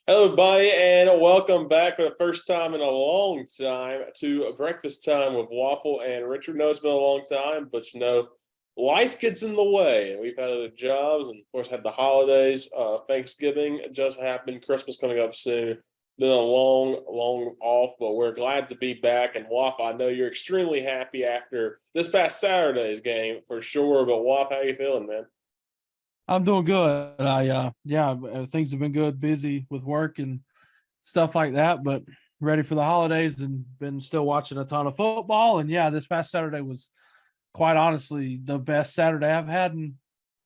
Hello, everybody, and welcome back for the first time in a long time to Breakfast Time with Waffle and Richard. No, it's been a long time, but life gets in the way, and we've had other jobs, and of course, had the holidays. Thanksgiving just happened, Christmas coming up soon. Been a long off, but we're glad to be back. And Waffle, I know you're extremely happy after this past Saturday's game for sure. But Waffle, how you feeling, man? I'm doing good. Things have been good, busy with work and stuff like that, but ready for the holidays and been still watching a ton of football. And yeah, this past Saturday was quite honestly the best Saturday I've had in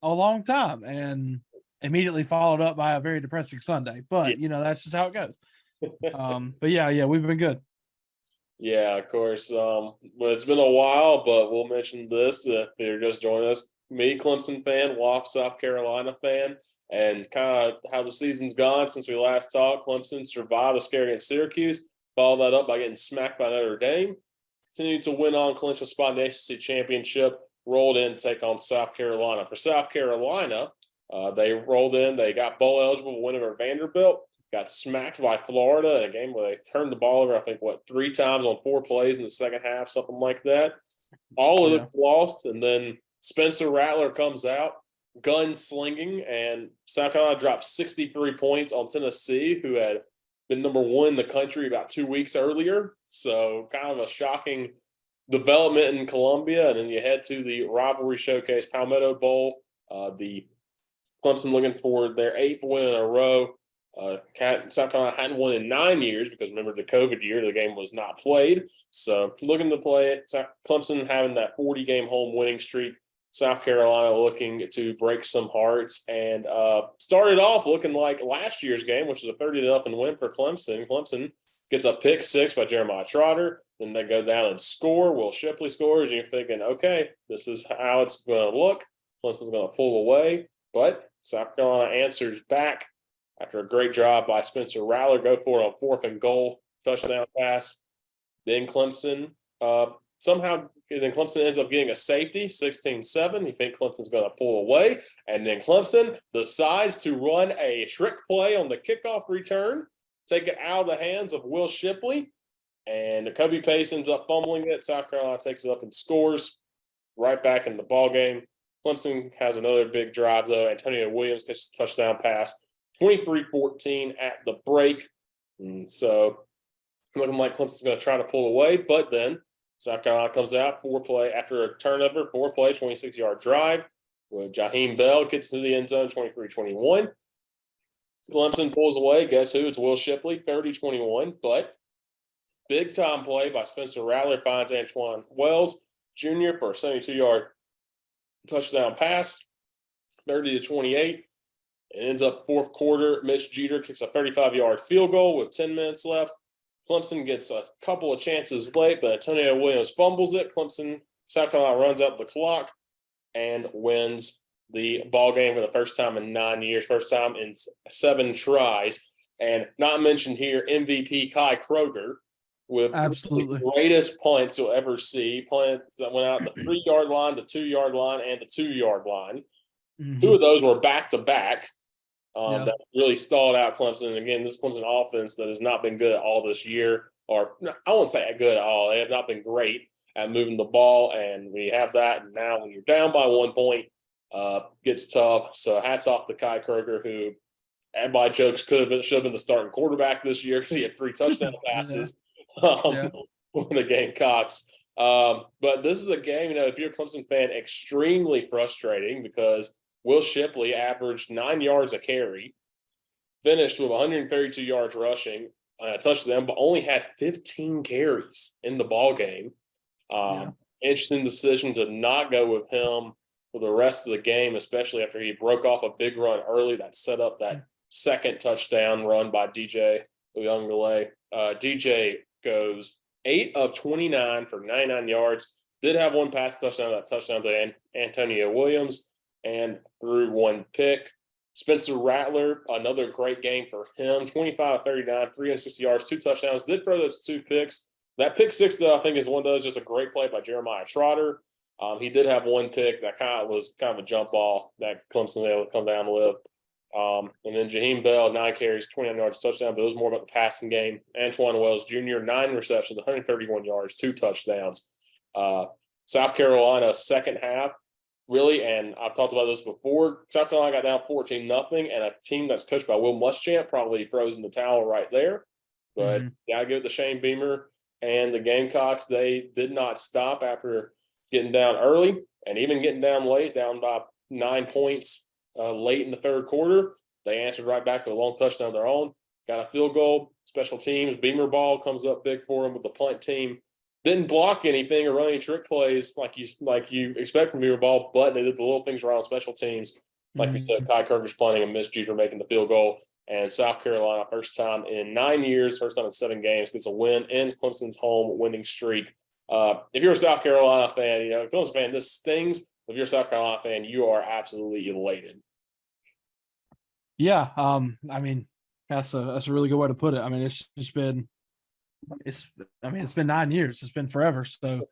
a long time, and immediately followed up by a very depressing Sunday. But that's just how it goes. But we've been good. Yeah, of course. Well, it's been a while, but we'll mention this if you're just joining us. Me, Clemson fan, Waff, South Carolina fan, and kind of how the season's gone since we last talked. Clemson survived a scare against Syracuse, followed that up by getting smacked by Notre Dame, continued to win on, clinch a spot in the ACC championship, rolled in to take on South Carolina. For South Carolina, they rolled in, they got bowl eligible, win over Vanderbilt, got smacked by Florida in a game where they turned the ball over, I think, three times on four plays in the second half, something like that. All of it lost, and then Spencer Rattler comes out, gun slinging, and South Carolina drops 63 points on Tennessee, who had been number one in the country about 2 weeks earlier. So kind of a shocking development in Columbia. And then you head to the rivalry showcase, Palmetto Bowl. The Clemson looking for their eighth win in a row. South Carolina hadn't won in 9 years because remember the COVID year, the game was not played. So looking to play it. Clemson having that 40-game home winning streak. South Carolina looking to break some hearts and started off looking like last year's game, which was a 30-0 win for Clemson. Clemson gets a pick six by Jeremiah Trotter. Then they go down and score. Will Shipley scores. And you're thinking, okay, this is how it's going to look. Clemson's going to pull away. But South Carolina answers back after a great job by Spencer Rattler. Go for it on 4th and goal. Touchdown pass. Then Clemson ends up getting a safety, 16-7. You think Clemson's going to pull away. And then Clemson decides to run a trick play on the kickoff return, take it out of the hands of Will Shipley. And Kobe Pace ends up fumbling it. South Carolina takes it up and scores right back in the ball game. Clemson has another big drive, though. Antonio Williams catches a touchdown pass, 23-14 at the break. And so looking like Clemson's going to try to pull away, but then South Carolina comes out, four-play after a turnover, 26-yard drive with Jaheim Bell gets to the end zone, 23-21. Clemson pulls away. Guess who? It's Will Shipley, 30-21. But big-time play by Spencer Rattler finds Antoine Wells Jr. for a 72-yard touchdown pass, 30-28. It ends up fourth quarter. Mitch Jeter kicks a 35-yard field goal with 10 minutes left. Clemson gets a couple of chances late, but Antonio Williams fumbles it. South Carolina runs out the clock and wins the ball game for the first time in 9 years, first time in 7 tries. And not mentioned here, MVP Kai Kroeger with Absolutely the greatest punts you'll ever see. Punt that went out the 3-yard line, the 2-yard line, and the 2-yard line. Mm-hmm. 2 of those were back-to-back. That really stalled out Clemson. And again, this Clemson offense that has not been good at all this year, or I won't say good at all. They have not been great at moving the ball, and we have that. And now when you're down by 1 point, gets tough. So hats off to Kai Kroeger, who everybody jokes should have been the starting quarterback this year because he had 3 touchdown passes for the Gamecocks. But this is a game, if you're a Clemson fan, extremely frustrating because Will Shipley averaged 9 yards a carry, finished with 132 yards rushing, a touchdown, but only had 15 carries in the ball game. Interesting decision to not go with him for the rest of the game, especially after he broke off a big run early that set up that second touchdown run by DJ Uyunglele. DJ goes 8 of 29 for 99 yards. Did have one pass touchdown, that touchdown to Antonio Williams, and threw 1 pick. Spencer Rattler, another great game for him, 25-39, 360 yards, 2 touchdowns. Did throw those 2 picks. That pick 6, though, I think is one of those, just a great play by Jeremiah Trotter. He did have 1 pick that was kind of a jump ball that Clemson was able to come down with. And then Jaheim Bell, 9 carries, 29 yards, touchdown, but it was more about the passing game. Antoine Wells Jr., 9 receptions, 131 yards, 2 touchdowns. South Carolina, second half, really, and I've talked about this before, South Carolina got down 14-0, and a team that's coached by Will Muschamp probably throws in the towel right there. But gotta give it to Shane Beamer and the Gamecocks. They did not stop after getting down early and even getting down late, down by 9 points late in the third quarter. They answered right back with a long touchdown of their own. Got a field goal, special teams. Beamer ball comes up big for them with the punt team. Didn't block anything or run any trick plays like you expect from Beamer ball, but they did the little things around special teams. Like we said, Kai Kroeger's punting and Miss Jeter making the field goal. And South Carolina, first time in 9 years, first time in 7 games, gets a win, ends Clemson's home winning streak. If you're a South Carolina fan, Clemson fan, this stings. If you're a South Carolina fan, you are absolutely elated. Yeah, I mean, that's a really good way to put it. I mean, it's been 9 years. It's been forever. So,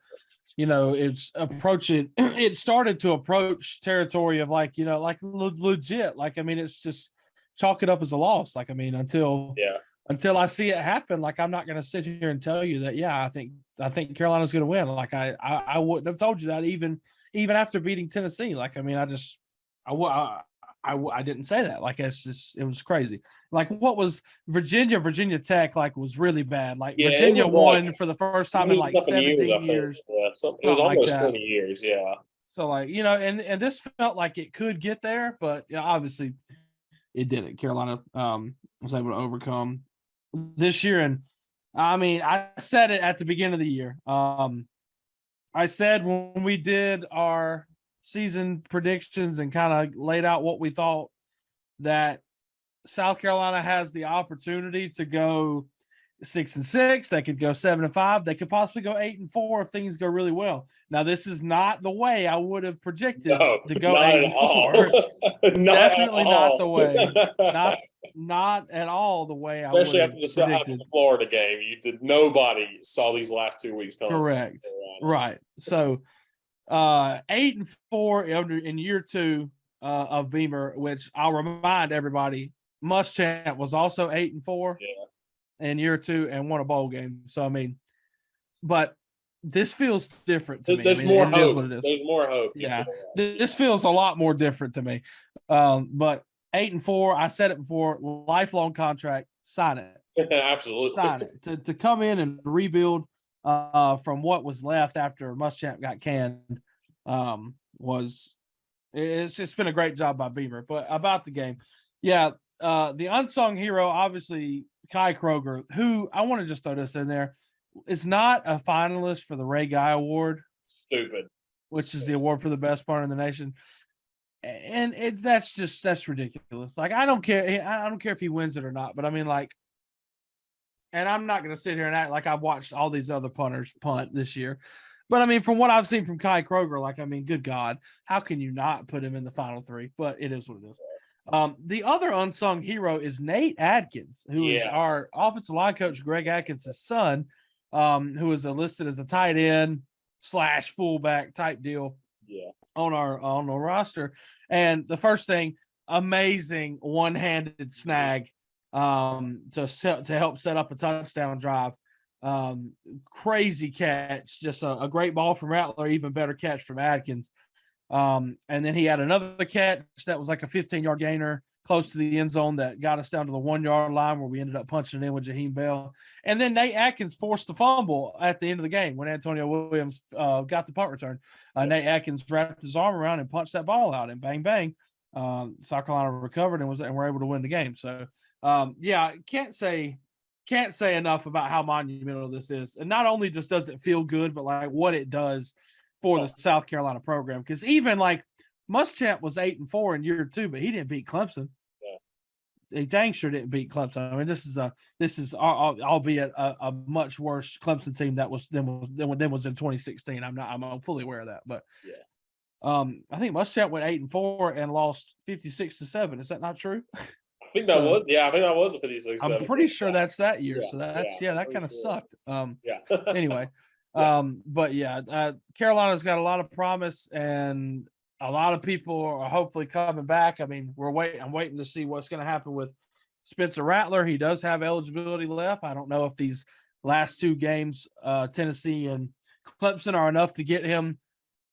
it's approaching. It started to approach territory of like legit. Like, I mean, it's just chalk it up as a loss. Like, I mean, until I see it happen, like, I'm not going to sit here and tell you that. Yeah, I think Carolina's going to win. Like, I wouldn't have told you that even after beating Tennessee. Like, I mean, I didn't say that. Like, it was crazy. Like, what was Virginia Tech, like, was really bad. Like, Virginia won for the first time in like 17 years. Yeah, it was almost 20 years. Yeah. So, like, and this felt like it could get there, but obviously it didn't. Carolina was able to overcome this year. And I mean, I said it at the beginning of the year. I said when we did our season predictions and kind of laid out what we thought, that South Carolina has the opportunity to go 6-6. They could go 7-5. They could possibly go 8-4 if things go really well. Now, this is not the way I would have projected to go 8-4. Definitely not the way. Not at all the way I would have predicted. Especially after the Florida game, nobody saw these last 2 weeks coming. Correct. Right. So 8-4 in year 2 of Beamer, which I'll remind everybody, Muschamp was also 8-4 in year 2 and won a bowl game. So, I mean, but this feels different to me. There's more hope. There's more hope. Yeah. This feels a lot more different to me. But 8-4, I said it before, lifelong contract, sign it. Absolutely. Sign it. To come in and rebuild from what was left after Muschamp got canned it's been a great job by Beamer. But about the game, the unsung hero, obviously Kai Kroeger, who I want to just throw this in there, is not a finalist for the Ray Guy Award. Stupid. Which is the award for the best punter in the nation. And that's ridiculous. Like, I don't care. I don't care if he wins it or not. But I mean, like, and I'm not going to sit here and act like I've watched all these other punters punt this year. But I mean, from what I've seen from Kai Kroeger, like, I mean, good God, how can you not put him in the final 3? But it is what it is. The other unsung hero is Nate Adkins, who is our offensive line coach, Greg Atkins' son, who is listed as a tight end / fullback type deal on our roster. And the first thing, amazing one-handed snag to help set up a touchdown drive. Crazy catch, just a great ball from Rattler, even better catch from Adkins. And then he had another catch that was like a 15-yard gainer close to the end zone that got us down to the 1-yard line where we ended up punching it in with Jaheim Bell. And then Nate Atkins forced the fumble at the end of the game when Antonio Williams got the punt return. Nate Atkins wrapped his arm around and punched that ball out, and bang, bang. South Carolina recovered and were able to win the game. So, can't say enough about how monumental this is. And not only just does it feel good, but like what it does for the South Carolina program. Because even like Muschamp was 8-4 in year 2, but he didn't beat Clemson. He dang sure didn't beat Clemson. I mean, this is albeit a much worse Clemson team that was than was in 2016. I'm fully aware of that, but I think Muschamp went 8-4 and lost 56-7. Is that not true? I think that was the 56. I'm pretty sure that's that year. So that's that kind of sucked. Anyway, but Carolina's got a lot of promise, and a lot of people are hopefully coming back. I mean, I'm waiting to see what's going to happen with Spencer Rattler. He does have eligibility left. I don't know if these last two games, Tennessee and Clemson, are enough to get him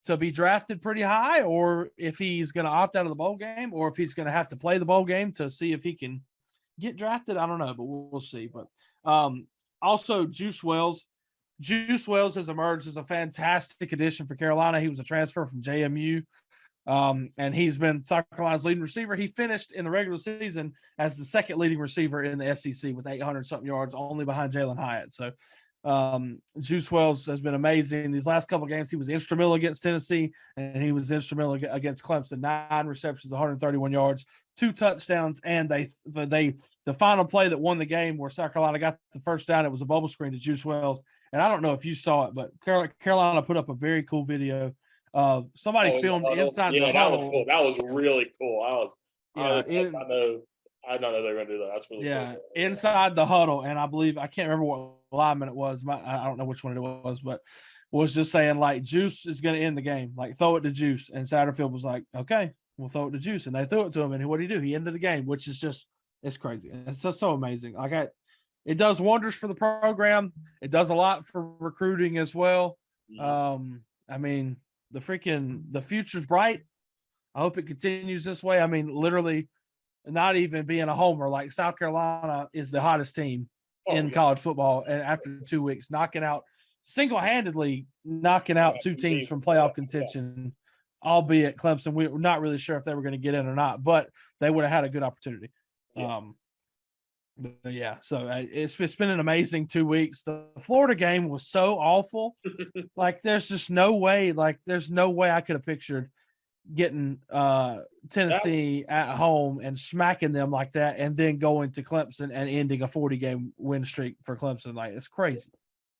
to be drafted pretty high, or if he's going to opt out of the bowl game, or if he's going to have to play the bowl game to see if he can get drafted. I don't know, but we'll see. But also Juice Wells. Juice Wells has emerged as a fantastic addition for Carolina. He was a transfer from JMU. And he's been South Carolina's leading receiver. He finished in the regular season as the second leading receiver in the SEC with 800 something yards, only behind Jalen Hyatt. So Juice Wells has been amazing. These last couple of games, he was instrumental against Tennessee, and he was instrumental against Clemson. 9 receptions, 131 yards, 2 touchdowns, and the final play that won the game where South Carolina got the first down, it was a bubble screen to Juice Wells. And I don't know if you saw it, but Carolina put up a very cool video. Somebody filmed inside the huddle. That was cool. That was really cool. I did not know they were going to do that. That's really cool. Inside the huddle, and I believe I can't remember what lineman it was. I don't know which one it was, but was just saying like Juice is going to end the game. Like throw it to Juice, and Satterfield was like, "Okay, we'll throw it to Juice," and they threw it to him. And what did he do? He ended the game, which is just it's crazy. It's just so amazing. It does wonders for the program. It does a lot for recruiting as well. I mean, the future's bright. I hope it continues this way. I mean, literally, not even being a homer, like South Carolina is the hottest team in college football, and after 2 weeks, single-handedly knocking out 2 teams from playoff contention, albeit Clemson. We were not really sure if they were going to get in or not, but they would have had a good opportunity. So it's been an amazing 2 weeks. The Florida game was so awful. Like, there's just no way. Like, there's no way I could have pictured getting Tennessee at home and smacking them like that, and then going to Clemson and ending a 40-game win streak for Clemson. Like, it's crazy.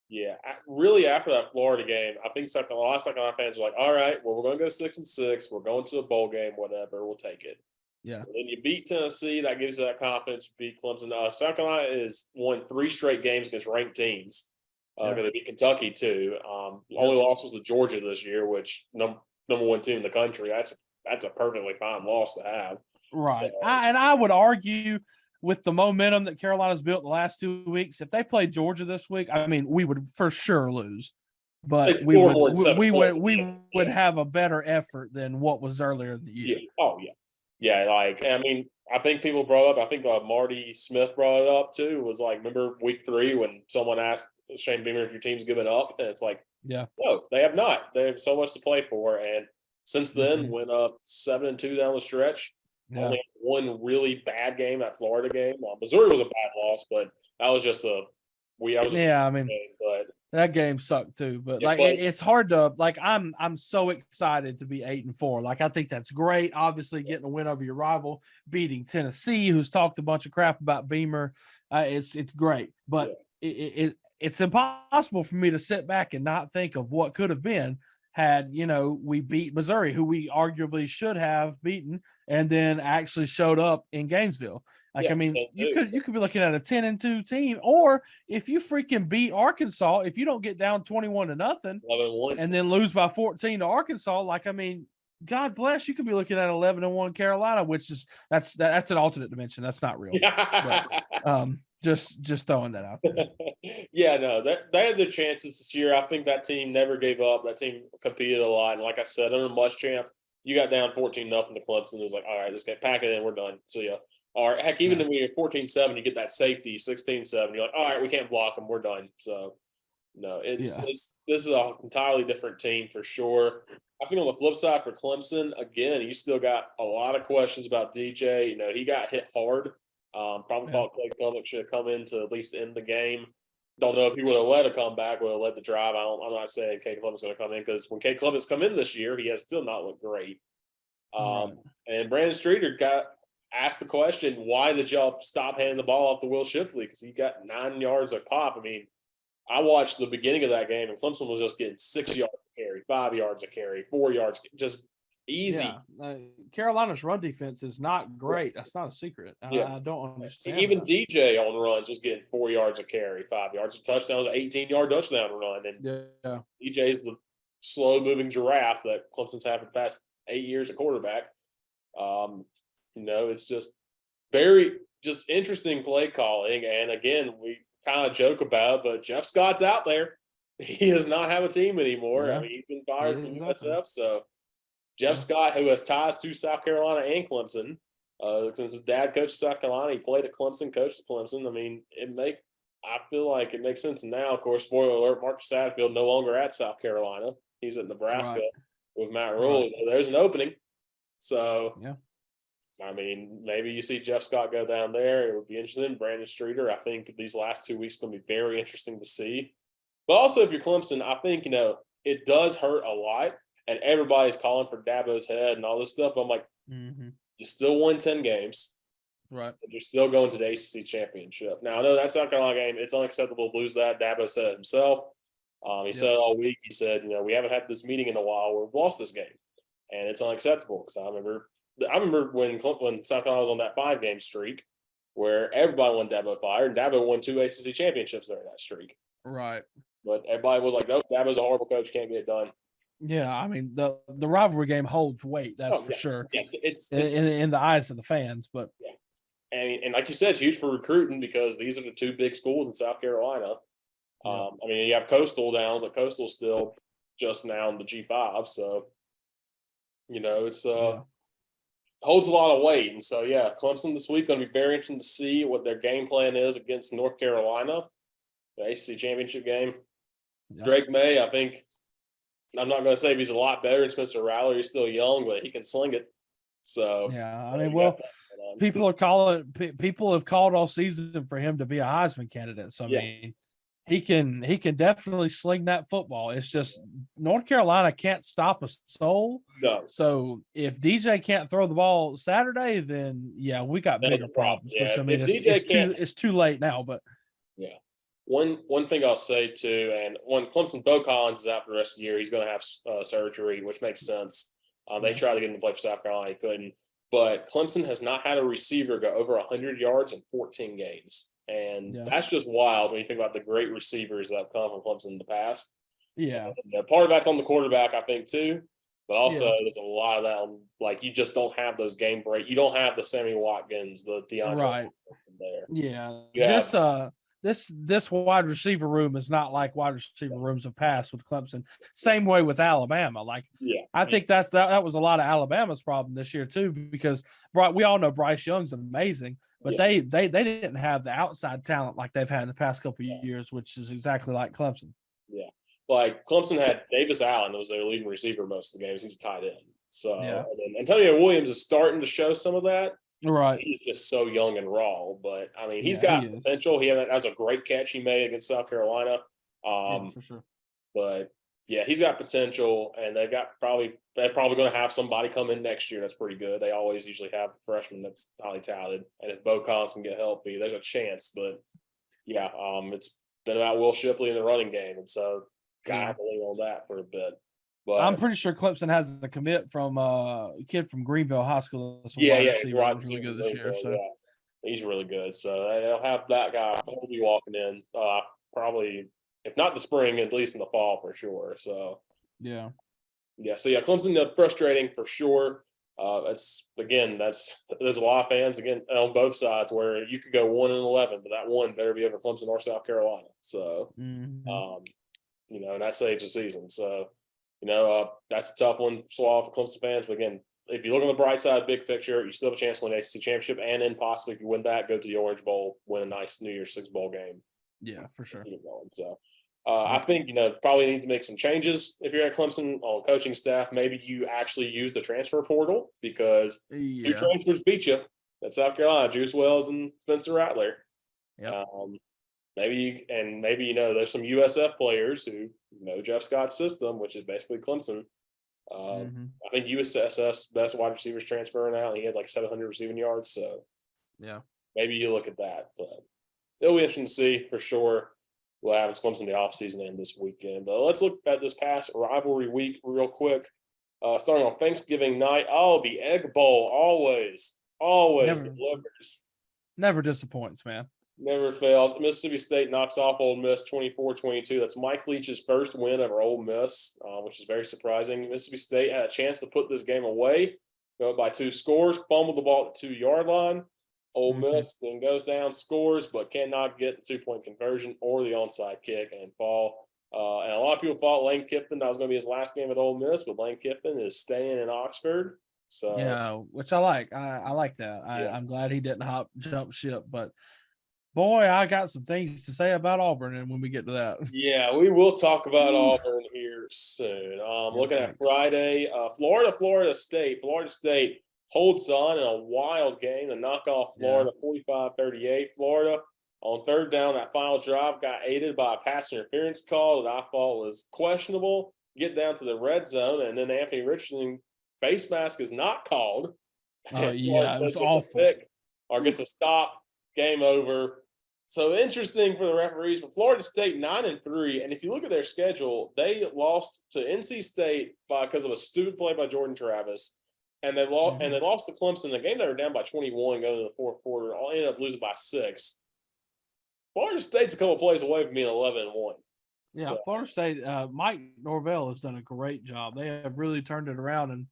Yeah, really. After that Florida game, I think a lot of South Carolina fans are like, "All right, well, we're going to go 6-6. We're going to a bowl game, whatever. We'll take it." Yeah. And then you beat Tennessee, that gives you that confidence. You beat Clemson. South Carolina has won 3 straight games against ranked teams. They beat Kentucky too. Only loss was to Georgia this year, which number 1 team in the country. That's a perfectly fine loss to have. Right. So, I would argue with the momentum that Carolina's built the last 2 weeks, if they played Georgia this week, I mean, we would for sure lose. But we would have a better effort than what was earlier in the year. Yeah. Oh yeah. Yeah, I mean, I think people brought up, I think Marty Smith brought it up too, was like, remember week 3 when someone asked Shane Beamer if your team's given up? And it's like, no, they have not. They have so much to play for. And since then, went up 7-2 down the stretch. Only had 1 really bad game, that Florida game. Missouri was a bad loss, but that was just that game sucked too. But it's hard to I'm so excited to be 8-4. Like, I think that's great. Obviously, getting a win over your rival, beating Tennessee, who's talked a bunch of crap about Beamer. It's great, but it's impossible for me to sit back and not think of what could have been had we beat Missouri, who we arguably should have beaten, and then actually showed up in Gainesville. I mean, you could be looking at a 10-2 team, or if you freaking beat Arkansas, if you don't get down 21-0 and then lose by 14 to Arkansas, God bless, you could be looking at 11-1 Carolina, which is that's an alternate dimension. That's not real. But, just throwing that out there. Yeah, no, they had their chances this year. I think that team never gave up. That team competed a lot, and like I said, under Muschamp, you got down 14-0 to Clemson. It was like, all right, let's pack it in. We're done. See ya. Or heck, even when you're 14-7, you get that safety, 16-7. You're like, all right, we can't block them. We're done. So, no, this is an entirely different team for sure. I think on the flip side for Clemson, again, you still got a lot of questions about DJ. He got hit hard. Probably thought Kai Kroeger should have come in to at least end the game. Don't know if he would have led a comeback, would have led the drive. I'm not saying Kai Kroeger's going to come in, because when Kai Kroeger's come in this year, he has still not looked great. And Brandon Streeter got asked the question, why did y'all stop handing the ball off to Will Shipley? Because he got 9 yards a pop. I mean, I watched the beginning of that game, and Clemson was just getting 6 yards a carry, 5 yards a carry, 4 yards, just easy. Carolina's run defense is not great. That's not a secret. I don't understand. Even DJ on runs was getting 4 yards a carry, 5 yards. A touchdown was an 18-yard touchdown run. And DJ's the slow-moving giraffe that Clemson's had for the past 8 years at quarterback. It's just very just interesting play calling. And again, we kind of joke about it, but Jeff Scott's out there. He does not have a team anymore. Yeah. I mean, he's been fired from Exactly. USF. So Jeff Scott, who has ties to South Carolina and Clemson, since his dad coached South Carolina, he played at Clemson, coached at Clemson. I mean, I feel like it makes sense now. Of course, spoiler alert: Marcus Satterfield no longer at South Carolina. He's at Nebraska with Matt Rule. Right. There's an opening. So Yeah. I mean, maybe you see Jeff Scott go down there. It would be interesting. Brandon Streeter, I think these last 2 weeks are going to be very interesting to see. But also, if you're Clemson, I think, it does hurt a lot. And everybody's calling for Dabo's head and all this stuff. But I'm like, you still won 10 games. Right. And you're still going to the ACC championship. Now, I know that South Carolina game, it's unacceptable to lose that. Dabo said it himself. He said it all week. He said, we haven't had this meeting in a while where we've lost this game. And it's unacceptable. Because I remember when South Carolina was on that 5-game streak where everybody wanted Dabo fired, and Dabo won 2 ACC championships during that streak. Right. But everybody was like, nope, Dabo's a horrible coach, can't get it done. Yeah, I mean the rivalry game holds weight, that's for sure. Yeah, it's in the eyes of the fans, but and like you said, it's huge for recruiting because these are the 2 big schools in South Carolina. I mean, you have Coastal down, but Coastal's still just now in the G5, so it's holds a lot of weight. And so Clemson this week going to be very interesting to see what their game plan is against North Carolina, the ACC championship game. Drake May, I think. I'm not going to say he's a lot better than Spencer Rattler. He's still young, but he can sling it. So I mean, people have called all season for him to be a Heisman candidate. So I mean, he can definitely sling that football. It's just North Carolina can't stop a soul. No. So if DJ can't throw the ball Saturday, then we got bigger problems. Which I mean, it's too late now. But One thing I'll say too, and when Clemson Bo Collins is out for the rest of the year, he's going to have surgery, which makes sense. They tried to get him to play for South Carolina, he couldn't. But Clemson has not had a receiver go over 100 yards in 14 games, and that's just wild when you think about the great receivers that have come from Clemson in the past. Yeah, and part of that's on the quarterback, I think, too. But also, there's a lot of that. Like, you just don't have those game break. You don't have the Sammy Watkins, the DeAndre there. Yeah, This wide receiver room is not like wide receiver rooms of past with Clemson. Same way with Alabama. I think that was a lot of Alabama's problem this year too, because we all know Bryce Young's amazing, but they didn't have the outside talent like they've had in the past couple of years, which is exactly like Clemson. Yeah, like Clemson had Davis Allen was their leading receiver most of the games. He's a tight end. So and then Antonio Williams is starting to show some of that. Right. He's just so young and raw, but I mean, he's got potential. That was a great catch he made against South Carolina. For sure. But he's got potential, and they're probably going to have somebody come in next year that's pretty good. They always usually have a freshman that's highly talented, and if Bo Collins can get healthy, there's a chance. But it's been about Will Shipley in the running game, and so gotta have to lean on that for a bit. But I'm pretty sure Clemson has a commit from a kid from Greenville High School. Right. Really good this year. So he's really good. So they'll have that guy. He'll be walking in probably, if not the spring, at least in the fall for sure. So yeah. So Clemson, frustrating for sure. There's a lot of fans again on both sides where you could go 1-11, but that one better be over Clemson or South Carolina. So and that saves the season. So. That's a tough one to swallow for Clemson fans. But again, if you look on the bright side, big picture, you still have a chance to win the ACC championship, and then possibly if you win that, go to the Orange Bowl, win a nice New Year's Six bowl game. Yeah, for sure. So I think probably need to make some changes if you're at Clemson on coaching staff. Maybe you actually use the transfer portal because 2 transfers beat you. That's South Carolina, Juice Wells and Spencer Rattler. Yeah. Maybe there's some USF players who know Jeff Scott's system, which is basically Clemson. I think USF's best wide receivers transferring out, and he had like 700 receiving yards. So maybe you look at that, but it'll be interesting to see for sure what happens Clemson in the offseason and this weekend. But let's look at this past rivalry week real quick. Starting on Thanksgiving night. Oh, the Egg Bowl always delivers. Never disappoints, man. Never fails. Mississippi State knocks off Ole Miss 24-22. That's Mike Leach's first win over Ole Miss, which is very surprising. Mississippi State had a chance to put this game away, go by 2 scores, fumbled the ball at the 2-yard line. Ole Miss then goes down, scores, but cannot get the 2-point conversion or the onside kick and fall. And a lot of people thought Lane Kiffin, that was going to be his last game at Ole Miss, but Lane Kiffin is staying in Oxford. So Yeah, which I like. I like that. I'm glad he didn't jump ship, but boy, I got some things to say about Auburn, and when we get to that. Yeah, we will talk about Auburn here soon. Looking at Friday, Florida State. Florida State holds on in a wild game to knock off Florida 45-38. Florida on third down, that final drive got aided by a pass interference call that I thought was questionable. Get down to the red zone, and then Anthony Richardson face mask is not called. Yeah, it was awful. Or gets a stop. Game over. So interesting for the referees, but Florida State 9-3, and if you look at their schedule, they lost to NC State because of a stupid play by Jordan Travis, and they lost to Clemson. The game they were down by 21 going to the fourth quarter, all ended up losing by 6. Florida State's a couple plays away from being 11-1. Yeah, so. Florida State. Mike Norvell has done a great job. They have really turned it around, and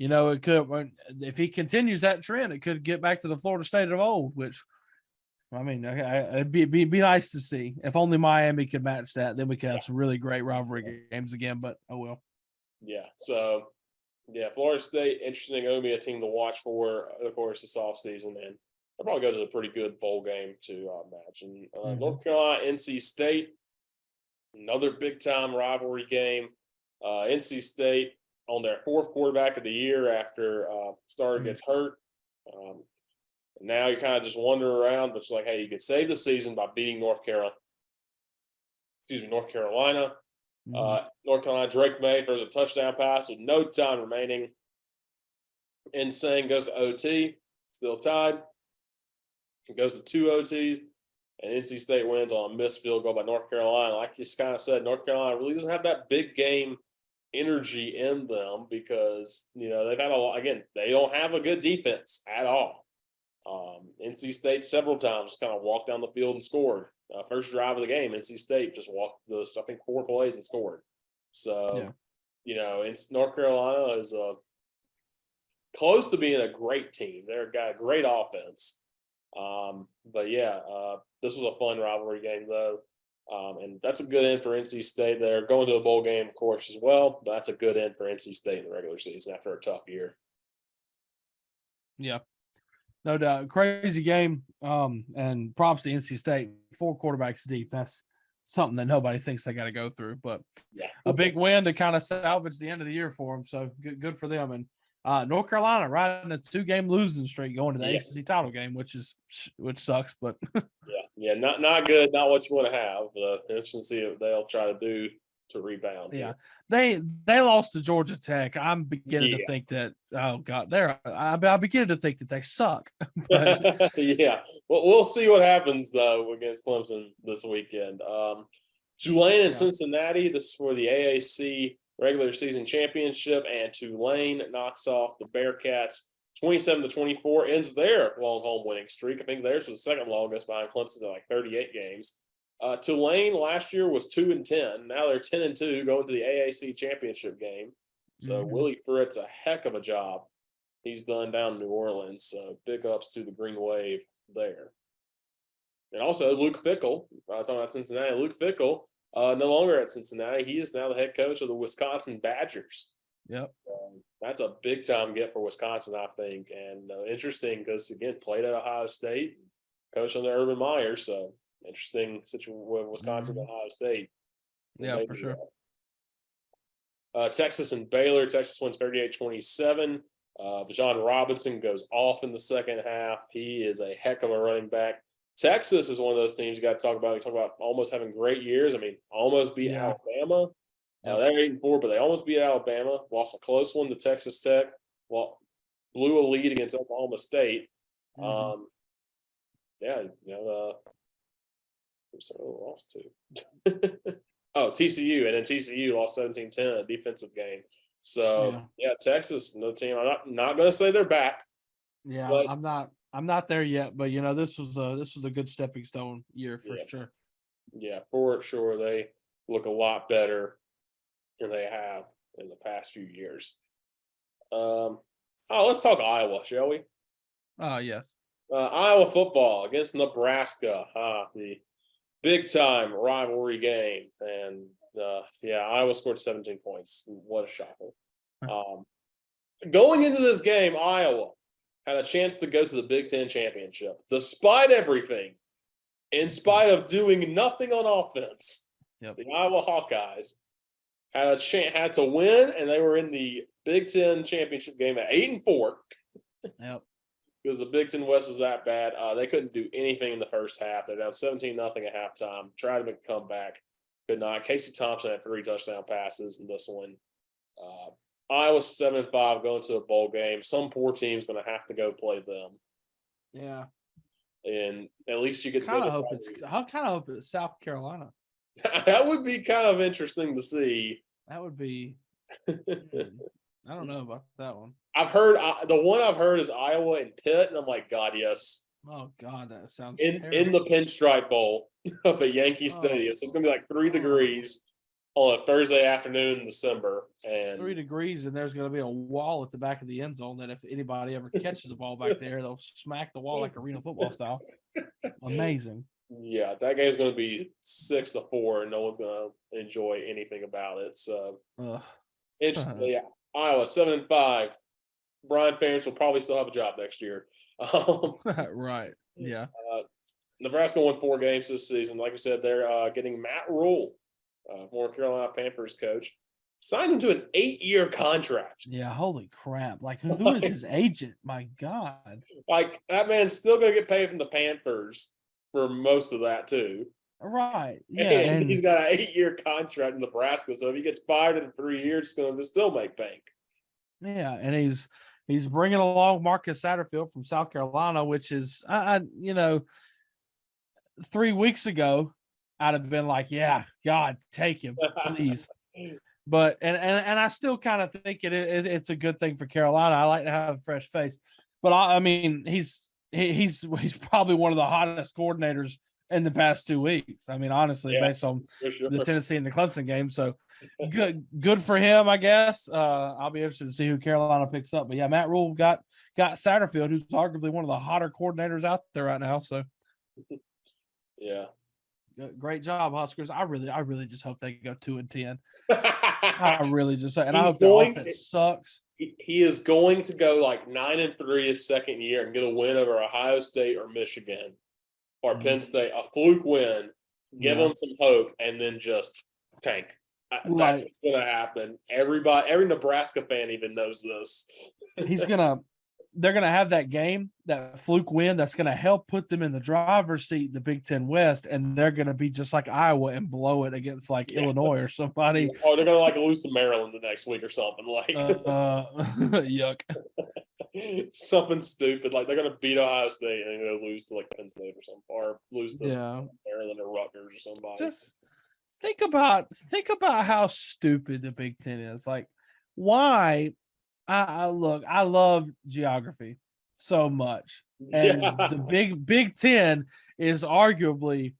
it could, if he continues that trend, it could get back to the Florida State of old, which. I mean, it'd be nice to see. If only Miami could match that, then we could have some really great rivalry games again. But oh well. Yeah. So, Florida State, interesting. It'll be a team to watch for, of course, this offseason, and they'll probably go to a pretty good bowl game to match. And North Carolina, NC State, another big time rivalry game. NC State on their 4th quarterback of the year after Starter gets hurt. Now you're kind of just wandering around, but it's like, hey, you could save the season by beating North Carolina. North Carolina, Drake May throws a touchdown pass with no time remaining. Insane goes to OT, still tied. It goes to 2 OTs, and NC State wins on a missed field goal by North Carolina. Like you kind of said, North Carolina really doesn't have that big game energy in them because, they've had they don't have a good defense at all. NC State several times just kind of walked down the field and scored. First drive of the game, NC State just walked I think 4 plays and scored. So, North Carolina is close to being a great team. They've got a great offense. This was a fun rivalry game though. And that's a good end for NC State. They're going to a bowl game, of course, as well. But that's a good end for NC State in the regular season after a tough year. Yeah. No doubt. Crazy game. And props to NC State. 4 quarterbacks deep. That's something that nobody thinks they got to go through. But a big win to kind of salvage the end of the year for them. So good for them. And North Carolina riding a 2-game losing streak going to the ACC title game, which sucks. But not good. Not what you want to have. But interesting to see what they'll try to do to rebound. Yeah, they lost to Georgia Tech. I'm beginning to think that I'm beginning to think that they suck. Well, we'll see what happens though against Clemson this weekend. Tulane and Cincinnati. This is for the AAC regular season championship, and Tulane knocks off the Bearcats 27-24. Ends their long home winning streak. I think theirs was the second longest behind Clemson's at like 38 games. Tulane last year was 2-10. Now they're 10-2 going to the AAC championship game. So Willie Fritz, a heck of a job he's done down in New Orleans. So big ups to the Green Wave there. And also Luke Fickell, talking about Cincinnati, Luke Fickell, no longer at Cincinnati. He is now the head coach of the Wisconsin Badgers. Yep. That's a big time get for Wisconsin, I think. And interesting because, again, played at Ohio State, coached under Urban Meyer. So interesting situation with Wisconsin and Ohio State. Yeah, for sure. Texas and Baylor. Texas wins 38-27. Bijan Robinson goes off in the second half. He is a heck of a running back. Texas is one of those teams you got to talk about. You talk about almost having great years. I mean, almost beat Alabama. They're 8-4, but they almost beat Alabama. Lost a close one to Texas Tech. Well, blew a lead against Oklahoma State. Lost to. TCU, and then TCU lost 17-10, a defensive game. So Texas, no team. I'm not going to say they're back. Yeah, but I'm I'm not there yet, but this was a good stepping stone year for sure. Yeah, for sure. They look a lot better than they have in the past few years. Let's talk Iowa, shall we? Oh yes. Iowa football against Nebraska, the big time rivalry game, and Iowa scored 17 points. What a shocker! Going into this game, Iowa had a chance to go to the Big Ten championship, despite everything, in spite of doing nothing on offense. Yep. The Iowa Hawkeyes had to win, and they were in the Big Ten championship game at 8-4. Yep. Because the Big Ten West is that bad. They couldn't do anything in the first half. They're down 17-0 at halftime. Tried to make a comeback. Could not. Casey Thompson had 3 touchdown passes in this one. Iowa 7-5 going to a bowl game. Some poor team's going to have to go play them. Yeah. And at least you get to I kind of hope it's South Carolina. That would be kind of interesting to see. That would be. I don't know about that one. I've heard the one I've heard is Iowa and Pitt, and I'm like, God, yes. Oh God, that sounds in the Pinstripe Bowl of a Yankee Stadium. So it's gonna be like 3 degrees on a Thursday afternoon in December, and 3 degrees, and there's gonna be a wall at the back of the end zone that if anybody ever catches the ball back there, they'll smack the wall like arena football style. Amazing. Yeah, that game's gonna be 6-4, and no one's gonna enjoy anything about it. So interesting. Yeah, Iowa 7-5. Brian Ferentz will probably still have a job next year. Right. Yeah. Nebraska won 4 games this season. Like I said, they're getting Matt Rule, former Carolina Panthers coach, signed him to an 8-year contract. Yeah. Holy crap. Like, who is his agent? My God. Like, that man's still going to get paid from the Panthers for most of that, too. Right. Yeah. And he's got an 8-year contract in Nebraska. So if he gets fired in 3 years, he's going to still make bank. Yeah. And he's bringing along Marcus Satterfield from South Carolina, which is, 3 weeks ago, I'd have been like, yeah, God, take him, please. But and I still kind of think it's a good thing for Carolina. I like to have a fresh face. But I mean, he's probably one of the hottest coordinators in the past 2 weeks. I mean, honestly, based on the Tennessee and the Clemson game. So good for him, I guess. I'll be interested to see who Carolina picks up. But yeah, Matt Rule got Satterfield, who's arguably one of the hotter coordinators out there right now. So yeah, great job, Huskers. I really just hope they go 2-10. I really just, and I hope the offense sucks. He is going to go like 9-3 his second year and get a win over Ohio State or Michigan or Penn State, a fluke win, give them some hope, and then just tank. That's what's going to happen. Every Nebraska fan even knows this. They're going to have that game, that fluke win that's going to help put them in the driver's seat in the Big Ten West, and they're going to be just like Iowa and blow it against like Illinois or somebody. Or they're going to lose to Maryland the next week or something. Yuck. Something stupid. Like they're going to beat Ohio State and they're going to lose to like Penn State or something, or lose to Maryland or Rutgers or somebody. Just think about how stupid the Big Ten is. Like, why? I love geography so much, and the Big Ten is arguably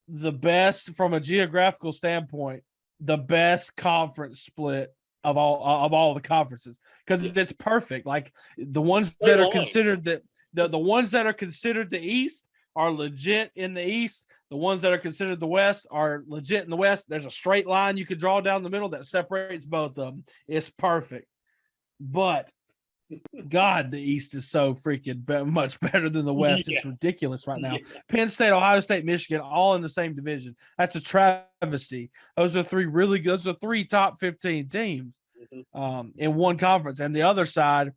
the best from a geographical standpoint, the best conference split of all the conferences, because it's perfect. Like the ones that are considered the ones that are considered the East are legit in the East. The ones that are considered the West are legit in the West. There's a straight line you could draw down the middle that separates both of them. It's perfect. But God, the East is so freaking much better than the West. It's ridiculous right now. Penn State, Ohio State, Michigan, all in the same division. That's a travesty. Those are three top 15 teams in one conference. And the other side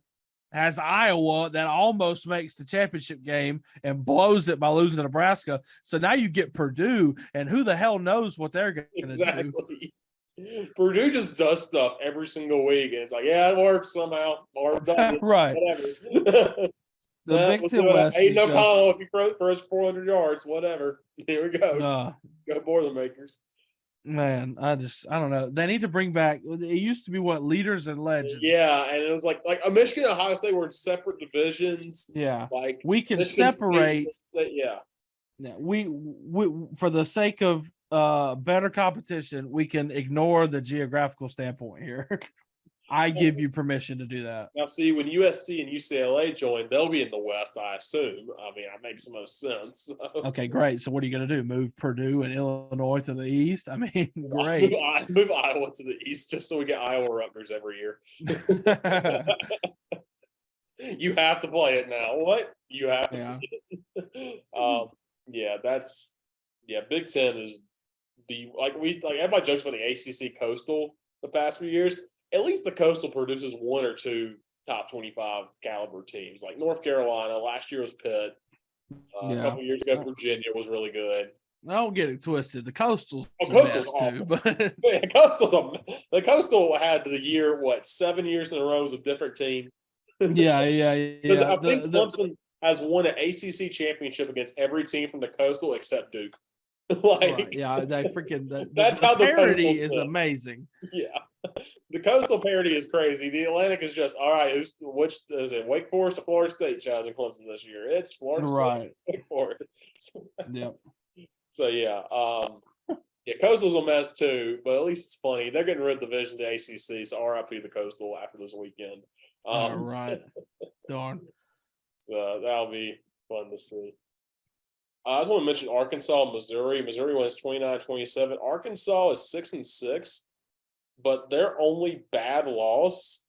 has Iowa that almost makes the championship game and blows it by losing to Nebraska. So now you get Purdue, and who the hell knows what they're going to do. Purdue just does stuff every single week, and it's like, yeah, it works somehow. Or doesn't. Right. Whatever. The Big Ten West. Ain't no problem if he throws 400 yards, whatever. Here we go. Go Boilermakers. Man, I don't know. They need to bring back. It used to be what, leaders and legends. Yeah, and it was like a Michigan and Ohio State were in separate divisions. Yeah, Like we can Michigan separate. State, yeah. Yeah, we for the sake of better competition, we can ignore the geographical standpoint here. I give you permission to do that. Now, see, when USC and UCLA join, they'll be in the West, I assume. I mean, that makes the most sense. So. Okay, great. So what are you going to do? Move Purdue and Illinois to the East? I mean, great. Move Iowa to the East just so we get Iowa Rutgers every year. You have to play it now. What? You have to. Yeah. Big Ten is everybody jokes about the ACC Coastal the past few years. At least the Coastal produces one or two top 25 caliber teams. Like North Carolina, last year was Pitt. A couple years ago, Virginia was really good. Don't get it twisted. The Coastal's too, but yeah, the Coastal had the year 7 years in a row as a different team. Yeah. Because I think Clemson has won an ACC championship against every team from the Coastal except Duke. Right, yeah, they freaking that's the how the parity is amazing. Yeah, the Coastal parity is crazy. The Atlantic is just all right. Which is it? Wake Forest or Florida State challenging Clemson this year? It's Florida State, right? Wake Forest. Yep. So yeah, Coastal's a mess too, but at least it's funny. They're getting rid of division to ACC, so RIP the Coastal after this weekend. All right, darn. So that'll be fun to see. I just want to mention Arkansas and Missouri. Missouri wins 29-27. Arkansas is 6-6, but their only bad loss,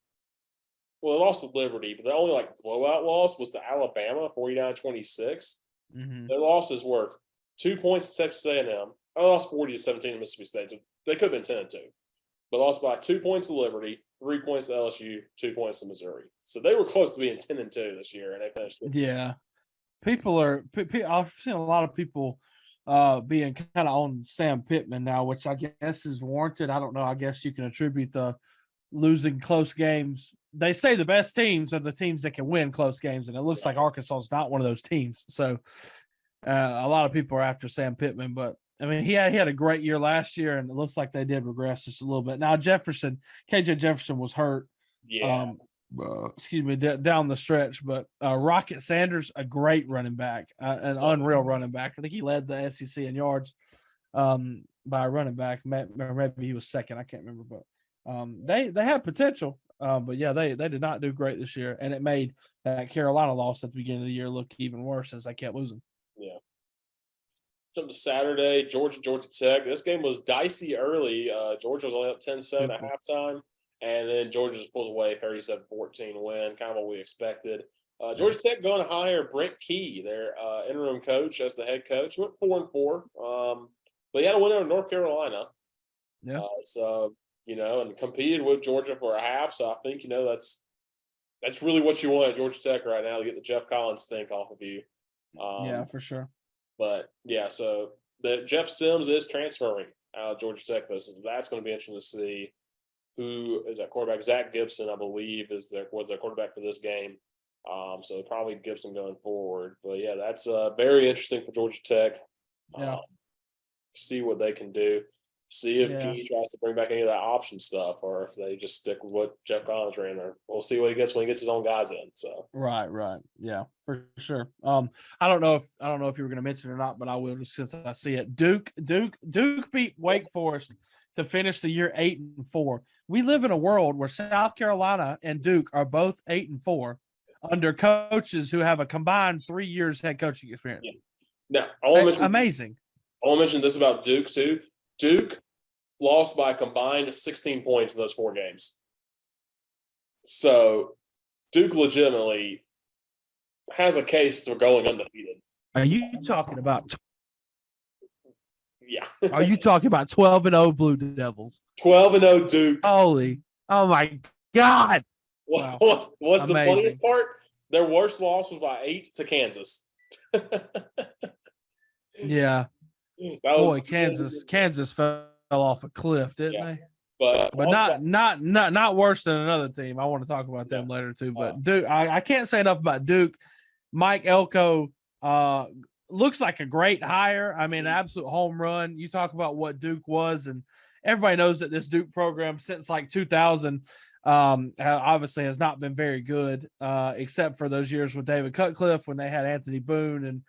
well, they lost to Liberty, but their only blowout loss was to Alabama, 49-26. Mm-hmm. Their losses were 2 points to Texas A&M. They lost 40-17 to Mississippi State. So they could have been 10-2, but lost by 2 points to Liberty, 3 points to LSU, 2 points to Missouri. So they were close to being 10-2 this year, and they finished. Yeah. I've seen a lot of people being kind of on Sam Pittman now, which I guess is warranted. I don't know. I guess you can attribute the losing close games. They say the best teams are the teams that can win close games, and it looks like Arkansas is not one of those teams. So a lot of people are after Sam Pittman, but I mean, he had a great year last year, and it looks like they did regress just a little bit. Now KJ Jefferson was hurt. Yeah. Down the stretch, but Rocket Sanders, a great running back, an unreal running back. I think he led the SEC in yards by a running back. Maybe he was second. I can't remember, but they have potential. But yeah, they did not do great this year, and it made that Carolina loss at the beginning of the year look even worse as they kept losing. Yeah. Jump to Saturday, Georgia Tech. This game was dicey early. Georgia was only up 10-7 at halftime. And then Georgia just pulls away 37-14 win, kind of what we expected. Georgia Tech going to hire Brent Key, their interim coach, as the head coach. Went 4-4, but he had a win over North Carolina. Yeah. And competed with Georgia for a half. So I think that's really what you want at Georgia Tech right now, to get the Jeff Collins stink off of you. Yeah, for sure. But yeah, so the Jeff Sims is transferring out of Georgia Tech, though, so that's going to be interesting to see. Who is that quarterback? Zach Gibson, I believe, was their quarterback for this game. So probably Gibson going forward. But yeah, that's very interesting for Georgia Tech. See what they can do. See if Key tries to bring back any of that option stuff, or if they just stick with what Jeff Collins ran. Or we'll see what he gets when he gets his own guys in. So right, yeah, for sure. I don't know if you were going to mention it or not, but I will just since I see it. Duke beat Wake Forest to finish the year 8-4. We live in a world where South Carolina and Duke are both 8-4 under coaches who have a combined 3 years head coaching experience. Yeah. Now, amazing. I want to mention this about Duke too. Duke lost by a combined 16 points in those 4 games. So Duke legitimately has a case for going undefeated. Are you talking about? Yeah. Are you talking about 12-0 Blue Devils? 12-0 Duke. Holy! Oh my God! Wow. What's the funniest part? Their worst loss was by 8 to Kansas. Yeah. Boy, Kansas fell off a cliff, didn't they? But not worse than another team. I want to talk about them later too. But Duke, I can't say enough about Duke. Mike Elko looks like a great hire. I mean, absolute home run. You talk about what Duke was, and everybody knows that this Duke program since like 2000 obviously has not been very good, except for those years with David Cutcliffe when they had Anthony Boone, and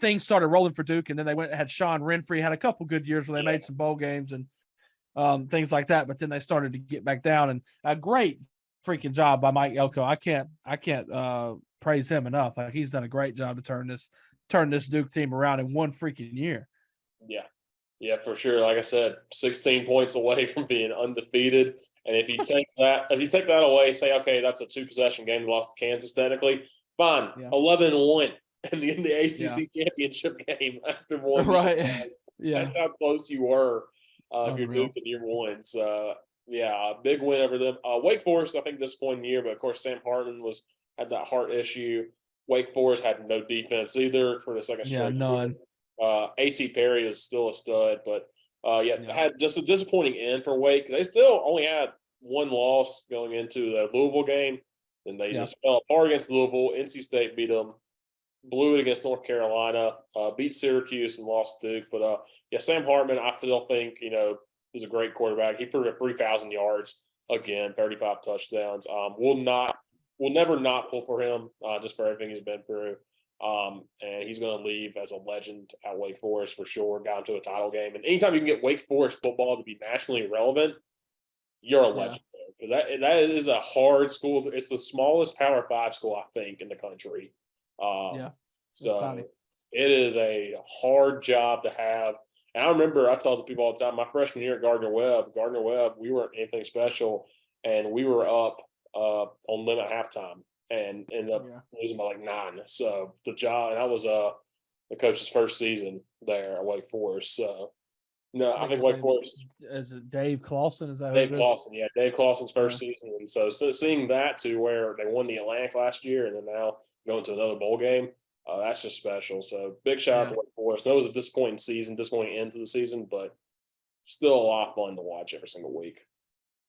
things started rolling for Duke, and then they had Sean Renfree, had a couple good years where they made some bowl games and things like that, but then they started to get back down. And a great freaking job by Mike Elko. I can't praise him enough. Like, he's done a great job to turn this Duke team around in one freaking year. Yeah. Yeah, for sure. Like I said, 16 points away from being undefeated. And if you take that away, say, okay, that's a 2-possession game, lost to Kansas technically. Fine. 11-1 in the ACC championship game after one. Right. Yeah. That's how close you were if you're Duke in year one. So yeah, a big win over them. Wake Forest, I think, disappointing year, but of course Sam Hartman had that heart issue. Wake Forest had no defense either for the second straight. Yeah, none. A.T. Perry is still a stud, but had just a disappointing end for Wake because they still only had one loss going into the Louisville game, and they just fell apart against Louisville. NC State beat them, blew it against North Carolina, beat Syracuse, and lost to Duke. But Sam Hartman, I still think is a great quarterback. He put up 3,000 yards again, 35 touchdowns. We'll never not pull for him just for everything he's been through. And he's going to leave as a legend at Wake Forest for sure, got into a title game. And anytime you can get Wake Forest football to be nationally relevant, you're a legend. Because that is a hard school. It's the smallest Power 5 school, I think, in the country. So it is a hard job to have. And I remember I tell the people all the time, my freshman year at Gardner-Webb, we weren't anything special, and we were up on them at halftime and ended up losing by like 9. So the job, and that was the coach's first season there at Wake Forest. So no, I think Wake Forest. Is it Dave Clawson? Is that Dave Clawson? Yeah, Dave Clawson's first season, and so seeing that to where they won the Atlantic last year, and then now going to another bowl game, that's just special. So big shout out to Wake Forest. That was a disappointing end to the season, but still a lot of fun to watch every single week.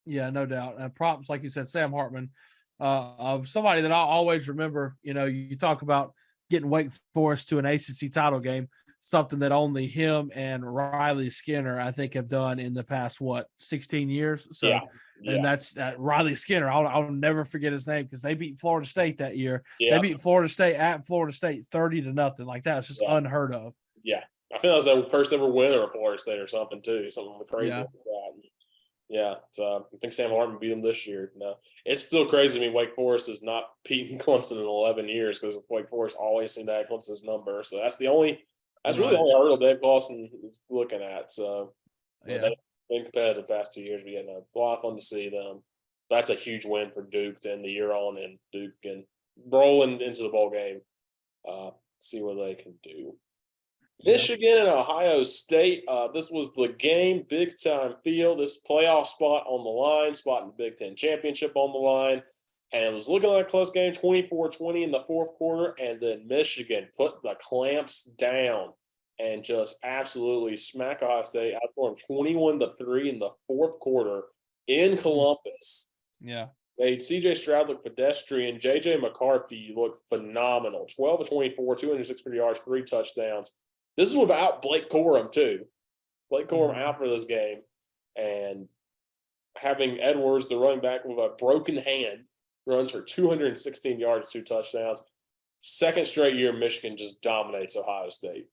Yeah, no doubt. And props, like you said, Sam Hartman, of somebody that I always remember. You talk about getting Wake Forest to an ACC title game, something that only him and Riley Skinner, I think, have done in the past, 16 years. So, and that's Riley Skinner. I'll never forget his name because they beat Florida State that year. Yeah. They beat Florida State at Florida State 30-0. Like, that's just unheard of. Yeah. I think that was their first ever winner of Florida State or something too. Something crazy like that. Yeah. So I think Sam Hartman beat them this year. No, it's still crazy to me. Wake Forest has not beaten Clemson in 11 years because Wake Forest always seemed to have Clemson's number. So that's really the only hurdle Dave Clawson is looking at. So they've been competitive the past 2 years. We had a lot of fun to see them. That's a huge win for Duke to end the year on, and Duke can rolling into the bowl game. See what they can do. Michigan and Ohio State. This was the game, big time field. This playoff spot on the line, spot in the Big Ten championship on the line. And it was looking like a close game, 24-20 in the fourth quarter. And then Michigan put the clamps down and just absolutely smack Ohio State. Outscored 21-3 in the fourth quarter in Columbus. Yeah. Made C.J. Stroud look pedestrian. J.J. McCarthy looked phenomenal. 12-24, 260 yards, 3 touchdowns. This is without Blake Corum, too. Blake Corum out for this game. And having Edwards, the running back, with a broken hand, runs for 216 yards, 2 touchdowns. Second straight year, Michigan just dominates Ohio State.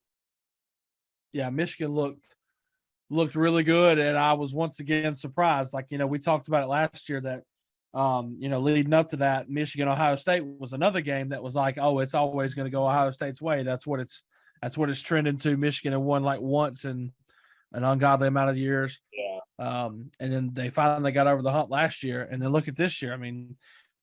Yeah, Michigan looked really good, and I was once again surprised. Like, we talked about it last year that, leading up to that, Michigan-Ohio State was another game that was like, oh, it's always going to go Ohio State's way. That's what it's trending to. Michigan had won like once in an ungodly amount of years. Yeah. And then they finally got over the hump last year. And then look at this year. I mean,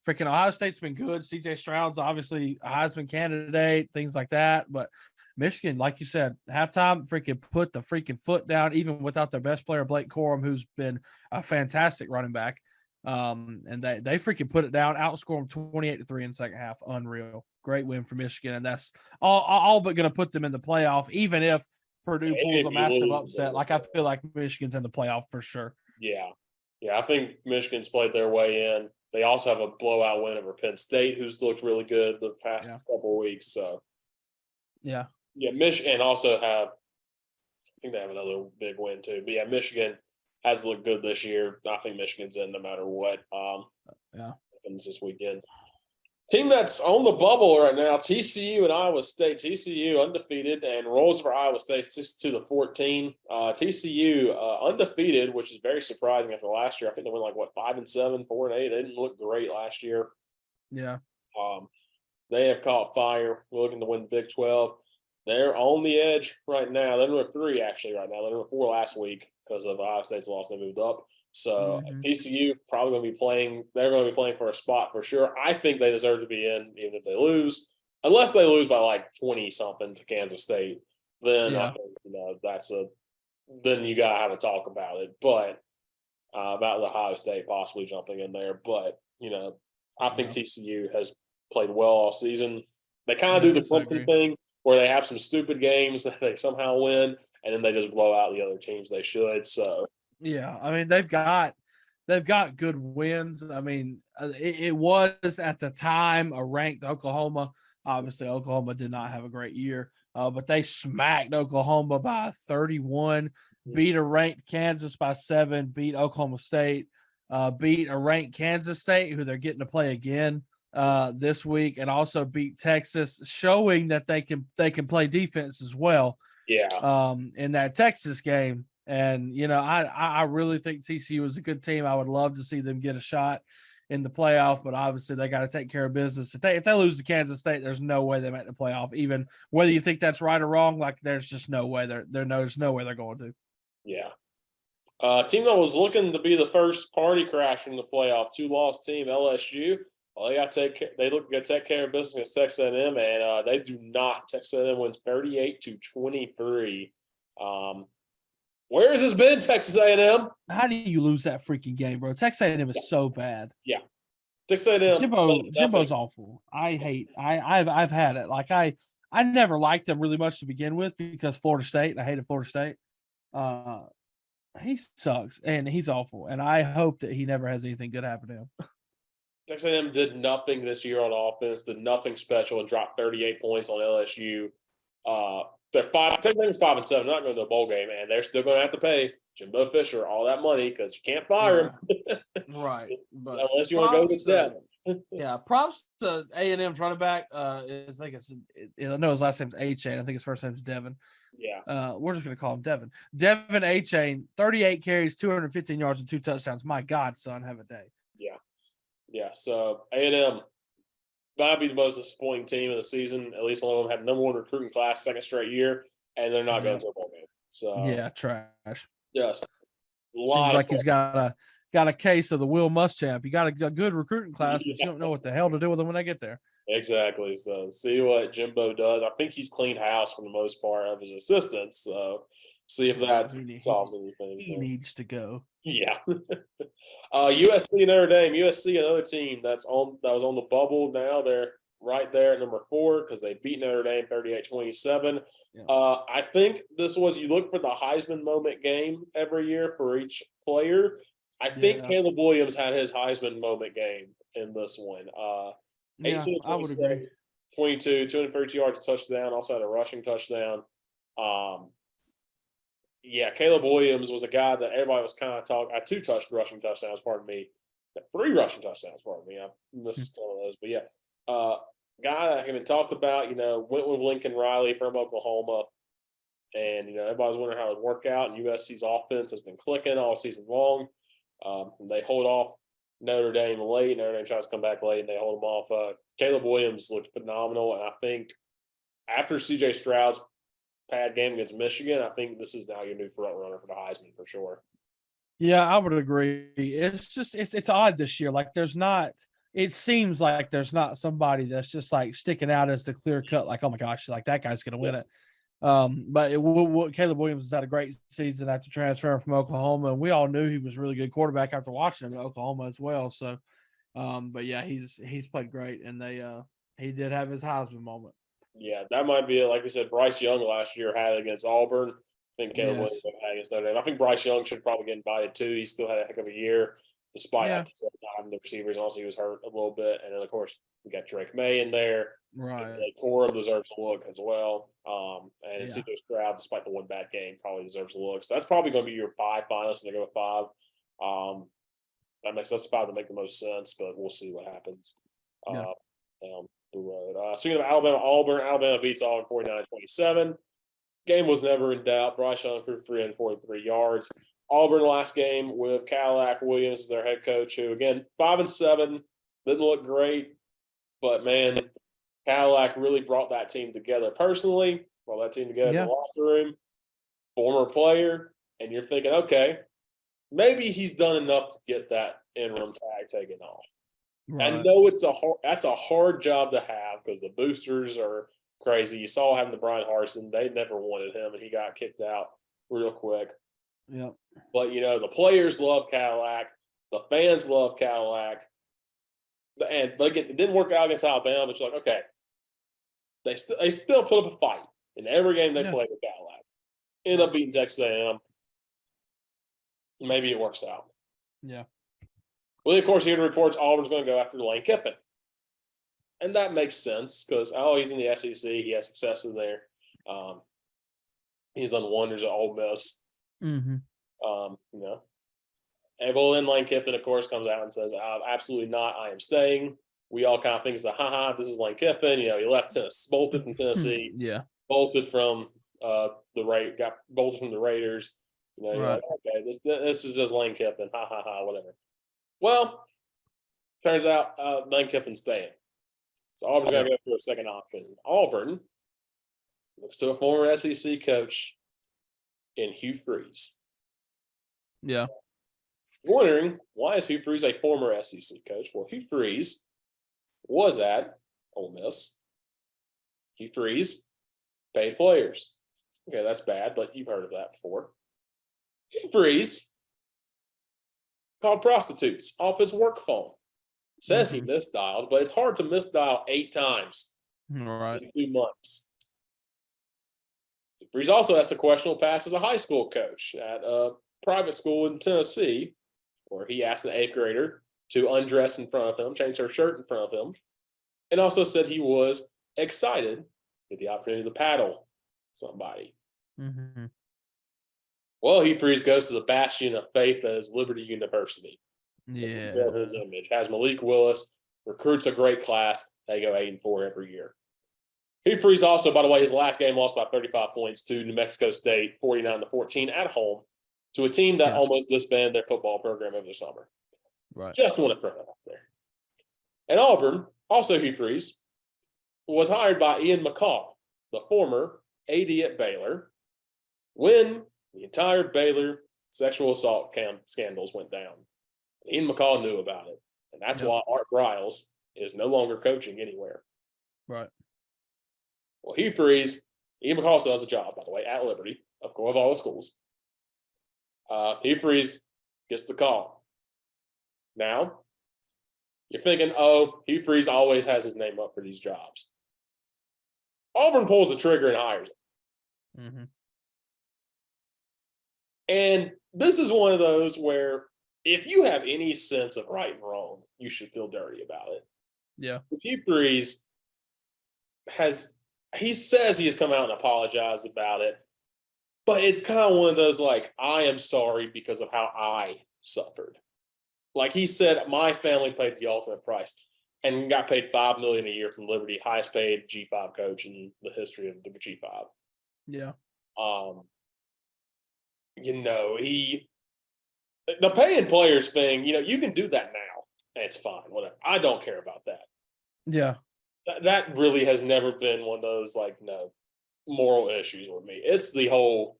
freaking Ohio State's been good. CJ Stroud's obviously a Heisman candidate, things like that. But Michigan, like you said, halftime freaking put the freaking foot down, even without their best player, Blake Corum, who's been a fantastic running back. And they freaking put it down, outscored them 28-3 in the second half. Unreal. Great win for Michigan. And that's all but going to put them in the playoff, even if Purdue pulls a massive upset. Like, I feel like Michigan's in the playoff for sure. Yeah. Yeah, I think Michigan's played their way in. They also have a blowout win over Penn State, who's looked really good the past couple of weeks. So, yeah, Yeah, Michigan also have. I think they have another big win too. But yeah, Michigan has looked good this year. I think Michigan's in no matter what. Yeah. Happens this weekend. Team that's on the bubble right now, TCU and Iowa State. TCU undefeated and rolls for Iowa State 6-14. TCU undefeated, which is very surprising after last year. I think they went like 5-7, 4-8. They didn't look great last year. Yeah. They have caught fire. We're looking to win the Big 12. They're on the edge right now. They're number 3 actually right now. They're number 4 last week because of Ohio State's loss. They moved up. So TCU probably going to be playing. They're going to be playing for a spot for sure. I think they deserve to be in, even if they lose, unless they lose by like 20 something to Kansas State. Then I think, then you got to have a talk about it. But about the Ohio State possibly jumping in there. But I think TCU has played well all season. They kind of do the Clemson thing where they have some stupid games that they somehow win, and then they just blow out the other teams they should. So yeah, I mean they've got good wins. I mean, it was at the time a ranked Oklahoma. Obviously, Oklahoma did not have a great year, but they smacked Oklahoma by 31, beat a ranked Kansas by 7, beat Oklahoma State, beat a ranked Kansas State, who they're getting to play again this week, and also beat Texas, showing that they can play defense as well. Yeah. In that Texas game. And I really think TCU is a good team. I would love to see them get a shot in the playoff, but obviously they got to take care of business. If they lose to Kansas State, there's no way they make the playoff. Even whether you think that's right or wrong, like there's just no way there's no way they're going to. Yeah. Team that was looking to be the first party crash in the playoff, 2-loss team LSU. Well, they look to take care of business against Texas A&M, and they do not. Texas A&M wins 38-23. Where has this been, Texas A&M? How do you lose that freaking game, bro? Texas A&M is so bad. Yeah, Texas A&M. Jimbo's awful. I've had it. Like I never liked him really much to begin with because Florida State. I hated Florida State. He sucks and he's awful. And I hope that he never has anything good happen to him. Texas A&M did nothing this year on offense. Did nothing special and dropped 38 points on LSU. They're 5-7, not going to the bowl game, and they're still going to have to pay Jimbo Fisher all that money because you can't fire him, right? But unless you want to go with Devin. Yeah, props to A&M's running back. I know his last name's A-Chain. I think his first name's Devin. Yeah, we're just going to call him Devin. Devin A-Chain, 38 carries, 215 yards, and 2 touchdowns. My God, son, have a day. Yeah. So A&M might be the most disappointing team of the season. At least one of them had number 1 recruiting class second straight year, and they're not going to a bowl game. So yeah, trash. Yes, seems like he's got a case of the Will Muschamp. You got a good recruiting class, but you don't know what the hell to do with them when they get there. Exactly. So see what Jimbo does. I think he's cleaned house for the most part of his assistants. So see if that solves anything. He needs to go. Yeah. USC and Notre Dame. USC, another team that was on the bubble. Now they're right there at number 4 because they beat Notre Dame 38-27. Yeah. I think this was, you look for the Heisman moment game every year for each player. I think Caleb Williams had his Heisman moment game in this one. 18 I would agree. 22, 232 yards, a touchdown. Also had a rushing touchdown. Yeah, Caleb Williams was a guy that everybody was kind of talking. I 2 rushing touchdowns, pardon me. 3 rushing touchdowns, pardon me. I missed some of those. But yeah, guy that had been talked about, went with Lincoln Riley from Oklahoma. And, everybody's wondering how it would work out. And USC's offense has been clicking all season long. They hold off Notre Dame late. Notre Dame tries to come back late, and they hold them off. Caleb Williams looked phenomenal. And I think after C.J. Stroud's bad game against Michigan, I think this is now your new front runner for the Heisman for sure. Yeah, I would agree. It's just it's odd this year. Like it seems like there's not somebody that's just like sticking out as the clear cut. Like, oh my gosh, like that guy's going to win it. But Caleb Williams has had a great season after transferring from Oklahoma, and we all knew he was a really good quarterback after watching him at Oklahoma as well. So, but yeah, he's played great, and he did have his Heisman moment. Yeah, that might be it. Like we said, Bryce Young last year had it against Auburn. I think Caleb Williams had against Notre Dame. I think Bryce Young should probably get invited too. He still had a heck of a year. despite Yeah. having the receivers. Also, he was hurt a little bit. And then, of course, we got Drake May in there. Right. Corum deserves a look as well. And Yeah. CJ Stroud, despite the one bad game, probably deserves a look. So that's probably going to be your 5 finalists, and they go with 5. That's 5 to make the most sense, but we'll see what happens Yeah. down the road. Speaking of Alabama, Alabama beats Auburn 49-27. Game was never in doubt. Bryce Young for 343 yards. Auburn last game with Cadillac Williams as their head coach, who again 5-7, didn't look great, but man, Cadillac really brought that team together personally. Brought that team together in the locker room. Former player, and you're thinking, okay, maybe he's done enough to get that interim tag taken off. Right. I know that's a hard job to have because the boosters are crazy. You saw having the Brian Harsin; they never wanted him, and he got kicked out real quick. Yeah. But the players love Cadillac, the fans love Cadillac, but again, it didn't work out against Alabama. But you're like, okay, they still put up a fight in every game they played with Cadillac. End up beating Texas A&M. Maybe it works out. Yeah. Well, of course, here the reports Auburn's going to go after Lane Kiffin. And that makes sense because, he's in the SEC. He has successes there. He's done wonders at Ole Miss. Mm-hmm. And then Lane Kiffin, of course, comes out and says, absolutely not. I am staying. We all kind of think it's this is Lane Kiffin. He left Tennessee, bolted from Tennessee. Yeah. Bolted from got bolted from the Raiders. You're Right. like, okay, this is just Lane Kiffin. Whatever. Well, turns out Lane Kiffin's staying. So Auburn's got to go for a second option. Auburn looks to a former SEC coach in Hugh Freeze. Yeah. Wondering, why is Hugh Freeze a former SEC coach? Well, Hugh Freeze was at Ole Miss. Hugh Freeze paid players. Okay, that's bad, but you've heard of that before. Hugh Freeze called prostitutes off his work phone. Says he misdialed, but it's hard to misdial 8 times in 2 months. Freeze also has a questionable past as a high school coach at a private school in Tennessee, where he asked an 8th grader to undress in front of him, change her shirt in front of him, and also said he was excited with the opportunity to paddle somebody. Mm-hmm. Well, Hugh Freeze goes to the bastion of faith that is Liberty University. Yeah. His image has Malik Willis, recruits a great class. They go 8-4 every year. Hugh Freeze also, by the way, his last game lost by 35 points to New Mexico State, 49-14 at home, to a team that almost disbanded their football program over the summer. Right. Just want to throw that out there. And Auburn, also Hugh Freeze, was hired by Ian McCall, the former AD at Baylor, when the entire Baylor sexual assault scandals went down. Ian McCall knew about it, and that's why Art Briles is no longer coaching anywhere. Right. Well, Hugh Freeze, Ian McCall still has a job, by the way, at Liberty, of course, of all the schools. Hugh Freeze gets the call. Now, you're thinking, Hugh Freeze always has his name up for these jobs. Auburn pulls the trigger and hires him. Mm-hmm. And this is one of those where if you have any sense of right and wrong, you should feel dirty about it. Yeah. Hugh Freeze he says he's come out and apologized about it, but it's kind of one of those like, I am sorry because of how I suffered. Like he said, my family paid the ultimate price and got paid $5 million a year from Liberty, highest paid G5 coach in the history of the G5. Yeah. The paying players thing, you can do that now. And it's fine, whatever. I don't care about that. Yeah. That really has never been one of those, moral issues with me. It's the whole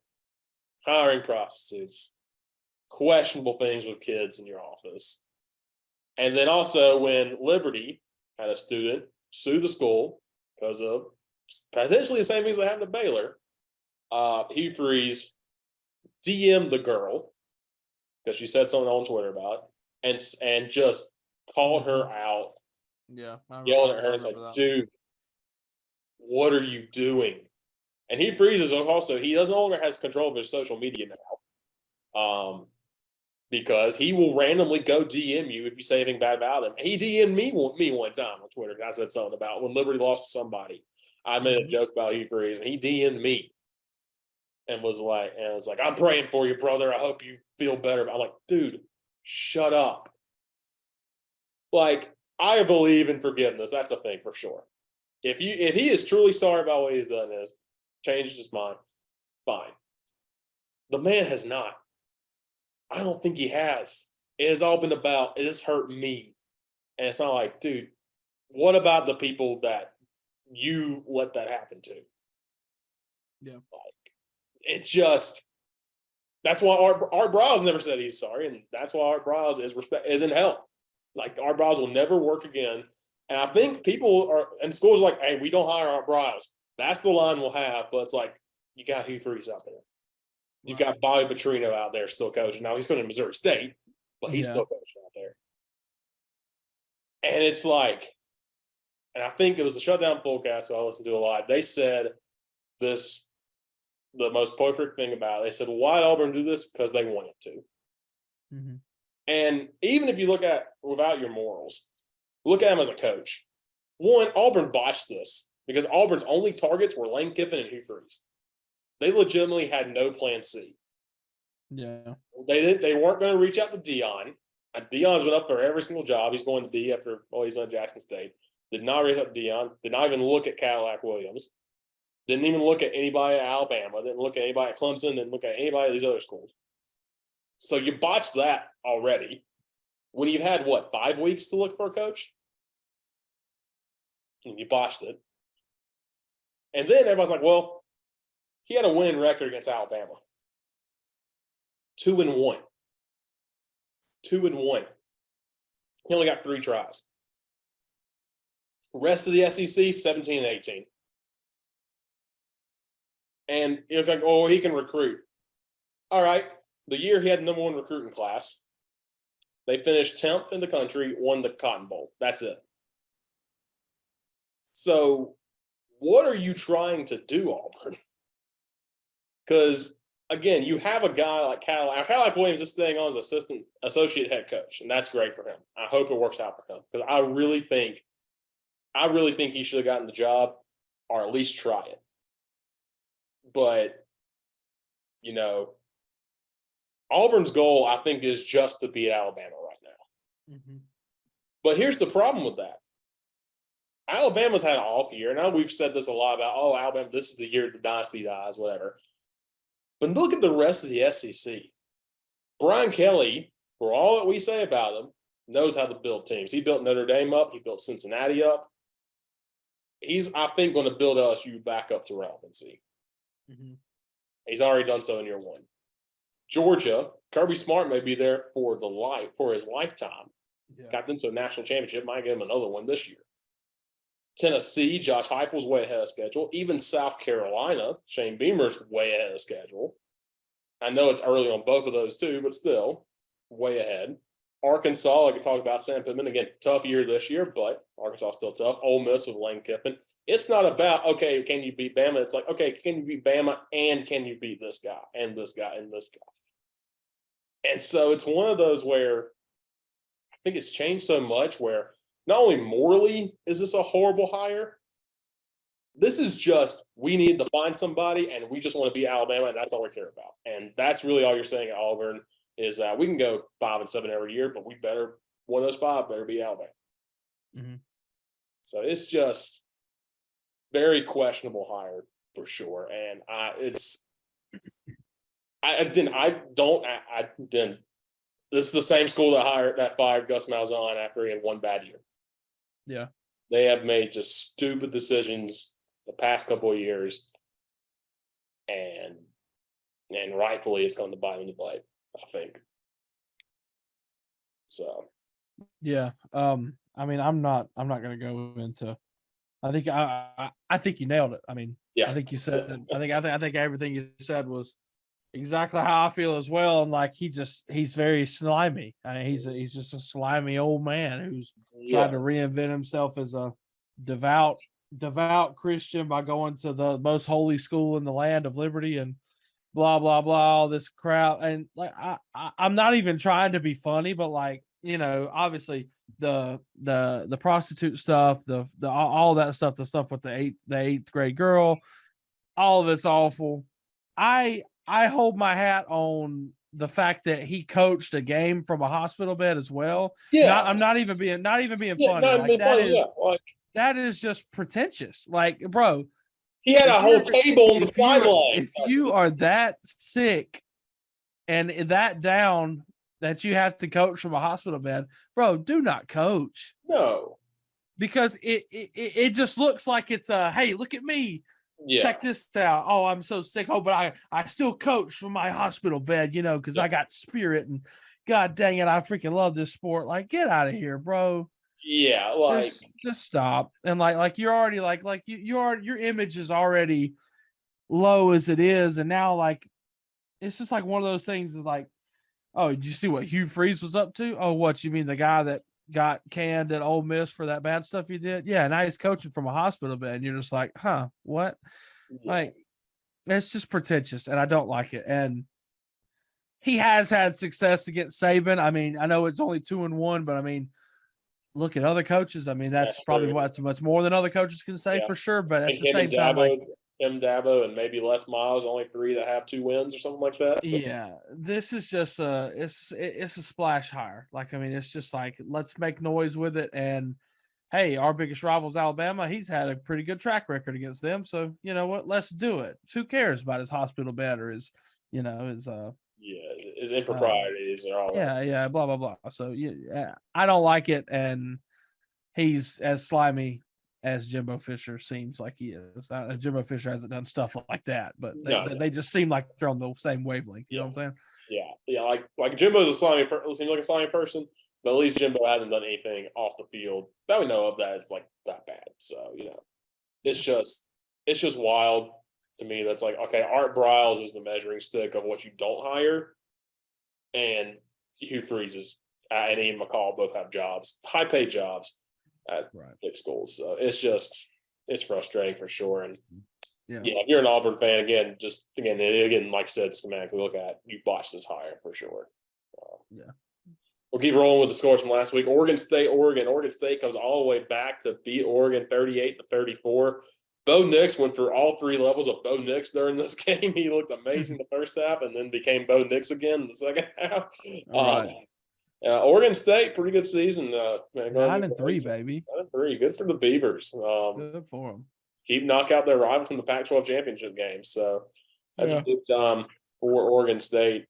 hiring prostitutes, questionable things with kids in your office. And then also when Liberty had a student sue the school because of potentially the same things that happened to Baylor, Hugh Freeze DM'd the girl because she said something on Twitter about it and just called her out. Yeah. Yelling at her. It's like, dude, what are you doing? And Hugh Freeze is also, he no longer has control of his social media now. because he will randomly go DM you if you say anything bad about him. He DM'd me one time on Twitter. I said something about when Liberty lost to somebody. I made a joke about Hugh Freeze, and he DM'd me and was like, I'm praying for you, brother. I hope you feel better. I'm like, dude, shut up. Like, I believe in forgiveness. That's a thing for sure. If he is truly sorry about what he's done, changed his mind, fine. The man has not. I don't think he has. It has all been about, it has hurt me. And it's not like, dude, what about the people that you let that happen to? Yeah. Like, it's just, that's why Art Briles never said he's sorry. And that's why Art Briles is in hell. Like, Art Briles will never work again. And I think people are, and schools are like, hey, we don't hire Art Briles. That's the line we'll have. But it's like, you got Hugh Freeze out there. You've got Bobby Petrino out there still coaching. Now he's going to Missouri State, but he's still coaching out there. And it's like, and I think it was the Shutdown Fullcast, so I listened to a lot. They said this, the most perfect thing about it. They said, well, why did Auburn do this? Because they wanted to. Mm-hmm. And even if you look at, without your morals, look at him as a coach. One, Auburn botched this because Auburn's only targets were Lane Kiffin and Hugh Freeze. They legitimately had no plan C. Yeah. They weren't going to reach out to Dion. Dion's been up for every single job. He's going to D after he's done Jackson State. Did not reach out to Dion. Did not even look at Cadillac Williams. Didn't even look at anybody at Alabama. Didn't look at anybody at Clemson. Didn't look at anybody at these other schools. So you botched that already. When you've had, 5 weeks to look for a coach? And you botched it. And then everybody's like, well, he had a winning record against Alabama. 2-1. 2-1. He only got 3 tries. Rest of the SEC, 17-18. And you're like, oh, he can recruit. All right. The year he had the number 1 recruiting class, they finished 10th in the country, won the Cotton Bowl. That's it. So what are you trying to do, Auburn? Because, again, you have a guy like Cadillac. Cadillac Williams is staying on as associate head coach, and that's great for him. I hope it works out for him because I really think he should have gotten the job or at least try it. But, Auburn's goal, I think, is just to beat Alabama right now. Mm-hmm. But here's the problem with that. Alabama's had an off year. And I know we've said this a lot about, Alabama, this is the year the dynasty dies, whatever. But look at the rest of the SEC. Brian Kelly, for all that we say about him, knows how to build teams. He built Notre Dame up. He built Cincinnati up. He's, I think, going to build LSU back up to relevancy. Mm-hmm. He's already done so in year 1. Georgia, Kirby Smart may be there for his lifetime. Yeah. Got them to a national championship. Might give him another one this year. Tennessee, Josh Heupel's way ahead of schedule. Even South Carolina, Shane Beamer's way ahead of schedule. I know it's early on both of those too, but still way ahead. Arkansas, I can talk about Sam Pittman. Again, tough year this year, but Arkansas still tough. Ole Miss with Lane Kiffin. It's not about, okay, can you beat Bama? It's like, okay, can you beat Bama and can you beat this guy and this guy and this guy? And so it's one of those where I think it's changed so much where not only morally is this a horrible hire, this is just we need to find somebody and we just want to beat Alabama and that's all we care about. And that's really all you're saying at Auburn is that we can go 5-7 every year, but we better, one of those 5 better be Alabama. Mm-hmm. So it's just very questionable hire for sure. And I didn't. This is the same school that fired Gus Malzahn after he had one bad year. Yeah, they have made just stupid decisions the past couple of years, and rightfully it's going to bite them in the butt, I think. So, yeah. I mean, I'm not going to go into. I think you nailed it. I mean, yeah. I think you said. I think everything you said was exactly how I feel as well. And like he's very slimy. I mean, he's just a slimy old man who's tried to reinvent himself as a devout Christian by going to the most holy school in the land of liberty and blah blah blah, all this crap, and like I'm not even trying to be funny, but like obviously the prostitute stuff, the all that stuff, the stuff with the eighth grade girl, all of it's awful. I hold my hat on the fact that he coached a game from a hospital bed as well. Yeah, I'm not even being yeah, funny. not Like even funny. Yeah, like that is just pretentious. Like, bro, he had a whole table on the sideline. if you are that sick and that down that you have to coach from a hospital bed, bro, do not coach. No, because it just looks like it's hey, look at me. yeah, Check this out. Oh, I'm so sick. Oh, but I still coach from my hospital bed, because I got spirit, and God dang it, I freaking love this sport. Like, get out of here, bro. yeah, like Just stop. And like you're already like your image is already low as it is, and now like it's just like one of those things is like, oh, did you see what Hugh Freeze was up to? Oh, what you mean the guy that got canned at Ole Miss for that bad stuff he did? Yeah, now he's coaching from a hospital bed. And you're just like, huh, what? yeah. Like, it's just pretentious, and I don't like it. And he has had success against Saban. I mean, I know it's only 2-1, but I mean, look at other coaches. I mean, that's probably what's much more than other coaches can say for sure. But at the same time, like Dabo and maybe Les Miles, only 3 that have 2 wins or something like that. So. Yeah, this is just it's a splash hire. Like, I mean, it's just like, let's make noise with it. And hey, our biggest rival's Alabama. He's had a pretty good track record against them. So you know what? Let's do it. Who cares about his hospital bed or his his improprieties and all that. Yeah, blah blah blah. So yeah, I don't like it, and he's as slimy as Jimbo Fisher seems like he is. Jimbo Fisher hasn't done stuff like that, but they just seem like they're on the same wavelength. You know what I'm saying? Yeah. Like Jimbo's seems like a slimy person, but at least Jimbo hasn't done anything off the field that we know of that is like that bad. So it's just wild to me. That's like, okay, Art Briles is the measuring stick of what you don't hire, and Hugh Freeze and Ian McCall both have jobs, high paid jobs at big schools. So it's frustrating for sure. And if you're an Auburn fan, again, like I said, schematically look at, you botched this hire for sure. We'll keep rolling with the scores from last week. Oregon State comes all the way back to beat Oregon 38-34. Bo Nix went through all 3 levels of Bo Nix during this game. He looked amazing the first half and then became Bo Nix again in the second half. Oregon State, pretty good season. 9-3, baby. 9-3. Good for the Beavers. Good for them. Keep knock out their rival from the Pac-12 championship game. So that's a big for Oregon State.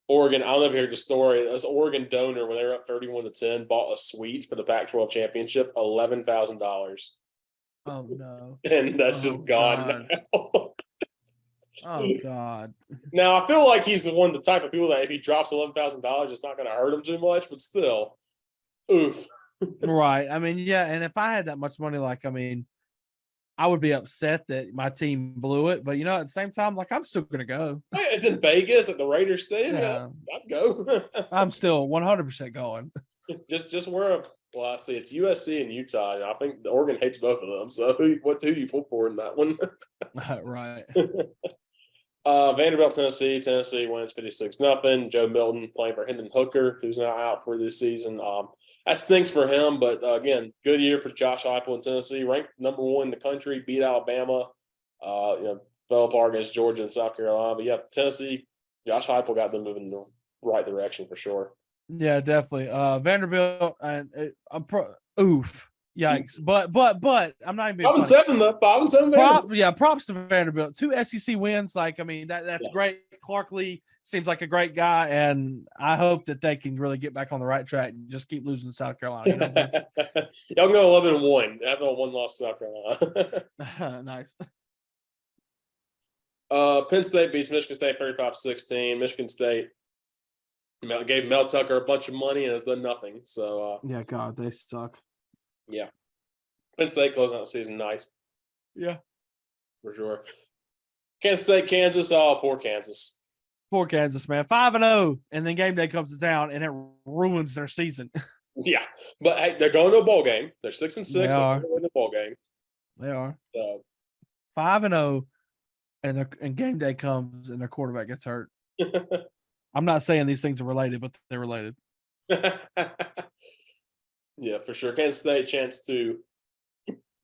Oregon, I don't know if you heard the story. This Oregon donor, when they were up 31-10, bought a suite for the Pac-12 championship, $11,000. Oh no! And that's just gone now. Oh God! Now I feel like he's the type of people that if he drops $11,000, it's not going to hurt him too much. But still, oof. Right. I mean, yeah. And if I had that much money, like, I mean, I would be upset that my team blew it. But at the same time, like, I'm still going to go. It's in Vegas at the Raiders Stadium. Yeah, I'd go. I'm still 100% going. Just wear well, I see it's USC and Utah. And I think the Oregon hates both of them. So who do you pull for in that one? Right. Vanderbilt, Tennessee. Tennessee wins 56-0. Joe Milton playing for Hendon Hooker, who's now out for this season. That stinks for him, but again, good year for Josh Heupel in Tennessee. Ranked number 1 in the country, beat Alabama. Fell apart against Georgia and South Carolina. But yeah, Tennessee, Josh Heupel got them moving in the right direction for sure. Yeah, definitely. Vanderbilt, and oof. Yikes! But I'm not even 5-7 though. 5-7. Props to Vanderbilt. 2 SEC wins. Like, I mean, that's great. Clark Lee seems like a great guy, and I hope that they can really get back on the right track and just keep losing to South Carolina. Y'all go 11-1. Have a 1 loss to South Carolina. Nice. Penn State beats Michigan State 35-16. Michigan State gave Mel Tucker a bunch of money and has done nothing. So yeah, God, they suck. Yeah. Penn State closing out the season nice. Yeah. For sure. Kansas State, Kansas. Oh, poor Kansas. Poor Kansas, man. 5-0, and then game day comes to town, and it ruins their season. Yeah. But hey, they're going to a bowl game. They're 6-6. They are. They're in the bowl game. They are. So 5-0, and game day comes and their quarterback gets hurt. I'm not saying these things are related, but they're related. Yeah, for sure. Kansas State chance to.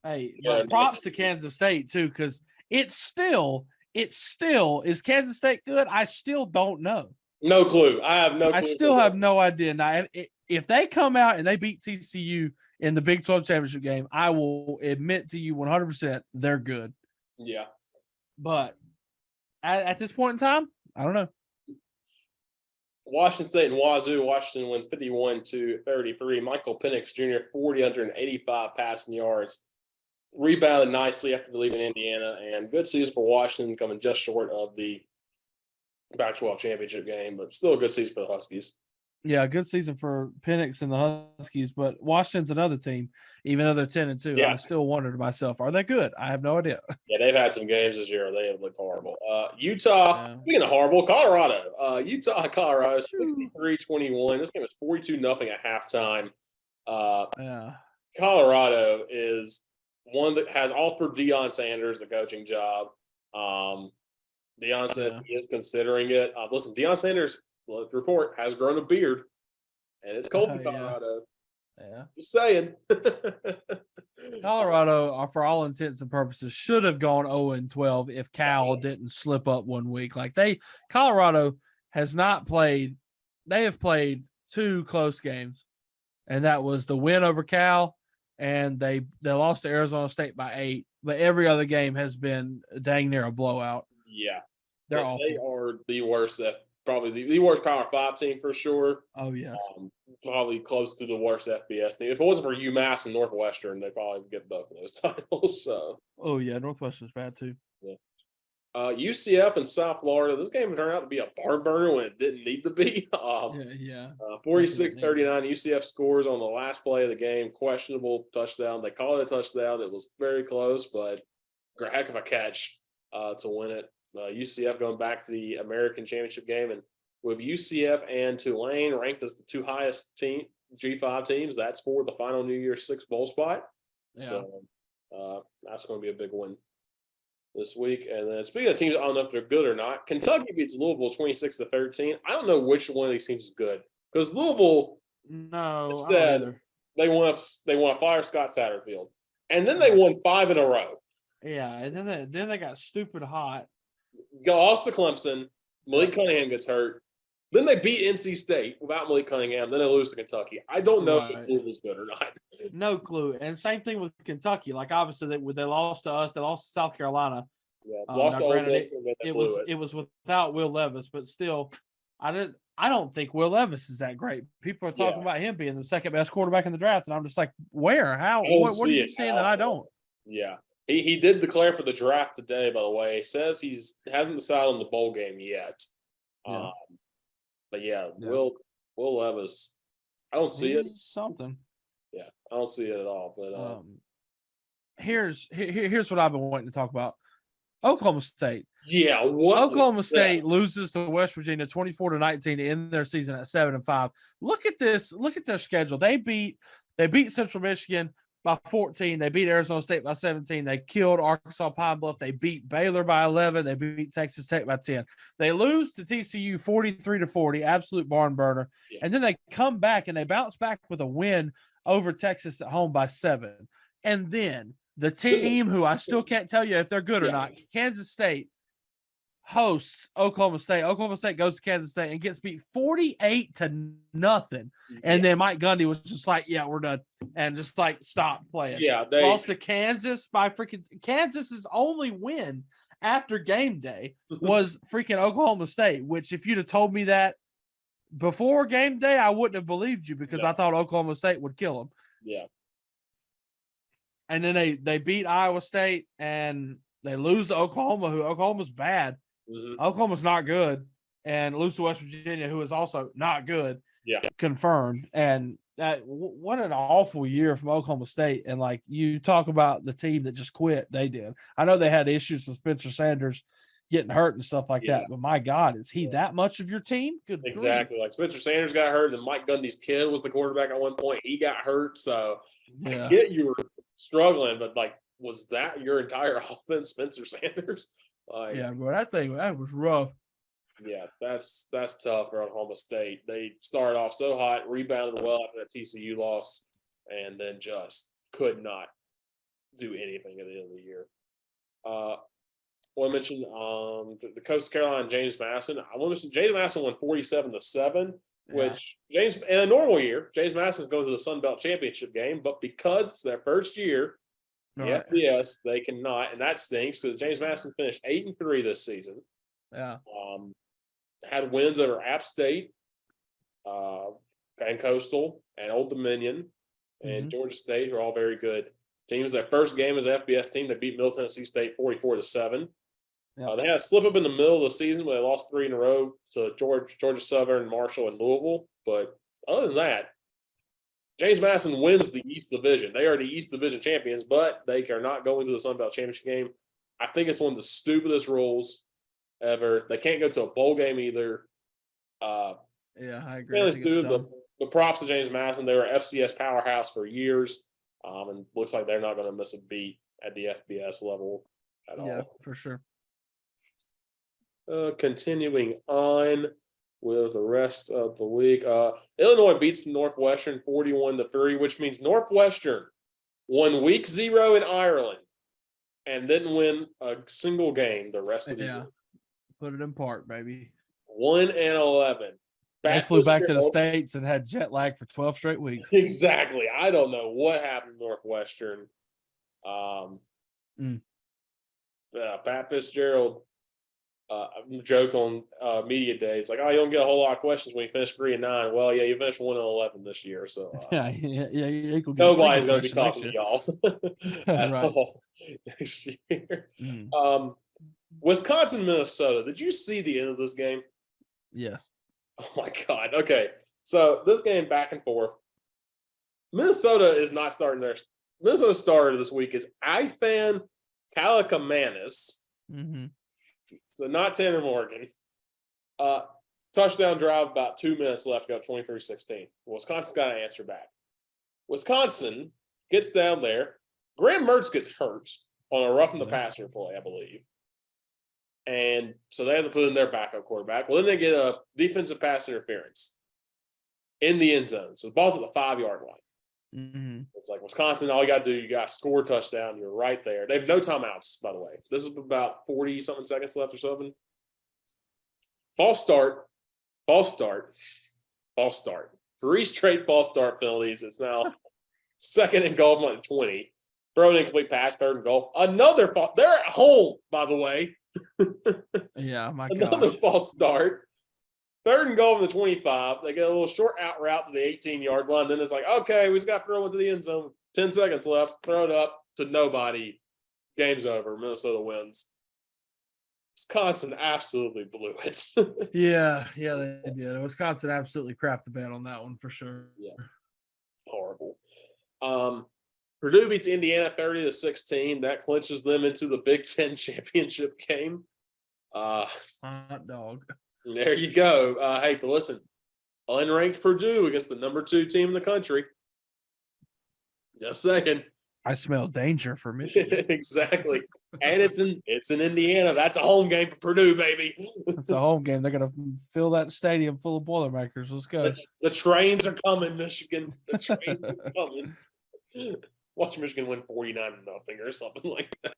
Hey, Yeah, but props nice. to Kansas State too, because it's still is Kansas State good? I still don't know. No clue. I have no clue. I still have no idea. Now, if they come out and they beat TCU in the Big 12 championship game, I will admit to you 100% they're good. Yeah. But at this point in time, I don't know. Washington State and Wazoo. Washington wins 51-33. Michael Penix Jr. 485 passing yards. Rebounded nicely after leaving Indiana, and good season for Washington, coming just short of the Pac-12 championship game, but still a good season for the Huskies. Yeah, good season for Penix and the Huskies, but Washington's another team, even though they're 10-2. Yeah. I still wonder to myself, are they good? I have no idea. Yeah, they've had some games this year. They have looked horrible. Utah, speaking of horrible, Colorado. Utah, Colorado, 63-21. This game was 42-0 at halftime. Colorado is one that has offered Deion Sanders the coaching job. Deion says he is considering it. Listen, Deion Sanders, report, has grown a beard, and it's cold in Colorado. Yeah. Just saying. Colorado, for all intents and purposes, should have gone 0-12 if Cal didn't slip up one week. Colorado has not played. They have played 2 close games, and that was the win over Cal, and they lost to Arizona State by 8. But every other game has been dang near a blowout. Yeah, they're awful. They are the worst. Probably the worst Power 5 team for sure. Oh yes, probably close to the worst FBS team. If it wasn't for UMass and Northwestern, they probably would get both of those titles. So. Oh yeah, Northwestern's bad too. Yeah. UCF and South Florida. This game turned out to be a barn burner when it didn't need to be. 46-39. UCF scores on the last play of the game. Questionable touchdown. They called it a touchdown. It was very close, but a heck of a catch to win it. UCF going back to the American Championship game, and with UCF and Tulane ranked as the 2 highest G5 teams, that's for the final New Year's 6 bowl spot. Yeah. So that's going to be a big win this week. And then speaking of teams, I don't know if they're good or not. Kentucky beats Louisville 26-13. I don't know which one of these teams is good because Louisville. No, said they want to fire Scott Satterfield, and then they won 5 in a row. Yeah, and then they got stupid hot. Lost to Clemson. Malik Cunningham gets hurt. Then they beat NC State without Malik Cunningham. Then they lose to Kentucky. I don't know if Louisville's good or not. No clue. And same thing with Kentucky. Obviously they lost to us. They lost to South Carolina. Yeah, lost to Ole Miss. It was without Will Levis, but still, I don't think Will Levis is that great. People are talking about him being the second best quarterback in the draft, and I'm just like, where? How? What are you saying that I don't? Yeah. He did declare for the draft today, by the way. He says hasn't decided on the bowl game yet. Yeah. But Will Levis, I don't see it. Something. Yeah, I don't see it at all. But here's what I've been wanting to talk about. Oklahoma State. Yeah, Oklahoma State loses to West Virginia 24-19 to end their season at 7-5. Look at this. Look at their schedule. They beat Central Michigan by 14. They beat Arizona State by 17. They killed Arkansas Pine Bluff. They beat Baylor by 11. They beat Texas Tech by 10. They lose to TCU 43-40, absolute barn burner. Yeah. And then they come back and they bounce back with a win over Texas at home by 7. And then the team who I still can't tell you if they're good or not, Kansas State, hosts Oklahoma State. Oklahoma State goes to Kansas State and gets beat 48-0. And then Mike Gundy was just like, yeah, we're done. And just stop playing. Yeah. They lost to Kansas by Kansas's only win after game day was freaking Oklahoma State, which if you'd have told me that before game day, I wouldn't have believed you because I thought Oklahoma State would kill them. Yeah. And then they beat Iowa State and they lose to Oklahoma, who Oklahoma's bad. Mm-hmm. Oklahoma's not good, and lose to West Virginia, who is also not good. Yeah, confirmed. And what an awful year from Oklahoma State. And you talk about the team that just quit, they did. I know they had issues with Spencer Sanders getting hurt and stuff like that, but my God, is he that much of your team? Good exactly. grief. Spencer Sanders got hurt, and Mike Gundy's kid was the quarterback at one point. He got hurt, so I get you were struggling, but was that your entire offense, Spencer Sanders? Yeah, bro, that was rough. Yeah, that's tough for Oklahoma State. They started off so hot, rebounded well after that TCU loss, and then just could not do anything at the end of the year. Well, I mentioned the Coastal Carolina James Madison. I want to mention James Madison won 47-7, which James in a normal year, James Madison's going to the Sun Belt Championship game, but because it's their first year, the FBS, they cannot, and that stinks because James Madison finished 8-3 this season. Yeah. Had wins over App State, and Coastal, and Old Dominion, and Georgia State, who are all very good teams. Their first game as an FBS team, they beat Middle Tennessee State 44-7. They had a slip up in the middle of the season where they lost 3 in a row to Georgia Southern, Marshall, and Louisville. But other than that, James Madison wins the East Division. They are the East Division champions, but they are not going to the Sun Belt Championship game. I think it's one of the stupidest rules ever. They can't go to a bowl game either. I agree. Fairly stupid, but props to James Madison. They were an FCS powerhouse for years, and looks like they're not going to miss a beat at the FBS level at all. Yeah, for sure. Continuing on with the rest of the week, Illinois beats Northwestern 41-3, which means Northwestern won week 0 in Ireland and didn't win a single game the rest of the year. Put it in park, baby. 1-11. They flew back to the States and had jet lag for 12 straight weeks. Exactly. I don't know what happened to Northwestern. Pat Fitzgerald joked on media day. It's like, oh, you don't get a whole lot of questions when you finish 3-9. Well, yeah, you finished 1-11 this year, so nobody's going to be talking to y'all at all next year. Wisconsin, Minnesota. Did you see the end of this game? Yes. Oh my God. Okay, so this game back and forth. Minnesota is not starting their. Minnesota starter this week is Ifan Kalakamanis. So not Tanner Morgan. Touchdown drive, about 2 minutes left, got 23-16. Wisconsin's got to answer back. Wisconsin gets down there. Graham Mertz gets hurt on a roughing the passer play, I believe. And so they have to put in their backup quarterback. Well, then they get a defensive pass interference in the end zone. So the ball's at the 5-yard line. It's like Wisconsin, all you got to do, you got to score a touchdown. You're right there. They have no timeouts, by the way. This is about 40-something seconds left or something. False start. 3 straight false start penalties. It's now second and goal from the 20. Throw an incomplete pass, 3rd and goal. Another false. They're at home, by the way. My God. Another false start. 3rd and goal from the 25. They get a little short out route to the 18-yard line. Then it's like, okay, we just got to throw it to the end zone. 10 seconds left. Throw it up to nobody. Game's over. Minnesota wins. Wisconsin absolutely blew it. Yeah, they did. Wisconsin absolutely crapped the bed on that one for sure. Yeah. Horrible. Purdue beats Indiana 30-16. That clinches them into the Big Ten championship game. Hot dog. There you go. Hey, but listen, unranked Purdue against the number 2 team in the country. Just saying. I smell danger for Michigan. Exactly. And it's in Indiana. That's a home game for Purdue, baby. It's a home game. They're going to fill that stadium full of Boilermakers. Let's go. The trains are coming, Michigan. The trains are coming. Watch Michigan win 49-0 or something like that.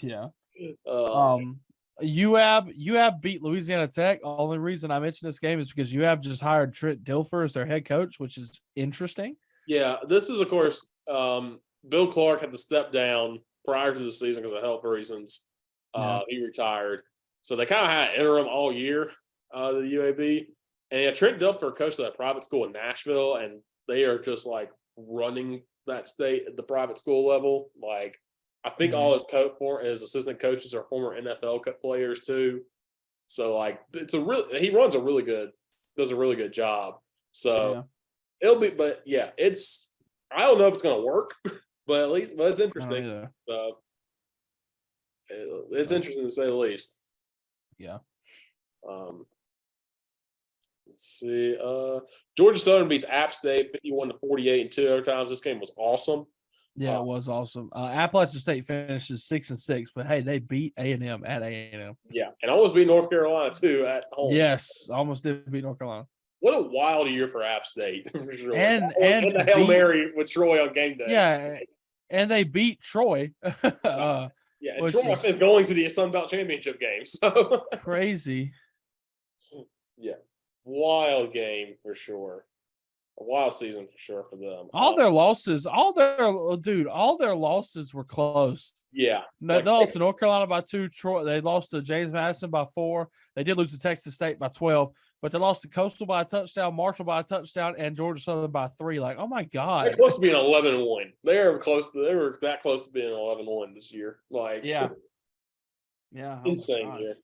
Yeah. UAB beat Louisiana Tech. The only reason I mention this game is because UAB just hired Trent Dilfer as their head coach, which is interesting. Yeah, this is, of course, Bill Clark had to step down prior to the season because of health reasons. He retired. So they kind of had interim all year, the UAB. And yeah, Trent Dilfer coached at a private school in Nashville, and they are just like running that state at the private school level. Like, I think all his assistant coaches are former NFL players too. So like, does a really good job. So it'll be, but yeah, I don't know if it's going to work, but it's interesting. So it's interesting to say the least. Yeah. Let's see. Georgia Southern beats App State 51-48 in 2 overtimes. This game was awesome. Yeah, it was awesome. Appalachian State finishes 6-6, but hey, they beat A&M at A&M. Yeah, and almost beat North Carolina too at home. Yes, almost did beat North Carolina. What a wild year for App State for sure. And the Hail Mary with Troy on game day. Yeah, and they beat Troy. Yeah, and Troy is going to the Sun Belt Championship game. So crazy. Yeah, wild game for sure. A wild season for sure for them. All their losses were close. Yeah. They lost to North Carolina by 2. Troy, they lost to James Madison by 4. They did lose to Texas State by 12, but they lost to Coastal by a touchdown, Marshall by a touchdown, and Georgia Southern by 3. Like, oh my God. They're close to being 11-1. They were that close to being 11-1 this year. Like, yeah. Insane year.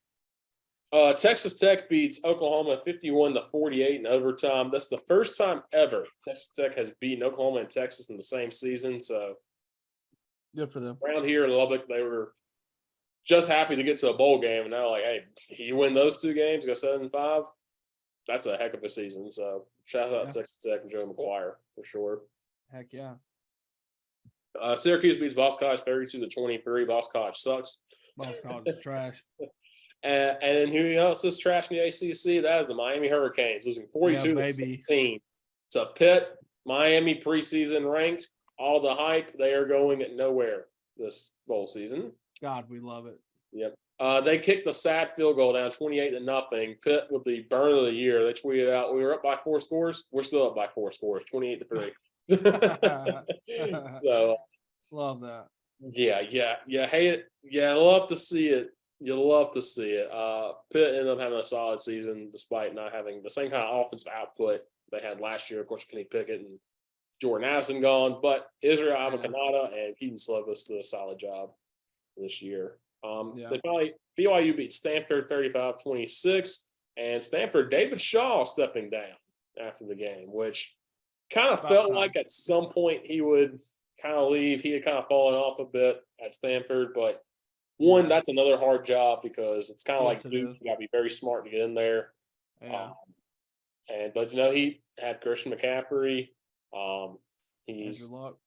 Texas Tech beats Oklahoma 51-48 in overtime. That's the first time ever Texas Tech has beaten Oklahoma and Texas in the same season. So good for them. Around here in Lubbock, they were just happy to get to a bowl game, and now like, hey, you win those 2 games, go 7-5. That's a heck of a season. So shout out Texas Tech and Joe McGuire for sure. Heck yeah. Syracuse beats Boston College 32-23. Boston College sucks. Boston College is trash. And who else is trash in the ACC? That is the Miami Hurricanes, losing 42-16 to Pitt. Miami preseason ranked. All the hype, they are going nowhere this bowl season. God, we love it. Yep. They kicked the sad field goal down 28-0. Pitt with the burn of the year. They tweeted out, we were up by 4 scores. We're still up by 4 scores, 28-3. So love that. Yeah. Hey, yeah, love to see it. You'll love to see it. Pitt ended up having a solid season despite not having the same kind of offensive output they had last year. Of course, Kenny Pickett and Jordan Addison gone, but Israel Abakanada and Keaton Slovis did a solid job this year. BYU beat Stanford 35-26, and Stanford, David Shaw stepping down after the game, which kind of felt like at some point he would kind of leave. He had kind of fallen off a bit at Stanford, but that's another hard job because it's kind of like Duke. You got to be very smart to get in there. Yeah. But he had Christian McCaffrey. Andrew Luck.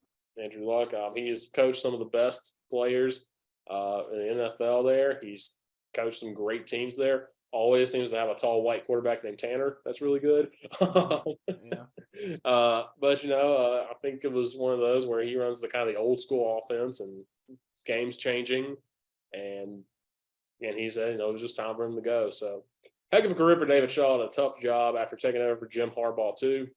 He has coached some of the best players in the NFL there. He's coached some great teams there. Always seems to have a tall white quarterback named Tanner. That's really good. Yeah. But I think it was one of those where he runs the kind of the old school offense and games changing. And he said, it was just time for him to go. So, heck of a career for David Shaw and a tough job after taking over for Jim Harbaugh, too.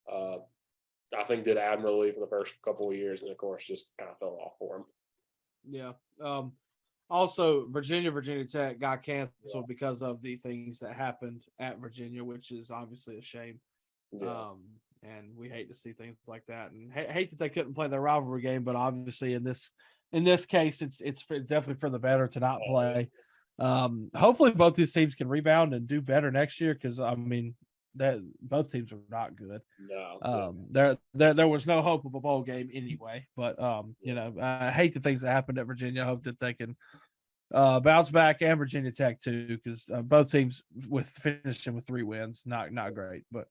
I think did admirably for the first couple of years, and, of course, just kind of fell off for him. Yeah. Also, Virginia Tech got canceled because of the things that happened at Virginia, which is obviously a shame. Yeah. And we hate to see things like that. And hate that they couldn't play their rivalry game, but obviously in this case, it's definitely for the better to not play. Hopefully both these teams can rebound and do better next year because that both teams are not good. No. There was no hope of a bowl game anyway. But I hate the things that happened at Virginia. I hope that they can bounce back, and Virginia Tech too, because both teams finishing with 3 wins, not great, but.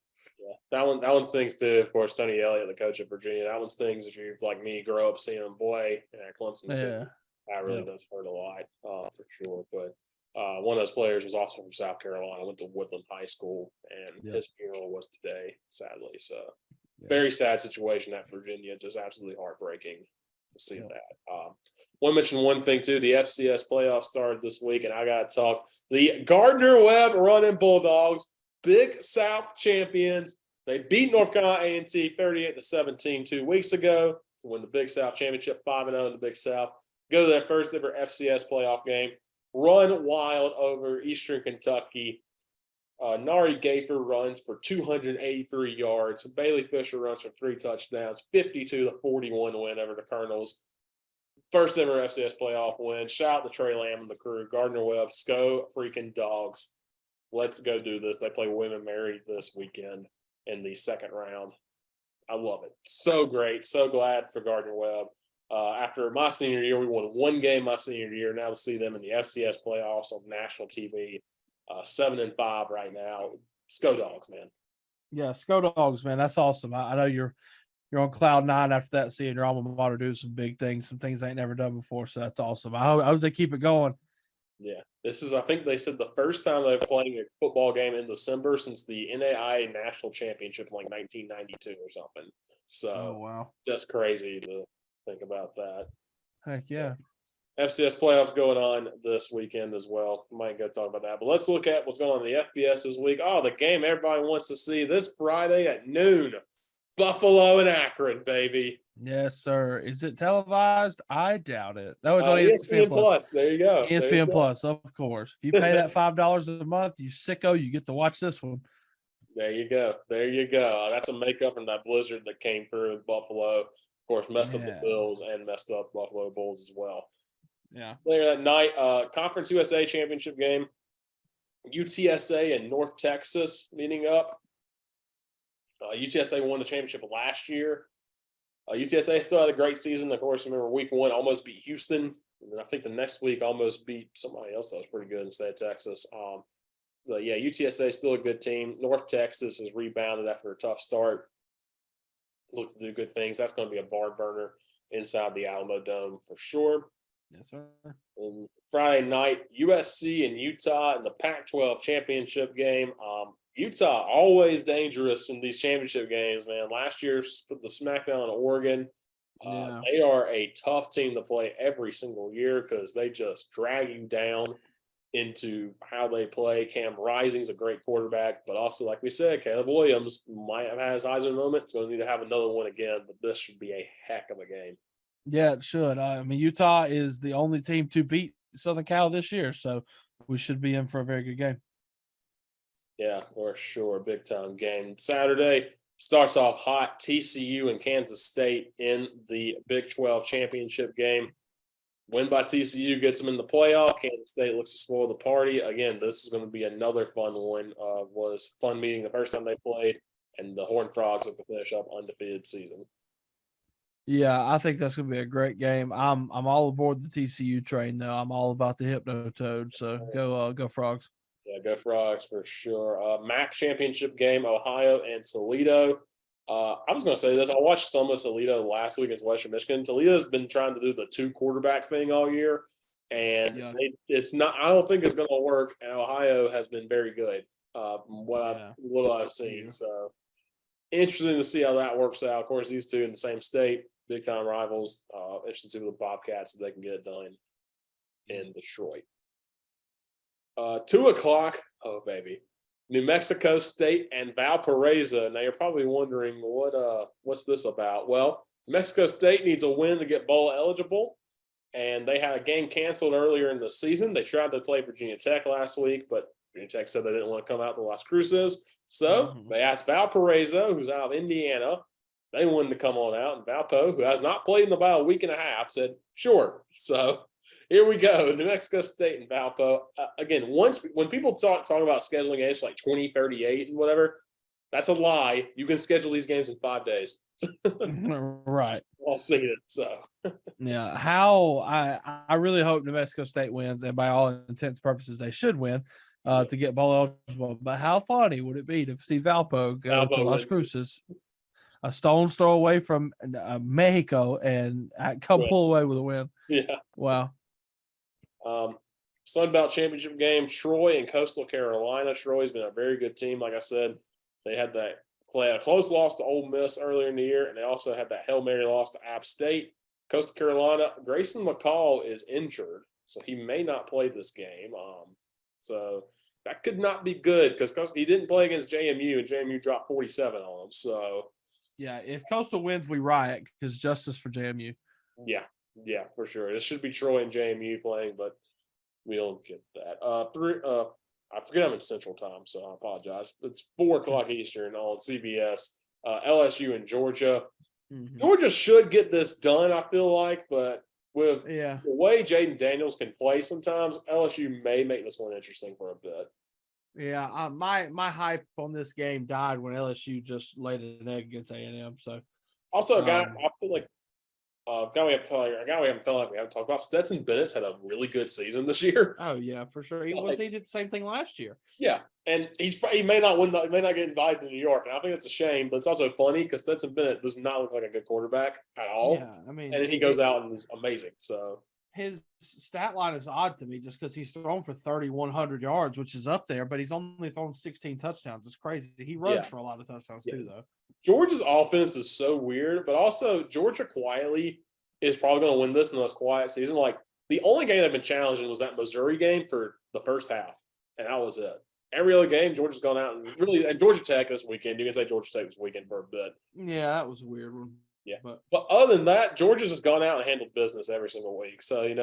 That one stings too. Of course, Tony Elliott, the coach of Virginia, that one stings if you like me grow up seeing him play at Clemson too. That really does hurt a lot for sure. But one of those players was also from South Carolina. Went to Woodland High School, and his funeral was today, sadly. So very sad situation at Virginia. Just absolutely heartbreaking to see that. Want to mention one thing too. The FCS playoffs started this week, and I got to talk. The Gardner-Webb Running Bulldogs, Big South champions. They beat North Carolina A&T 38-17 2 weeks ago to win the Big South Championship, 5-0 in the Big South. Go to their first ever FCS playoff game. Run wild over Eastern Kentucky. Nari Gafer runs for 283 yards. Bailey Fisher runs for 3 touchdowns. 52-41 win over the Colonels. First ever FCS playoff win. Shout out to Trey Lamb and the crew. Gardner-Webb, Sco freaking dogs. Let's go do this. They play William & Mary this weekend in the second round. I love it. So great. So glad for Gardner-Webb. After my senior year, we won 1 game my senior year. Now to see them in the FCS playoffs on national TV, 7-5 right now. Sco dogs, man. Yeah, Sco dogs, man. That's awesome. I know you're you're on cloud nine after that, seeing your alma mater do some big things, some things I ain't never done before. So that's awesome. I hope they keep it going. Yeah, this is, I think they said, the first time they're playing a football game in December since the NAIA National Championship in like 1992 or something. Oh So wow. just crazy to think about that. Heck yeah. FCS playoffs going on this weekend as well. Might go talk about that, but let's look at what's going on in the FBS this week. Oh, the game everybody wants to see this Friday at noon. Buffalo and Akron, baby. Yes, sir. Is it televised? I doubt it. No, it's on ESPN ESPN Plus. Plus. There you go. There you ESPN go. Plus, of course. If you pay that $5 a month, you sicko, you get to watch this one. There you go. There you go. That's a makeup from that blizzard that came through in Buffalo. Of course, messed up the Yeah. Bills and messed up Buffalo Bulls as well. Yeah. Later that night, Conference USA championship game. UTSA and North Texas meeting up. UTSA won the championship last year. UTSA still had a great season. Of course, remember week one almost beat Houston. And then I think the next week almost beat somebody else that was pretty good instead of Texas. But yeah, UTSA is still a good team. North Texas has rebounded after a tough start. Look to do good things. That's going to be a barn burner inside the Alamo Dome for sure. Yes, sir. And Friday night, USC and Utah in the Pac-12 championship game. Utah always dangerous in these championship games, man. Last year, the smackdown on Oregon. Yeah. They are a tough team to play every single year because they just drag you down into how they play. Cam Rising's a great quarterback, but also, like we said, Caleb Williams might have had his Heisman moment. He's going to need to have another one again, but this should be a heck of a game. Yeah, it should. I mean, Utah is the only team to beat Southern Cal this year, so we should be in for a very good game. Yeah, for sure. Big time game. Saturday starts off hot. TCU and Kansas State in the Big 12 championship game. Win by TCU gets them in the playoff. Kansas State looks to spoil the party. Again, this is going to be another fun one. Was fun meeting the first time they played, and the Horned Frogs look to finish up undefeated season. Yeah, I think that's gonna be a great game. I'm all aboard the TCU train though. I'm all about the Hypno Toad. So go Frogs. Yeah, go Frogs for sure. MAC championship game, Ohio and Toledo. I was going to say this. I watched some of Toledo last week against Western Michigan. Toledo's been trying to do the two quarterback thing all year, and it's not. I don't think it's going to work. And Ohio has been very good. What I've seen. So interesting to see how that works out. Of course, these two in the same state, big time rivals. Interesting to see with the Bobcats if they can get it done in Detroit. 2 o'clock. Oh baby. New Mexico State and Valparaiso. Now you're probably wondering what's this about? Well, New Mexico State needs a win to get bowl eligible, and they had a game canceled earlier in the season. They tried to play Virginia Tech last week, but Virginia Tech said they didn't want to come out to Las Cruces. So they asked Valparaiso, who's out of Indiana. They wanted to come on out, and Valpo, who has not played in about a week and a half, said sure. So here we go, New Mexico State and Valpo. Again, when people talk about scheduling games for like 2038 and whatever, that's a lie. You can schedule these games in 5 days. Right. I'll see it. So yeah, how I really hope New Mexico State wins, and by all intents and purposes, they should win to get bowl eligible. But how funny would it be to see Valpo go to Las Cruces, a stone's throw away from Mexico, and come pull away with a win? Yeah. Wow. Sun Belt Championship game, Troy and Coastal Carolina. Troy's been a very good team. Like I said, they had a close loss to Ole Miss earlier in the year, and they also had that Hail Mary loss to App State. Coastal Carolina, Grayson McCall is injured, so he may not play this game. So that could not be good because he didn't play against JMU, and JMU dropped 47 on him. So yeah, if Coastal wins, we riot because justice for JMU. Yeah, for sure. This should be Troy and JMU playing, but we don't get that. I forget I'm in Central Time, so I apologize. It's 4 o'clock Eastern on CBS. LSU and Georgia. Mm-hmm. Georgia should get this done, I feel like, but with the way Jaden Daniels can play sometimes, LSU may make this one interesting for a bit. Yeah, my hype on this game died when LSU just laid an egg against A&M. So also, a guy I feel like guy we haven't felt like we haven't talked about. Stetson Bennett's had a really good season this year. Oh yeah, for sure. He did the same thing last year. Yeah, and he may not win. He may not get invited to New York, and I think it's a shame. But it's also funny because Stetson Bennett does not look like a good quarterback at all. Yeah, I mean, and then he goes out and is amazing. So his stat line is odd to me just because he's thrown for 3,100 yards, which is up there, but he's only thrown 16 touchdowns. It's crazy. He runs for a lot of touchdowns too, though. Georgia's offense is so weird, but also Georgia quietly is probably going to win this in this quiet season. Like the only game they've been challenging was that Missouri game for the first half, and that was it. Every other game, Georgia's gone out and Georgia Tech this weekend. You can say Georgia Tech this weekend for a bit. Yeah, that was a weird one. Yeah, but other than that, Georgia's just gone out and handled business every single week. So I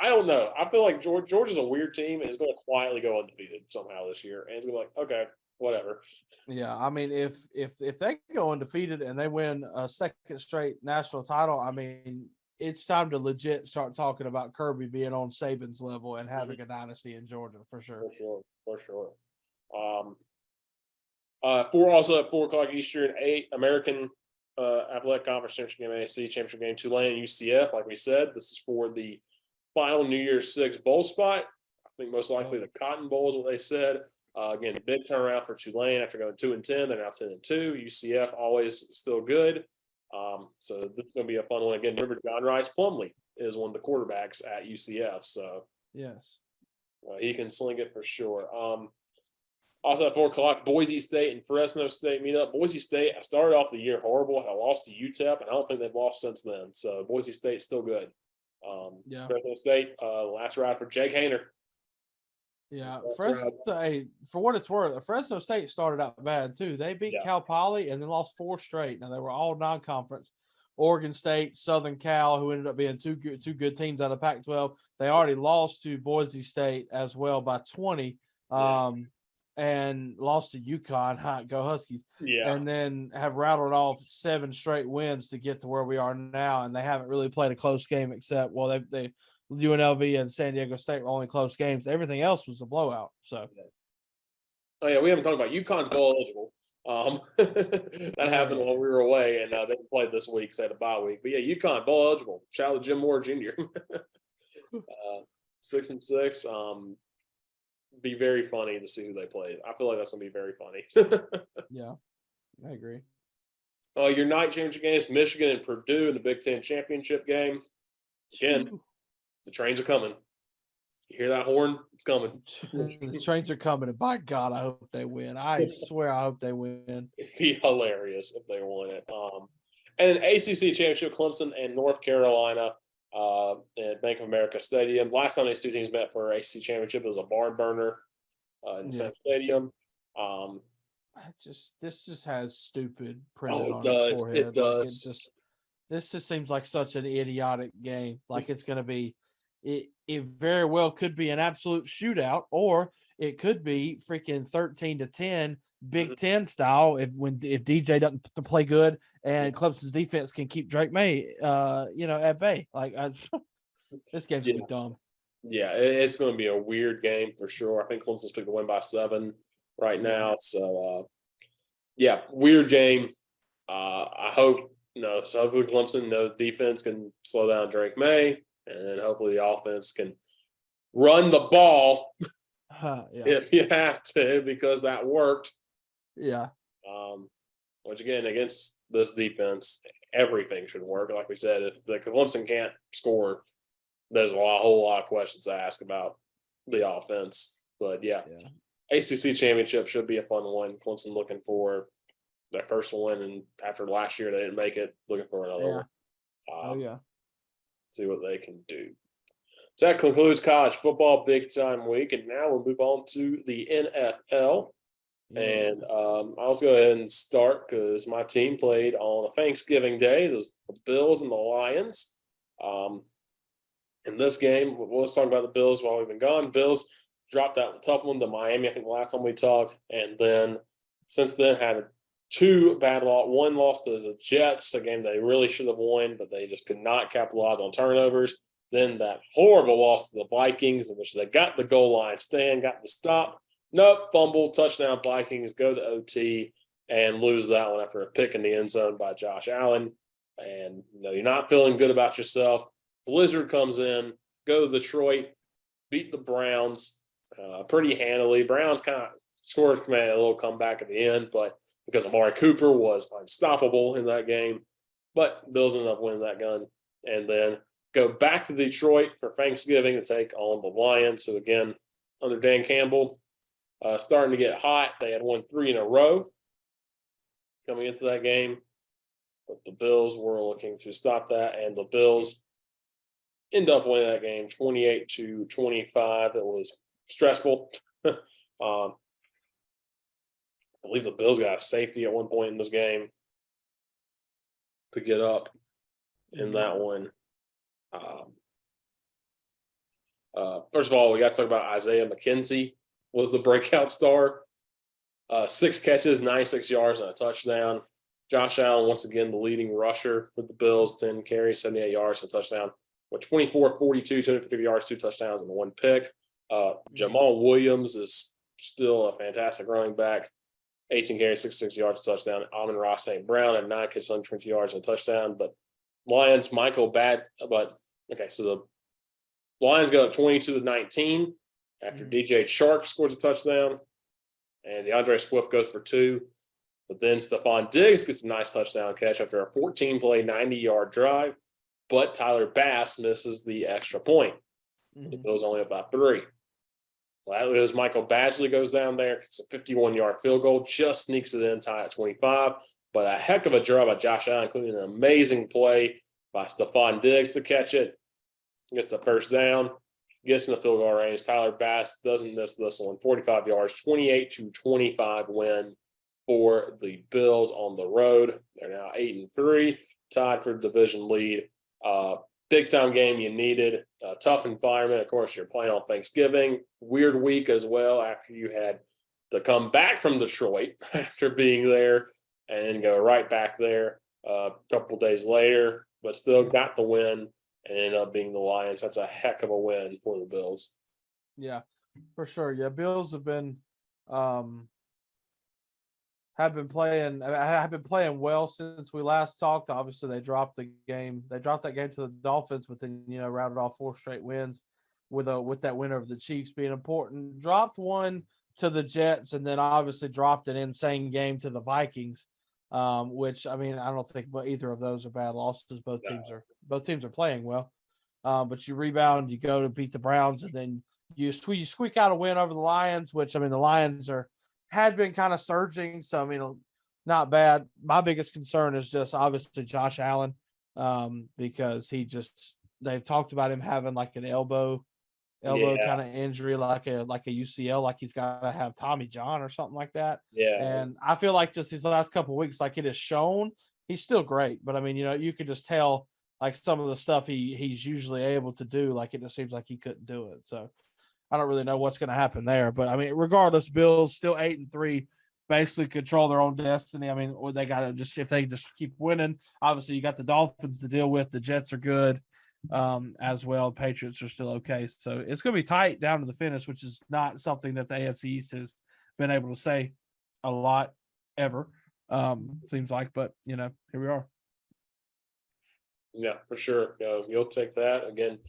don't know. I feel like Georgia's a weird team and it's going to quietly go undefeated somehow this year, and it's going to be like, okay, whatever. Yeah, I mean, if they go undefeated and they win a second straight national title, I mean, it's time to legit start talking about Kirby being on Saban's level and having a dynasty in Georgia for sure. For sure. Also at 4:00 Eastern, 8 American Athletic Conference Championship game, AAC Championship game, Tulane and UCF. Like we said, this is for the final New Year's Six bowl spot. I think most likely the Cotton Bowl is what they said. Again, big turnaround for Tulane after going 2-10. They're now 10-2. UCF always still good. So this is going to be a fun one. Again, remember John Rice Plumlee is one of the quarterbacks at UCF. So yes, he can sling it for sure. Also at 4:00, Boise State and Fresno State meet up. Boise State, I started off the year horrible. I lost to UTEP, and I don't think they've lost since then. So Boise State's still good. Fresno State, last ride for Jake Haener. Yeah, Fresno. Hey, for what it's worth, Fresno State started out bad too. They beat Cal Poly and then lost 4 straight. Now they were all non-conference. Oregon State, Southern Cal, who ended up being two good teams out of Pac-12. They already lost to Boise State as well by 20. And lost to UConn. Go Huskies. Yeah. And then have rattled off 7 straight wins to get to where we are now. And they haven't really played a close game except, they UNLV and San Diego State were only close games. Everything else was a blowout. So. Oh, yeah, we haven't talked about UConn's bowl eligible. That happened while we were away, and they played this week, say the bye week. But yeah, UConn bowl eligible. Shout out to Jim Moore Jr. 6-6. Be very funny to see who they play. I feel like that's gonna be very funny. Yeah, I agree. Your night championship games: Michigan and Purdue in the Big Ten championship game. Again, the trains are coming. You hear that horn? It's coming. The trains are coming, and by God, I hope they win. I swear, I hope they win. It'd be hilarious if they won it. And an ACC championship: Clemson and North Carolina. At Bank of America Stadium. Last time these two teams met for ACC championship, it was a barn burner in the same stadium. This just has stupid printed on its forehead. It does. This just seems like such an idiotic game. Like it's going to be, it very well could be an absolute shootout, or it could be freaking 13-10 Big Ten style if DJ doesn't play good and Clemson's defense can keep Drake May, at bay. Like this game's gonna be dumb. Yeah, it's going to be a weird game for sure. I think Clemson's picked to win by 7 right now. So, weird game. I hope So hopefully Clemson, defense can slow down Drake May, and then hopefully the offense can run the ball if you have to, because that worked. Yeah. Which again, against this defense, everything should work. Like we said, if the Clemson can't score, there's a whole lot of questions to ask about the offense. But ACC championship should be a fun one. Clemson looking for their first one, and after last year they didn't make it, looking for another one. See what they can do. So that concludes college football big time week, and now we'll move on to the NFL. And I'll go ahead and start because my team played on a Thanksgiving Day. There's the Bills and the Lions. In this game, let's talk about the Bills while we've been gone. Bills dropped that tough one to Miami, I think the last time we talked. And then since then had 2 bad loss. One loss to the Jets, a game they really should have won, but they just could not capitalize on turnovers. Then that horrible loss to the Vikings, in which they got the goal line stand, got the stop. Nope, fumble, touchdown, Vikings, go to OT, and lose that one after a pick in the end zone by Josh Allen. and you're not feeling good about yourself. Blizzard comes in, go to Detroit, beat the Browns pretty handily. Browns kind of scored a little comeback at the end, but because Amari Cooper was unstoppable in that game. But Bills ended up winning that gun. And then go back to Detroit for Thanksgiving to take on the Lions, who, again, under Dan Campbell, starting to get hot. They had won 3 in a row coming into that game. But the Bills were looking to stop that, and the Bills end up winning that game 28-25. It was stressful. I believe the Bills got a safety at one point in this game to get up in that one. First of all, we got to talk about Isaiah McKenzie was the breakout star. 6 catches, 96 yards, and a touchdown. Josh Allen, once again, the leading rusher for the Bills, 10 carries, 78 yards, and a touchdown. With 24, 42, 250 yards, 2 touchdowns, and 1 pick. Jamal Williams is still a fantastic running back. 18 carries, 66 yards, a touchdown. Amon-Ra St. Brown had 9 catches, 120 yards, and a touchdown. But Lions, so the Lions go up 22-19 after DJ Chark scores a touchdown. And DeAndre Swift goes for 2. But then Stephon Diggs gets a nice touchdown catch after a 14-play, 90-yard drive. But Tyler Bass misses the extra point. It goes only up by 3. Well, that was Michael Badgley goes down there, kicks a 51-yard field goal, just sneaks it in, tie at 25. But a heck of a job by Josh Allen, including an amazing play by Stephon Diggs to catch it. Gets the first down, gets in the field goal range. Tyler Bass doesn't miss this one. 45 yards, 28-25 win for the Bills on the road. They're now 8-3, tied for the division lead. Big time game you needed. Tough environment. Of course, you're playing on Thanksgiving. Weird week as well after you had to come back from Detroit after being there and then go right back there a couple days later, but still got the win and ended up being the Lions. That's a heck of a win for the Bills. Yeah, for sure. Yeah, Bills have been playing well since we last talked. Obviously, they dropped the game. They dropped that game to the Dolphins, but then rounded off 4 straight wins with that win over the Chiefs being important. Dropped one to the Jets, and then obviously dropped an insane game to the Vikings. Which I don't think either of those are bad losses. Both teams are playing well. But you rebound, you go to beat the Browns, and then you squeak out a win over the Lions, which the Lions had been kind of surging, so not bad. My biggest concern is just obviously Josh Allen, because they've talked about him having like an elbow kind of injury, like a UCL, like he's got to have Tommy John or something like that. Yeah. And I feel like just these last couple of weeks, like it has shown he's still great, but you could just tell like some of the stuff he's usually able to do, like it just seems like he couldn't do it. So I don't really know what's going to happen there, but regardless, Bills still 8-3, basically control their own destiny. Or they got to if they just keep winning. Obviously, you got the Dolphins to deal with. The Jets are good as well. Patriots are still okay. So it's going to be tight down to the finish, which is not something that the AFC East has been able to say a lot ever. Seems like, but here we are. Yeah, for sure. You'll take that again.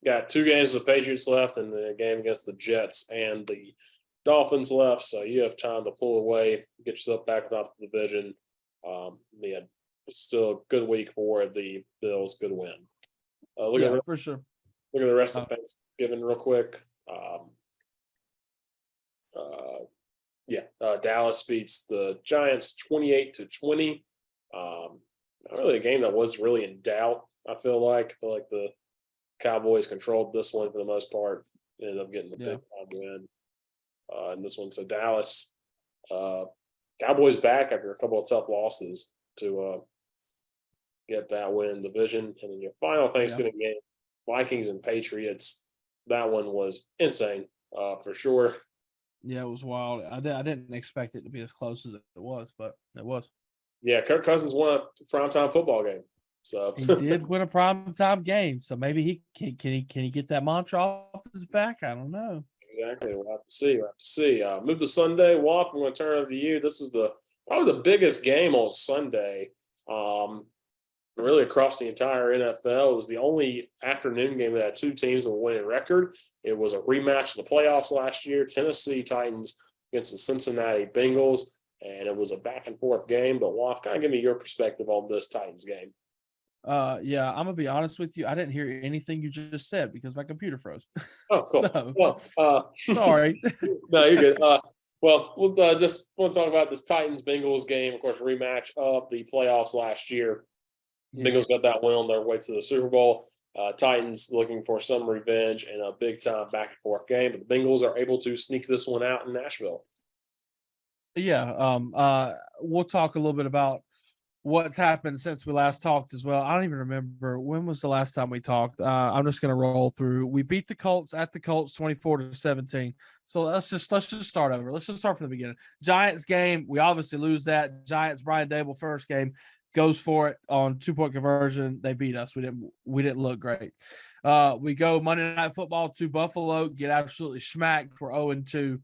Got 2 games with the Patriots left and the game against the Jets and the Dolphins left. So you have time to pull away, get yourself back on top of the division. It's still a good week for the Bills. Good win. For sure. Look at the rest of Thanksgiving real quick. Dallas beats the Giants 28-20. Not really a game that was really in doubt. I feel like the Cowboys controlled this one for the most part. Ended up getting the big time win in this one. So Dallas, Cowboys back after a couple of tough losses to get that win division. And then your final Thanksgiving game, Vikings and Patriots. That one was insane for sure. Yeah, it was wild. I didn't expect it to be as close as it was, but it was. Yeah, Kirk Cousins won a primetime football game. So he did win a primetime game. So maybe he can he get that mantra off his back? I don't know. Exactly. We'll have to see. Move to Sunday. Waff, I'm going to turn it over to you. This is probably the biggest game on Sunday. really across the entire NFL. It was the only afternoon game that had two teams with a winning record. It was a rematch of the playoffs last year, Tennessee Titans against the Cincinnati Bengals, and it was a back and forth game. But Waff, kind of give me your perspective on this Titans game. Yeah, I'm gonna be honest with you. I didn't hear anything you just said because my computer froze. Oh, cool. So Well, sorry. no, you're good. Well, we'll just want to talk about this Titans Bengals game, of course, rematch of the playoffs last year. Bengals got that win on their way to the Super Bowl. Titans looking for some revenge in a big time back and forth game, but the Bengals are able to sneak this one out in Nashville. Yeah, we'll talk a little bit about what's happened since we last talked as well. I don't even remember when was the last time we talked. I'm just gonna roll through. We beat the Colts at the Colts 24-17. So let's just start over. Let's just start from the beginning. Giants game, we obviously lose that. Giants Brian Dable first game goes for it on 2-point conversion. They beat us. We didn't look great. We go Monday Night Football to Buffalo, get absolutely smacked. We're 0-2,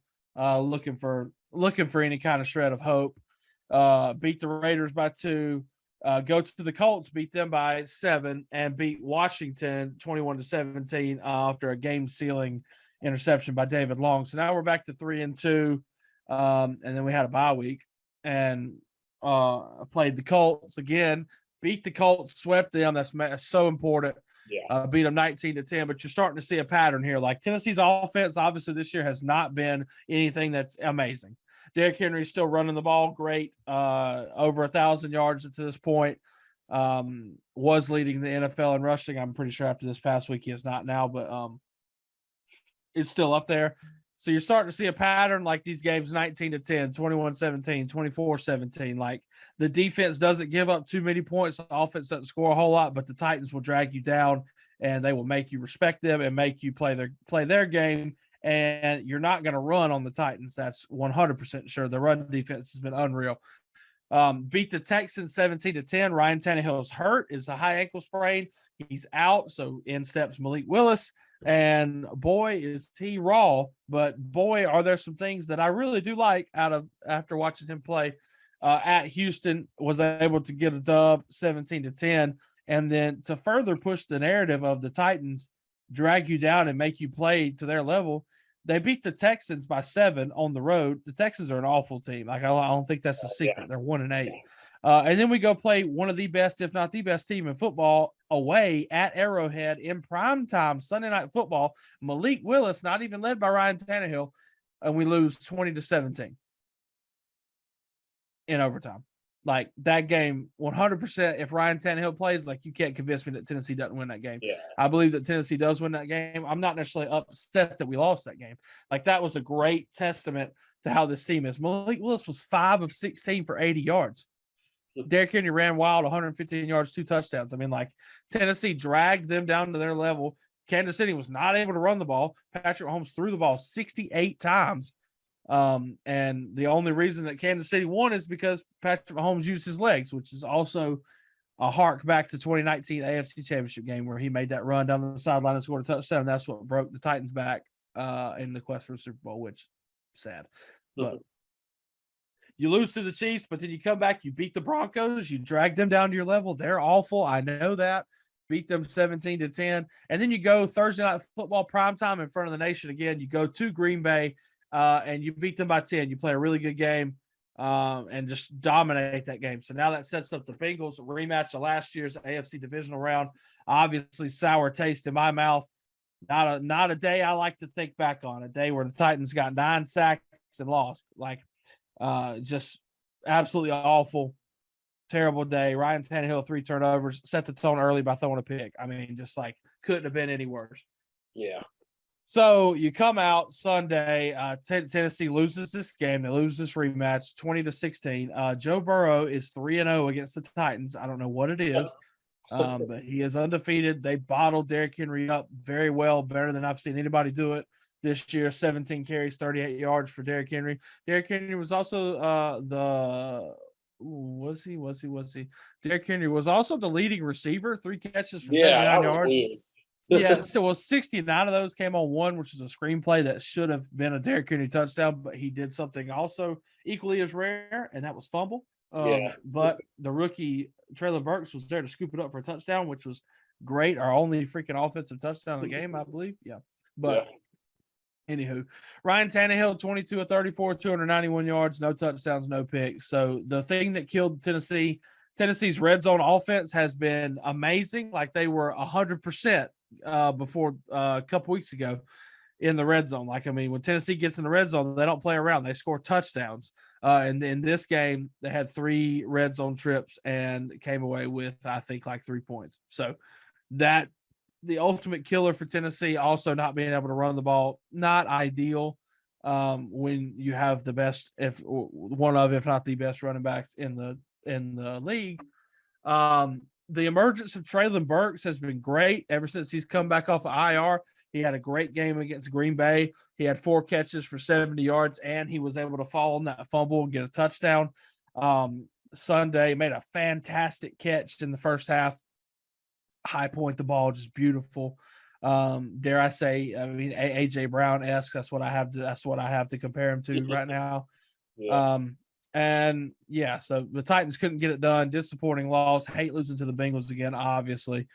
looking for any kind of shred of hope. Beat the Raiders by 2, go to the Colts, beat them by 7, and beat Washington 21-17 after a game-sealing interception by David Long. So now we're back to 3-2, and then we had a bye week and played the Colts again, beat the Colts, swept them. That's so important. Yeah. Beat them 19-10, but you're starting to see a pattern here. Like Tennessee's offense, obviously this year has not been anything that's amazing. Derrick Henry's still running the ball great, over 1,000 yards to this point. Was leading the NFL in rushing. I'm pretty sure after this past week he is not now, but it's still up there. So you're starting to see a pattern like these games 19-10, 21-17, 24-17. Like the defense doesn't give up too many points. The offense doesn't score a whole lot, but the Titans will drag you down and they will make you respect them and make you play their game. And you're not going to run on the Titans. That's 100% sure. The run defense has been unreal. Beat the Texans 17-10. Ryan Tannehill's hurt. Is a high ankle sprain. He's out. So in steps Malik Willis. And boy, is he raw. But boy, are there some things that I really do like after watching him play at Houston. Was able to get a dub 17-10. And then to further push the narrative of the Titans, drag you down and make you play to their level, they beat the Texans by 7 on the road. The Texans are an awful team. Like I don't think that's a secret. Yeah. They're 1-8. And then we go play one of the best, if not the best team in football away at Arrowhead in primetime Sunday Night Football. Malik Willis, not even led by Ryan Tannehill, and we lose 20-17 in overtime. Like that game, 100%. If Ryan Tannehill plays, like you can't convince me that Tennessee doesn't win that game. Yeah. I believe that Tennessee does win that game. I'm not necessarily upset that we lost that game. Like that was a great testament to how this team is. Malik Willis was 5 of 16 for 80 yards. Derrick Henry ran wild, 115 yards, 2 touchdowns. I mean, like Tennessee dragged them down to their level. Kansas City was not able to run the ball. Patrick Mahomes threw the ball 68 times. And the only reason that Kansas City won is because Patrick Mahomes used his legs, which is also a hark back to 2019 AFC Championship game where he made that run down the sideline and scored a touchdown. That's what broke the Titans back in the quest for the Super Bowl, which sad. But you lose to the Chiefs, but then you come back, you beat the Broncos, you drag them down to your level. They're awful. I know that. Beat them 17-10. And then you go Thursday Night Football primetime in front of the nation again. You go to Green Bay. And you beat them by 10. You play a really good game and just dominate that game. So now that sets up the Bengals, a rematch of last year's AFC divisional round. Obviously, sour taste in my mouth. Not a day I like to think back on. A day where the Titans got 9 sacks and lost. Like, just absolutely awful, terrible day. Ryan Tannehill 3 turnovers, set the tone early by throwing a pick. I mean, just like couldn't have been any worse. Yeah. So you come out Sunday, Tennessee loses this game. They lose this rematch 20-16. Joe Burrow is 3-0 against the Titans. I don't know what it is, but he is undefeated. They bottled Derrick Henry up very well, better than I've seen anybody do it this year. 17 carries, 38 yards for Derrick Henry. Derrick Henry was also Derrick Henry was also the leading receiver, 3 catches for 79 yards. Weird. Yeah, so 69 of those came on one, which is a screenplay that should have been a Derrick Henry touchdown, but he did something also equally as rare, and that was fumble. Yeah. But the rookie Traylon Burks was there to scoop it up for a touchdown, which was great. Our only freaking offensive touchdown in the game, I believe. Yeah. But anywho, Ryan Tannehill, 22 of 34, 291 yards, no touchdowns, no picks. So the thing that killed Tennessee's red zone offense has been amazing. Like they were 100% before a couple weeks ago in the red zone. Like, I mean, when Tennessee gets in the red zone, they don't play around. They score touchdowns. And in this game, they had 3 red zone trips and came away with, I think, like 3 points. So that the ultimate killer for Tennessee, also not being able to run the ball, not ideal when you have the best, if not the best running backs in the league. The emergence of Traylon Burks has been great ever since he's come back off of IR. He had a great game against Green Bay. He had 4 catches for 70 yards, and he was able to fall on that fumble and get a touchdown. Sunday made a fantastic catch in the first half. High point the ball, just beautiful. Dare I say, I mean, AJ Brown-esque. That's what I have to compare him to right now. Yeah. And yeah, so the Titans couldn't get it done. Disappointing loss. Hate losing to the Bengals again, obviously.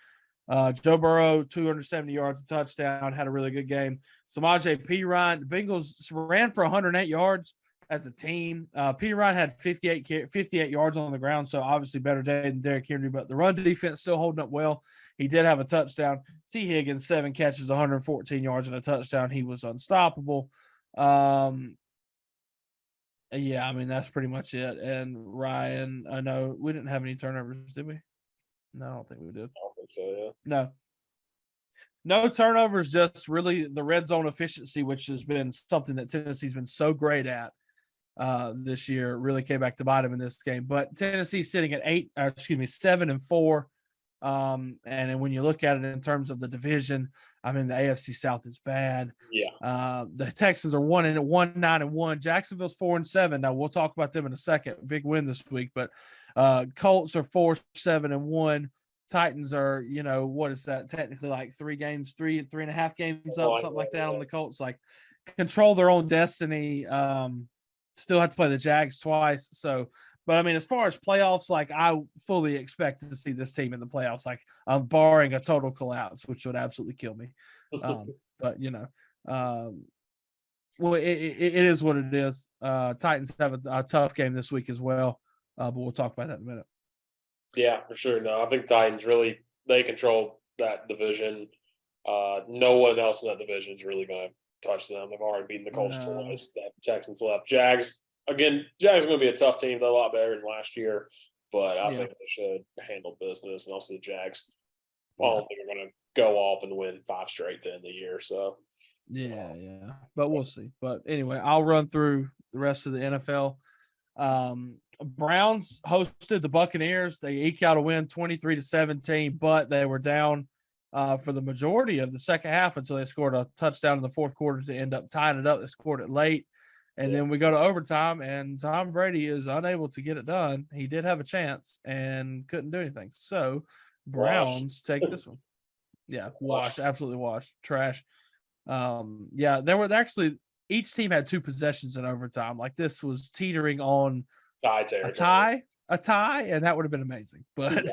Joe Burrow, 270 yards, a touchdown, had a really good game. Samaje Perine, the Bengals ran for 108 yards as a team. Perine had 58 yards on the ground, so obviously better day than Derrick Henry, but the run defense still holding up well. He did have a touchdown. T. Higgins, 7 catches, 114 yards, and a touchdown. He was unstoppable. Yeah, I mean, that's pretty much it. And Ryan, I know we didn't have any turnovers, did we? No, I don't think we did. I don't think so, No. No turnovers, just really the red zone efficiency, which has been something that Tennessee's been so great at this year. Really came back to bite them in this game. But Tennessee's sitting at 7-4. And then when you look at it in terms of the division, I mean, the AFC South is bad. Yeah. The Texans are 9-1. Jacksonville's 4-7. Now we'll talk about them in a second. Big win this week, but Colts are 4-7-1. Titans are, what is that? Technically like 3.5 games up, something like that on the Colts. Like control their own destiny. Still have to play the Jags twice. So, but I mean, as far as playoffs, like I fully expect to see this team in the playoffs, like barring a total collapse, which would absolutely kill me. But well, it is what it is. Titans have a tough game this week as well, but we'll talk about that in a minute. Yeah, for sure. No, I think Titans really they control that division. No one else in that division is really going to touch them. They've already beaten the Colts twice. That Texans left. Jags are going to be a tough team. They're a lot better than last year, but I think they should handle business. And also the Jags, I don't think they're going to go off and win 5 straight to end the year. So yeah, but we'll see. But anyway, I'll run through the rest of the NFL. Browns hosted the Buccaneers. They eke out a win 23-17, but they were down for the majority of the second half until they scored a touchdown in the fourth quarter to end up tying it up. They scored it late. And then we go to overtime, and Tom Brady is unable to get it done. He did have a chance and couldn't do anything. So Browns take this one. Yeah, wash, absolutely wash, trash. There were actually each team had 2 possessions in overtime. Like this was teetering on a tie, and that would have been amazing. But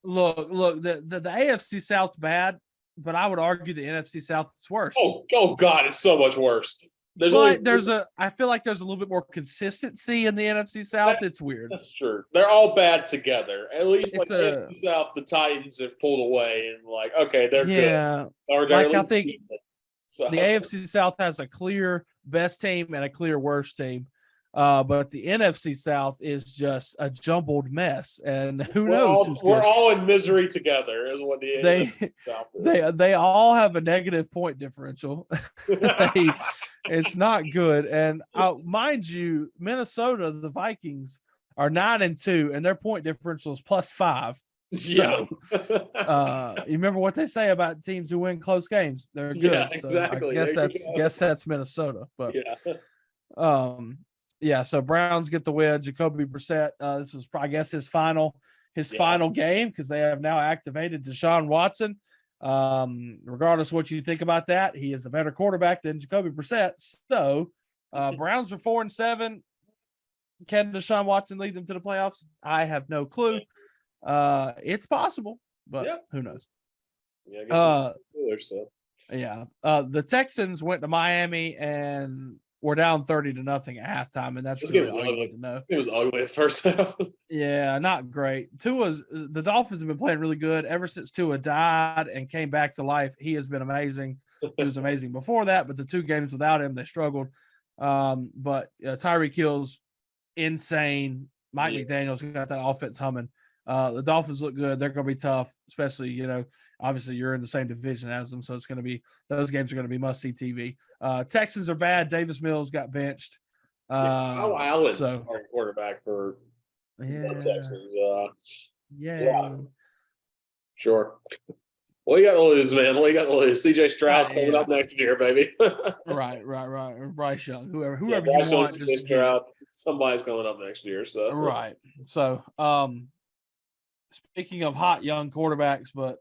look, the AFC South's bad, but I would argue the NFC South is worse. Oh God, it's so much worse. I feel like there's a little bit more consistency in the NFC South. It's weird. That's true. They're all bad together. At least like the NFC South, the Titans have pulled away and like, okay, they're good. Like I think the AFC South has a clear best team and a clear worst team. But the NFC South is just a jumbled mess, and who knows? We're all in misery together, is what the NFC South is. They all have a negative point differential. It's not good, and mind you, Minnesota, the Vikings are 9-2, and their point differential is +5. Yeah. So, you remember what they say about teams who win close games? They're good. Yeah, exactly. So I guess that's Minnesota, but so Browns get the win. Jacoby Brissett, this was, I guess, his final game because they have now activated Deshaun Watson. Regardless of what you think about that, he is a better quarterback than Jacoby Brissett. So Browns are 4-7. Can Deshaun Watson lead them to the playoffs? I have no clue. It's possible, but who knows? Yeah, I guess so. Yeah. The Texans went to Miami and were down 30-0 at halftime, and that's really all you need to know. It was ugly at first half. Yeah, not great. The Dolphins have been playing really good ever since Tua died and came back to life. He has been amazing. He was amazing before that, but the 2 games without him, they struggled. But Tyreek Hill's insane. Mike McDaniel's got that offense humming. The Dolphins look good. They're going to be tough, especially, obviously you're in the same division as them. So those games are going to be must see TV. Texans are bad. Davis Mills got benched. Kyle Allen's quarterback for the Texans. Sure. Well, you got to lose, man. Well, you got to lose. CJ Stroud's coming up next year, baby. Right. Bryce Young, whoever you Bryce want. CJ Stroud. Somebody's coming up next year. So right. So, speaking of hot young quarterbacks, but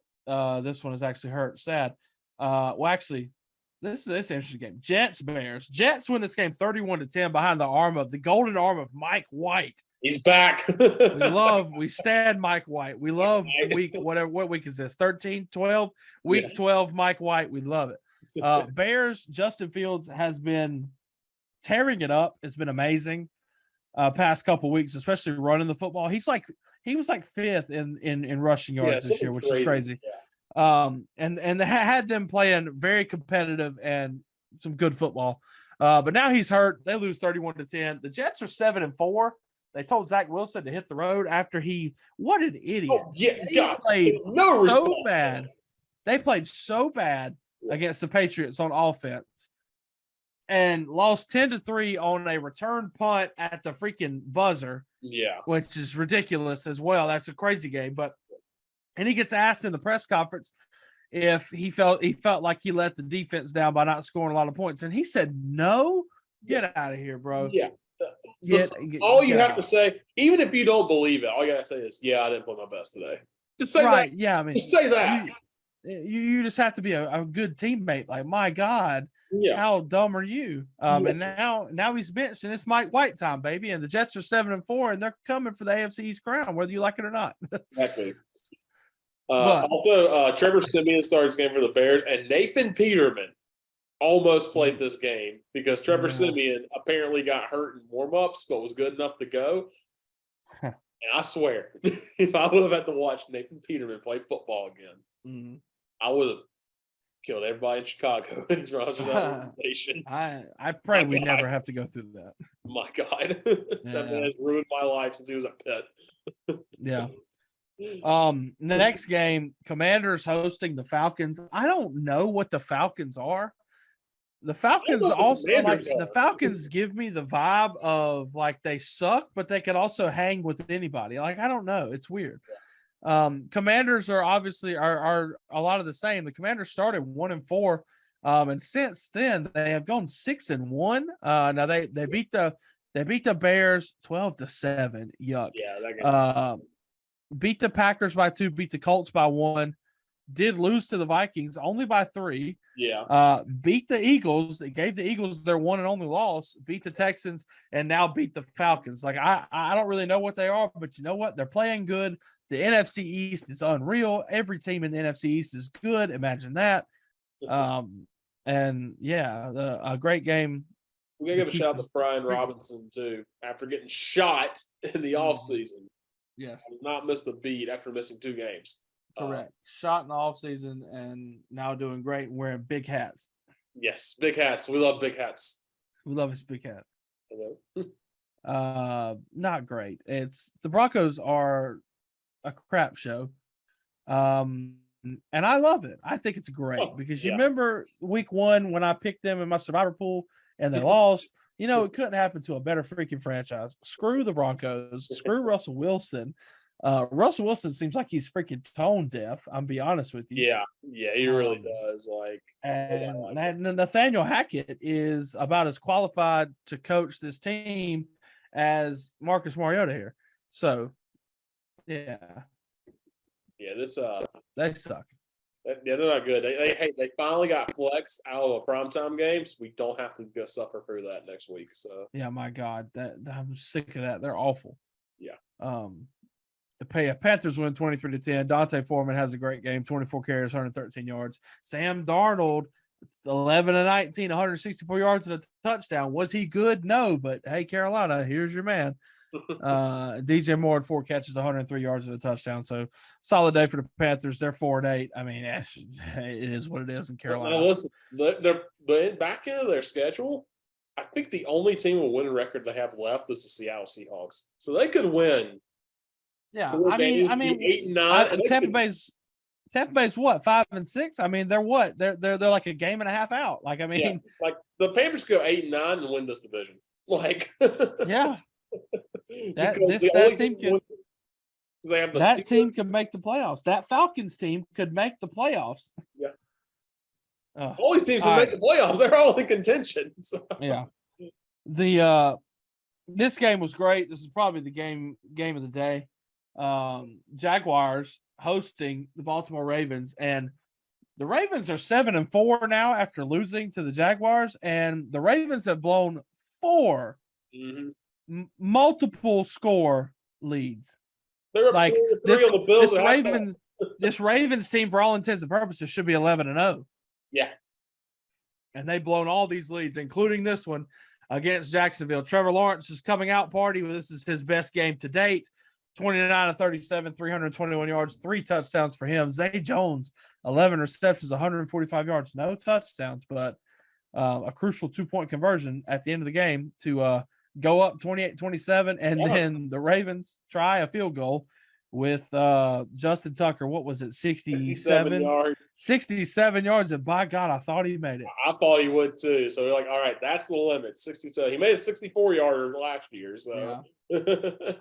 this one is actually hurt. Sad. This is an interesting game. Jets-Bears. Jets win this game 31-10 behind the golden arm of Mike White. He's back. We stand Mike White. We love what week is this? 13, 12? Week 12, Mike White. We love it. Bears, Justin Fields has been tearing it up. It's been amazing past couple weeks, especially running the football. He was like 5th in rushing yards this year, which is crazy. And they had them playing very competitive and some good football. But now he's hurt. They lose 31-10. The Jets are 7-4. They told Zach Wilson to hit the road after what an idiot. Oh, yeah, he played so bad. They played so bad against the Patriots on offense and lost 10-3 on a return punt at the freaking buzzer. Yeah. Which is ridiculous as well. That's a crazy game. And he gets asked in the press conference if he felt like he let the defense down by not scoring a lot of points. And he said, no, get out of here, bro. Yeah. All you have to say, even if you don't believe it, all you got to say is, I didn't play my best today. Just say that. Yeah, I mean, just say that. You just have to be a good teammate. Like, my God, how dumb are you? And now he's benched, and it's Mike White time, baby. And the Jets are 7-4, and they're coming for the AFC East crown, whether you like it or not. Exactly. Also, Trevor Siemian starts game for the Bears, and Nathan Peterman almost played this game because Trevor Siemian apparently got hurt in warm-ups but was good enough to go. And I swear, if I would have had to watch Nathan Peterman play football again, I would have killed everybody in Chicago and that organization. I pray we never have to go through that. My God. That man has ruined my life since he was a pet. Yeah. The next game, Commanders hosting the Falcons. I don't know what the Falcons are. The Falcons the Falcons give me the vibe of like they suck, but they can also hang with anybody. Like, I don't know. It's weird. Commanders are obviously are a lot of the same. The Commanders started 1-4. And since then they have gone 6-1. Now they beat the Bears 12-7. Yuck. Yeah, that beat the Packers by 2, beat the Colts by 1. Did lose to the Vikings only by 3. Yeah. Beat the Eagles. It gave the Eagles their one and only loss. Beat the Texans and now beat the Falcons. Like, I don't really know what they are, but you know what? They're playing good. The NFC East is unreal. Every team in the NFC East is good. Imagine that. And a great game. We gotta give a shout out to Brian Robinson too. After getting shot in the offseason. Yes. Has not missed a beat after missing 2 games. Correct. Shot in the offseason and now doing great and wearing big hats. Yes, big hats. We love big hats. We love his big hat. Hello. Not great. The Broncos are a crap show. And I love it. I think it's great because you remember week 1 when I picked them in my survivor pool and they lost. It couldn't happen to a better freaking franchise. Screw the Broncos. Screw Russell Wilson. Russell Wilson seems like he's freaking tone deaf. I'm be honest with you. Yeah, he really does. And Nathaniel Hackett is about as qualified to coach this team as Marcus Mariota here. So, yeah, this they suck. Yeah, they're not good. They finally got flexed out of a primetime game, so we don't have to go suffer through that next week. So Yeah, my God, that I'm sick of that. They're awful. yeah. The Panthers win 23-10. Dante Foreman has a great game, 24 carries, 113 yards. Sam Darnold, 11 and 19, 164 yards and a touchdown. Was he good? No, but hey, Carolina, here's your man. DJ Moore had 4 catches, 103 yards and a touchdown. So solid day for the Panthers. They're 4-8. I mean, it is what it is in Carolina. Now listen, the back end of their schedule, I think the only team with a winning record they have left is the Seattle Seahawks. So they could win. Yeah, 8-9. Tampa Bay's what, 5-6? I mean, they're what? They're like a game and a half out. Like, I mean, yeah, like the Panthers go 8-9 and win this division. Like, yeah, that team could make the playoffs. That Falcons team could make the playoffs. Yeah, all these teams can make the playoffs. They're all in contention. So. Yeah, this game was great. This is probably the game of the day. Jaguars hosting the Baltimore Ravens, and the Ravens are 7-4 now after losing to the Jaguars, and the Ravens have blown 4 multiple score leads. They're up like 2-3 on the Bills. This Ravens team, for all intents and purposes, should be 11-0. Yeah, and they've blown all these leads, including this one against Jacksonville. Trevor Lawrence's coming out party. This is his best game to date. 29 of 37, 321 yards, 3 touchdowns for him. Zay Jones, 11 receptions, 145 yards, no touchdowns, but a crucial 2-point conversion at the end of the game to go up 28-27, and then the Ravens try a field goal with Justin Tucker. What was it, 67 yards? 67 yards, and by God, I thought he made it. I thought he would too. So we're like, all right, that's the limit, 67. He made a 64-yarder last year. So yeah.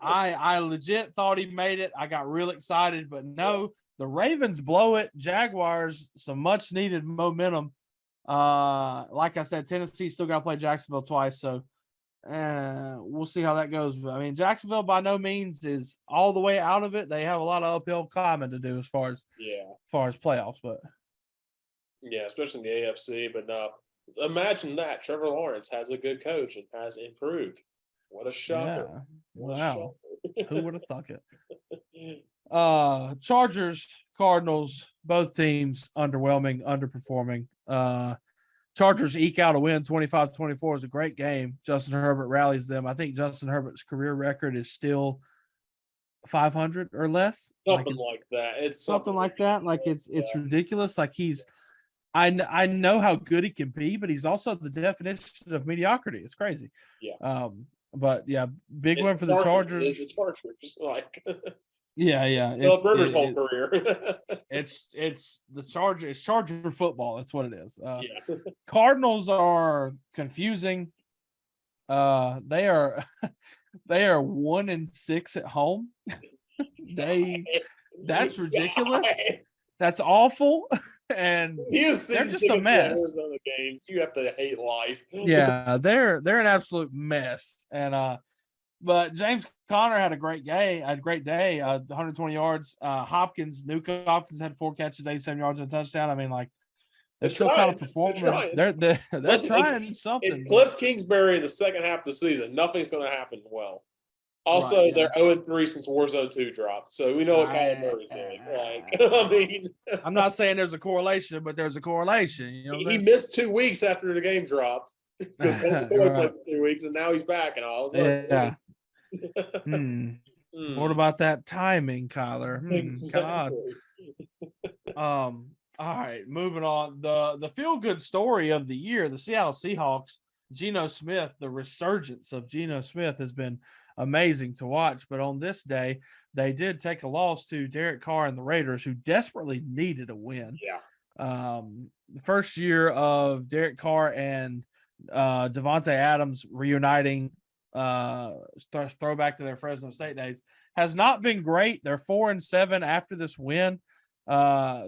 I legit thought he made it. I got real excited, but no, the Ravens blow it. Jaguars, some much needed momentum. Like I said, Tennessee still got to play Jacksonville twice, so we'll see how that goes. I mean, Jacksonville by no means is all the way out of it. They have a lot of uphill climbing to do as far as playoffs, but yeah, especially in the AFC. But no, imagine that Trevor Lawrence has a good coach and has improved. What a shocker! Yeah. Wow, who would have thunk it? Chargers, Cardinals, both teams underwhelming, underperforming. Chargers eke out a win, 25-24. Is a great game. Justin Herbert rallies them. I think Justin Herbert's career record is still 500 or less. Something like that. It's something like that. Like it's ridiculous. Like I know how good he can be, but he's also the definition of mediocrity. It's crazy. Yeah. But yeah, big win for the Chargers. It's the Chargers, like yeah. It's Herbert's whole career. it's the Charger. It's Charger football. That's what it is. Yeah. Cardinals are confusing. They are 1-6 at home. That's ridiculous. That's awful. And they're just a mess. The games. You have to hate life. Yeah, they're an absolute mess. And but James Conner had a great day. 120 yards. Nuka Hopkins had 4 catches, 87 yards and a touchdown. I mean, like they're still kind of performing. They're trying something. It's Cliff Kingsbury in the second half of the season. Nothing's going to happen well. Also, right, they're 0-3 since Warzone 2 dropped, so we know what Kyler Murray's doing. Like, I mean, I'm not saying there's a correlation, but there's a correlation. You know, he missed 2 weeks after the game dropped because played for 2 weeks, and now he's back. And I was like, What about that timing, Kyler? God. All right, moving on. The feel good story of the year, the Seattle Seahawks. Geno Smith, the resurgence of Geno Smith has been amazing to watch, but on this day they did take a loss to Derek Carr and the Raiders, who desperately needed a win. The first year of Derek Carr and Devontae Adams reuniting, throwback to their Fresno State days, has not been great. They're 4-7 after this win.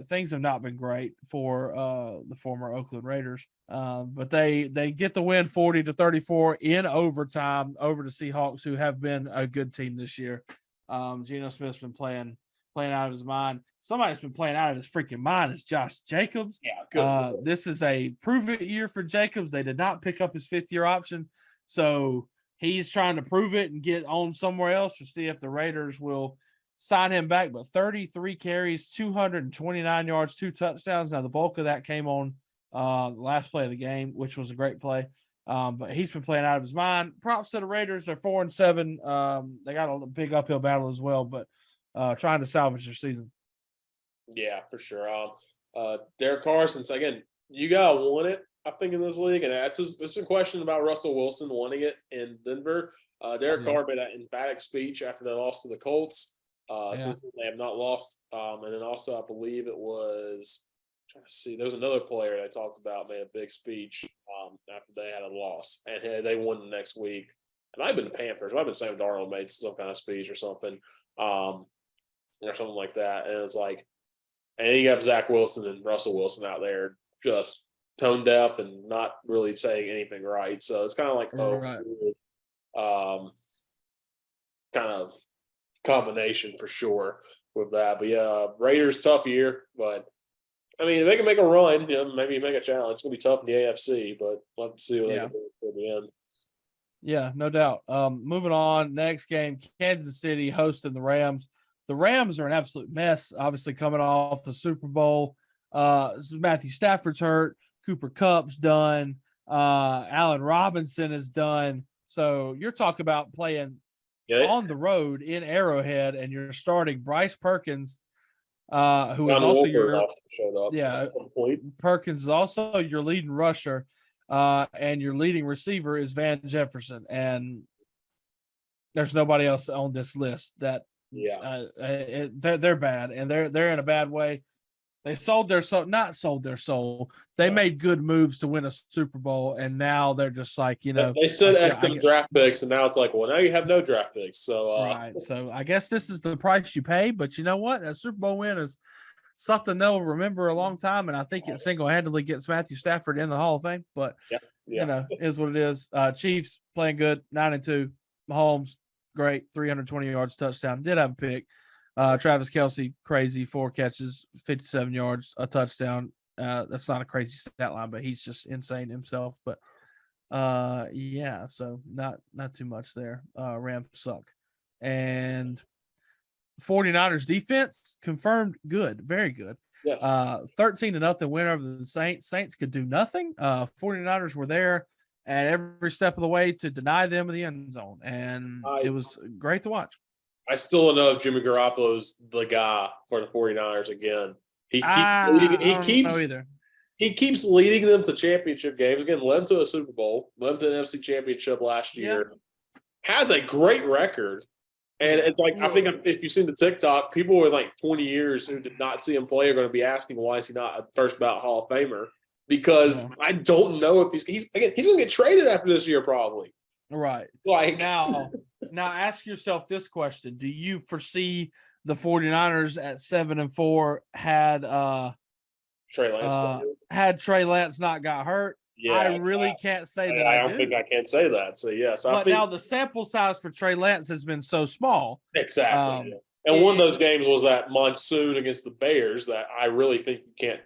Things have not been great for the former Oakland Raiders. But they get the win 40-34 in overtime over the Seahawks, who have been a good team this year. Geno Smith's been playing playing out of his mind. Somebody that's been playing out of his freaking mind is Josh Jacobs. Yeah, good. This is a prove-it year for Jacobs. They did not pick up his fifth-year option, so he's trying to prove it and get on somewhere else to see if the Raiders will sign him back. But 33 carries, 229 yards, 2 touchdowns. Now, the bulk of that came on the last play of the game, which was a great play. But he's been playing out of his mind. Props to the Raiders. They're 4-7. They got a big uphill battle as well, but trying to salvage their season. Yeah, for sure. Derek Carr, since again, you gotta want it, I think, in this league, and it's been questioned about Russell Wilson wanting it in Denver. Derek Carr made an emphatic speech after they lost to the Colts. Since they have not lost, and then also I believe it was I'm trying to see. There was another player that I talked about made a big speech after they had a loss, and they won the next week. It might have been the Panthers. It might have been Sam Darnold made some kind of speech or something, or something like that. And it's like, and you have Zach Wilson and Russell Wilson out there just tone deaf and not really saying anything right. So it's kind of like, kind of combination for sure with that. But yeah, Raiders tough year, but I mean, they can make a run, maybe make a challenge. It's gonna be tough in the AFC, but we'll have to see what they can do for the end. Yeah, no doubt. Moving on, next game, Kansas City hosting the Rams. The Rams are an absolute mess, obviously coming off the Super Bowl. Matthew Stafford's hurt. Cooper Kupp's done. Allen Robinson is done. So you're talking about playing on the road in Arrowhead, and you're starting Bryce Perkins, who is also Perkins is also your leading rusher, and your leading receiver is Van Jefferson, and there's nobody else on this list that they're bad, and they're in a bad way. They sold their soul, not sold their soul. They made good moves to win a Super Bowl, and now they're just like, they said extra draft picks, and now it's like, well, now you have no draft picks. So right. So I guess this is the price you pay, but you know what? That Super Bowl win is something they'll remember a long time, and I think it single-handedly gets Matthew Stafford in the Hall of Fame. But is what it is. Chiefs playing good, 9-2. Mahomes, great, 320 yards, touchdown. Did have a pick. Travis Kelce, crazy, 4 catches, 57 yards, a touchdown. That's not a crazy stat line, but he's just insane himself. But so not too much there. Rams suck. And 49ers defense confirmed good, very good. Yes. 13-0 win over the Saints. Saints could do nothing. 49ers were there at every step of the way to deny them in the end zone, and it was great to watch. I still don't know if Jimmy Garoppolo's the guy for the 49ers again. He keeps leading them to championship games. Again, led them to a Super Bowl, led them to an NFC championship last year. Has a great record. And it's like, I think if you've seen the TikTok, people with like 20 years who did not see him play are going to be asking, why is he not a first ballot Hall of Famer? Because I don't know if he's going to get traded after this year, probably. Right. Like now ask yourself this question. Do you foresee the 49ers at 7-4 had Trey Lance not got hurt? Yeah, I really can't say that. I don't think I can say that. So yes, but now the sample size for Trey Lance has been so small. Exactly. And one of those games was that monsoon against the Bears that I really think you can't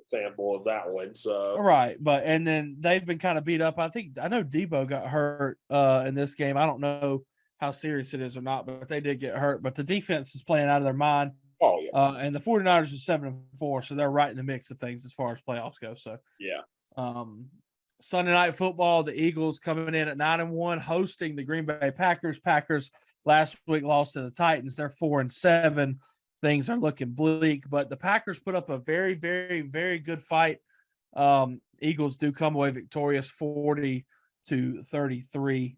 sample of that one. So right, and then they've been kind of beat up. I know Debo got hurt in this game. I don't know how serious it is or not, but they did get hurt. But the defense is playing out of their mind. Oh yeah. And the 49ers are 7-4, so they're right in the mix of things as far as playoffs go. So Sunday Night Football, the Eagles coming in at 9-1, hosting the Green Bay Packers. Packers last week lost to the Titans. They're 4-7. Things are looking bleak, but the Packers put up a very, very, very good fight. Eagles do come away victorious, 40-33 in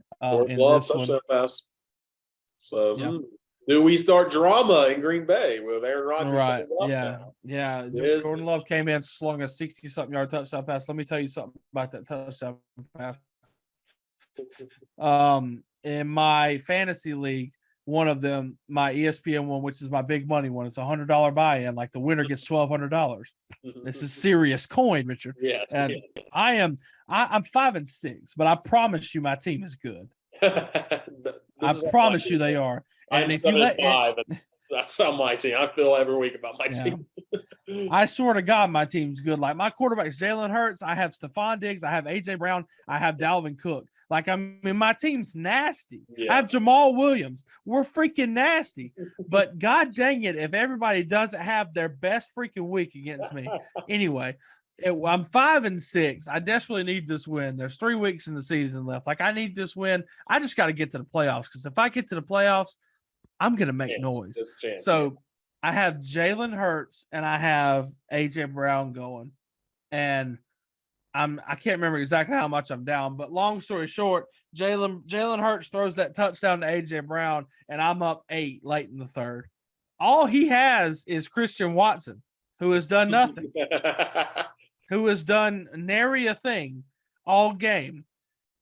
this one. So, do we start drama in Green Bay with Aaron Rodgers? Right. Yeah. Jordan Love came in, slung a 60-something yard touchdown pass. Let me tell you something about that touchdown pass. In my fantasy league, one of them, my ESPN one, which is my big money one, it's $100 buy-in. Like the winner gets $1,200. This is serious coin, Richard. Yes. And I'm 5-6, but I promise you, my team is good. I promise you, they are. I'm 7-5. That's on my team. I feel every week about my Yeah. team. I swear to God, my team's good. Like my quarterback's Jalen Hurts. I have Stephon Diggs. I have AJ Brown. I have Dalvin Cook. Like, I mean, my team's nasty. I have Jamal Williams. We're freaking nasty. But God dang it, if everybody doesn't have their best freaking week against me. Anyway, I'm 5-6. I desperately need this win. There's 3 weeks in the season left. Like, I need this win. I just got to get to the playoffs, because if I get to the playoffs, I'm going to make noise. So I have Jalen Hurts and I have AJ Brown going. And I can't remember exactly how much I'm down, but long story short, Jalen Hurts throws that touchdown to AJ Brown, and I'm up 8 late in the third. All he has is Christian Watson, who has done nothing, who has done nary a thing all game.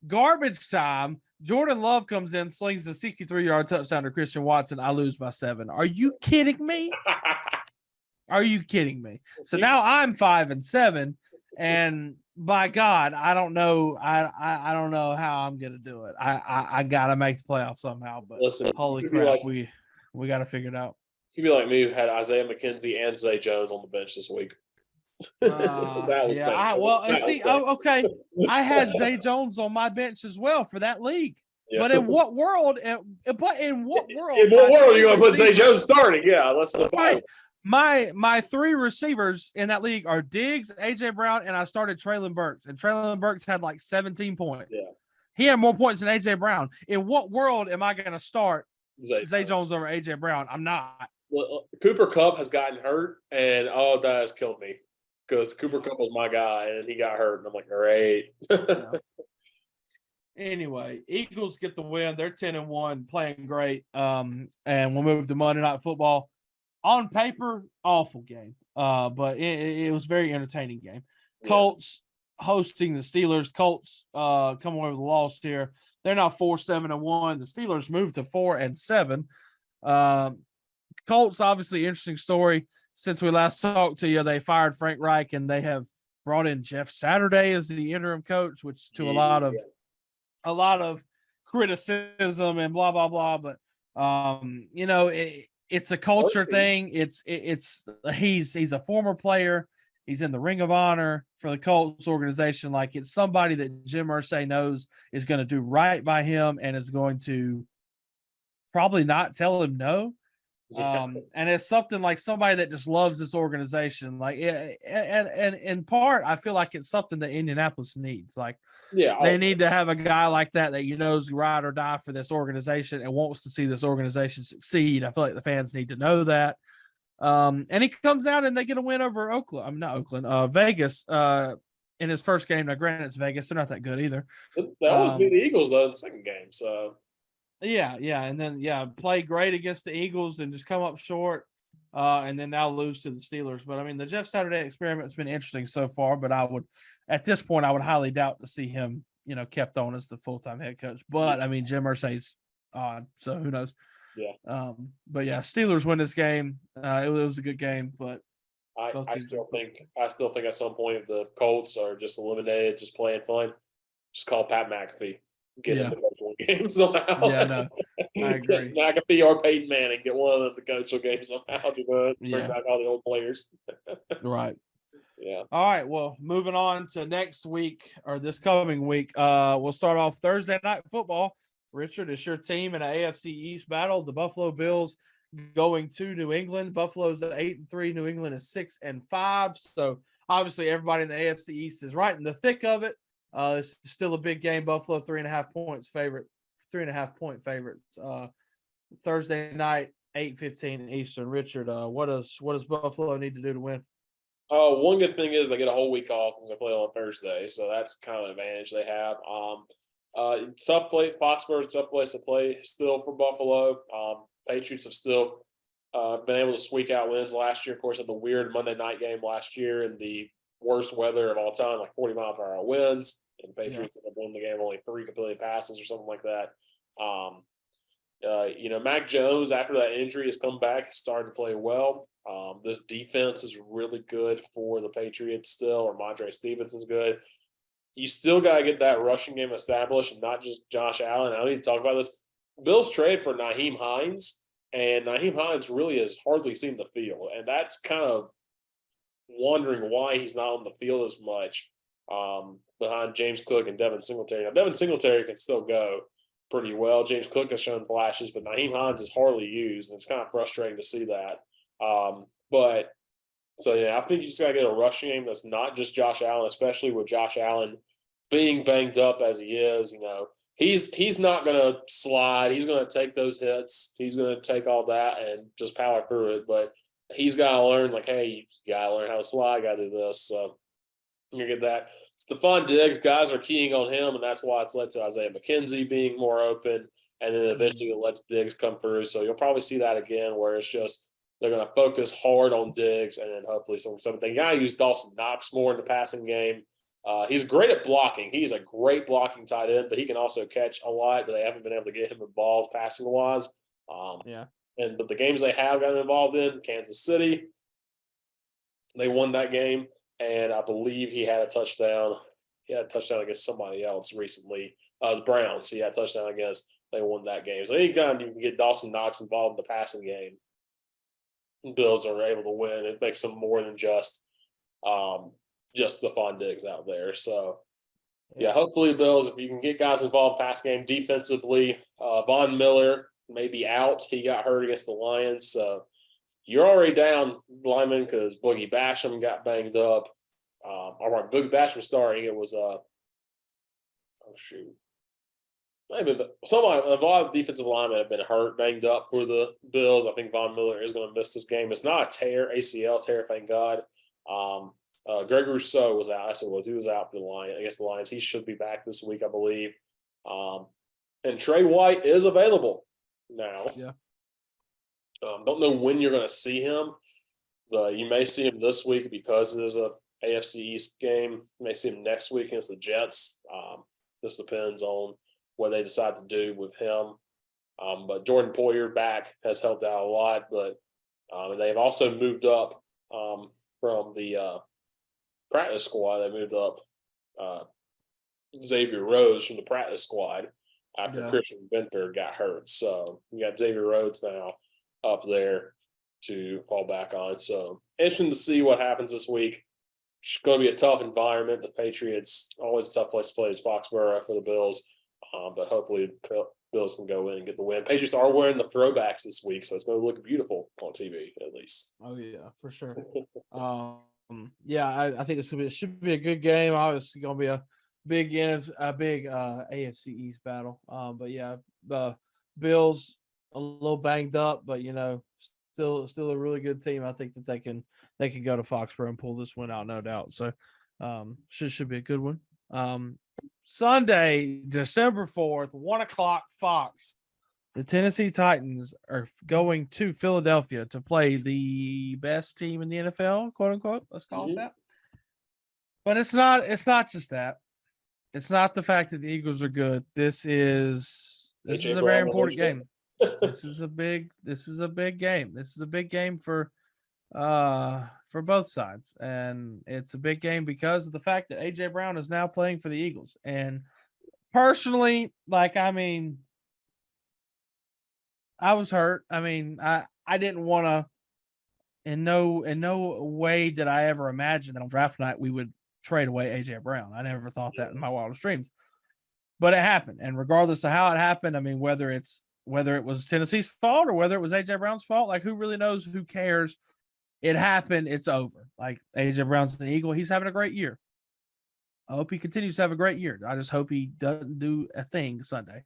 Garbage time. Jordan Love comes in, slings a 63-yard touchdown to Christian Watson. I lose by 7. Are you kidding me? Are you kidding me? So now I'm 5-7, and by God, I don't know. I don't know how I'm gonna do it. I gotta make the playoffs somehow. But listen, holy crap, we got to figure it out. You'd be like me, who had Isaiah McKenzie and Zay Jones on the bench this week. Okay. I had Zay Jones on my bench as well for that league. Yeah. But in what world? In what world are you going to put Zay Jones starting? Yeah, let's right. My 3 receivers in that league are Diggs, AJ Brown, and I started Treylon Burks. And Treylon Burks had like 17 points. Yeah. He had more points than AJ Brown. In what world am I going to start Zay Jones over AJ Brown? I'm not. Well, Cooper Kupp has gotten hurt, and that has killed me, because Cooper Kupp was my guy, and he got hurt, and I'm like, great. Yeah. Anyway, Eagles get the win. They're 10-1, playing great. And we'll move to Monday Night Football. On paper, awful game, but it was a very entertaining game. Yeah. Colts hosting the Steelers. Colts come away with a loss here. They're now 4-7-1. The Steelers moved to 4-7. Colts, obviously, interesting story. Since we last talked to you, they fired Frank Reich, and they have brought in Jeff Saturday as the interim coach, which to a lot of criticism and blah blah blah. But it's a culture thing. He's a former player. He's in the Ring of Honor for the Colts organization. Like, it's somebody that Jim Irsay knows is going to do right by him and is going to probably not tell him no. Yeah. And it's something like somebody that just loves this organization. Like, and in part, I feel like it's something that Indianapolis needs. Like, they need to have a guy like that is ride or die for this organization and wants to see this organization succeed. I feel like the fans need to know that. And he comes out and they get a win over Vegas in his first game. Now, granted, it's Vegas; they're not that good either. That was beat the Eagles though in the second game. So. Yeah, and then play great against the Eagles and just come up short, and then now lose to the Steelers. But I mean, the Jeff Saturday experiment's been interesting so far. But at this point, I would highly doubt to see him, kept on as the full-time head coach. But I mean, Jim Irsay's odd, so who knows? Yeah. But yeah, Steelers win this game. It was a good game, but I still think at some point the Colts are just eliminated, just playing fun. Just call Pat McAfee. Get him to coach one game somehow. Yeah, no, I agree. McAfee or Peyton Manning, get one of them to coach a game somehow to bring back all the old players. Right. Yeah. All right. Well, moving on to next week or this coming week, we'll start off Thursday Night Football. Richard, it's your team in an AFC East battle. The Buffalo Bills going to New England. Buffalo's at 8-3. New England is 6-5. So obviously everybody in the AFC East is right in the thick of it. It's still a big game. Buffalo 3.5 point favorites. Thursday night, 8:15 Eastern. Richard, what does Buffalo need to do to win? One good thing is they get a whole week off because they play on Thursday, so that's kind of an advantage they have. Tough place, Foxborough, tough place to play still for Buffalo. Patriots have still been able to squeak out wins last year. Of course, had the weird Monday night game last year in the worst weather of all time, like 40-mile-per-hour winds, and the Patriots have won the game only 3 completed passes or something like that. Mac Jones, after that injury, has come back, has started to play well. This defense is really good for the Patriots still, or Mondre Stevenson's good. You still got to get that rushing game established and not just Josh Allen. I don't need to talk about this. Bills trade for Nyheim Hines, and Naheem Hines really has hardly seen the field, and that's kind of wondering why he's not on the field as much behind James Cook and Devin Singletary. Now, Devin Singletary can still go pretty well. James Cook has shown flashes, but Naheem Hines is hardly used, and it's kind of frustrating to see that. But so yeah, I think you just got to get a rushing game that's not just Josh Allen, especially with Josh Allen being banged up as he is. He's not going to slide. He's going to take those hits. He's going to take all that and just power through it. But he's got to learn, like, hey, you got to learn how to slide. Got to do this. So you get that. Stephon Diggs, guys are keying on him, and that's why it's led to Isaiah McKenzie being more open. And then eventually it lets Diggs come through. So you'll probably see that again, where it's just they're going to focus hard on Diggs, and then hopefully something. They got to use Dawson Knox more in the passing game. He's great at blocking. He's a great blocking tight end, but he can also catch a lot. But they haven't been able to get him involved passing wise. But the games they have gotten involved in, Kansas City, they won that game, and I believe he had a touchdown. He had a touchdown against somebody else recently. The Browns. He had a touchdown against. They won that game. So anytime you can get Dawson Knox involved in the passing game, Bills are able to win. It makes them more than just Stephon Diggs out there. So, yeah, hopefully Bills, if you can get guys involved pass game defensively, Von Miller may be out. He got hurt against the Lions. So you're already down lineman because Boogie Basham got banged up. All right, Boogie Basham starting. It was maybe, but a lot of defensive linemen have been hurt, banged up for the Bills. I think Von Miller is going to miss this game. It's not a tear, ACL tear, thank God. Greg Rousseau was out. That's what it was. He was out for the Lions against the Lions. He should be back this week, I believe. And Trey White is available now. Yeah. Don't know when you're going to see him. You may see him this week because there's a AFC East game. You may see him next week against the Jets. This depends on what they decide to do with him. But Jordan Poyer back has helped out a lot. But they've also moved up from the practice squad. They moved up Xavier Rhodes from the practice squad after Christian Benford got hurt. So you got Xavier Rhodes now up there to fall back on. So interesting to see what happens this week. It's going to be a tough environment. The Patriots, always a tough place to play is Foxborough for the Bills. But hopefully Bills can go in and get the win. Patriots are wearing the throwbacks this week, so it's going to look beautiful on TV at least. Oh yeah, for sure. I think it should be a good game. Obviously, going to be a big AFC East battle. But yeah, the Bills a little banged up, but still a really good team. I think that they can go to Foxborough and pull this one out, no doubt. So should be a good one. Sunday, December 4th, 1:00 Fox. The Tennessee Titans are going to Philadelphia to play the best team in the NFL, quote unquote. Let's call it that. But it's not just that. It's not the fact that the Eagles are good. This is a very important game. This is a big game. This is a big game for both sides. And it's a big game because of the fact that AJ Brown is now playing for the Eagles. And personally, I was hurt. I didn't want to, in no way did I ever imagine that on draft night we would trade away AJ Brown. I never thought that in my wildest dreams. But it happened. And regardless of how it happened, whether it was Tennessee's fault or whether it was AJ Brown's fault, like who really knows, who cares? It happened. It's over. Like AJ Brown's an Eagle. He's having a great year. I hope he continues to have a great year. I just hope he doesn't do a thing Sunday.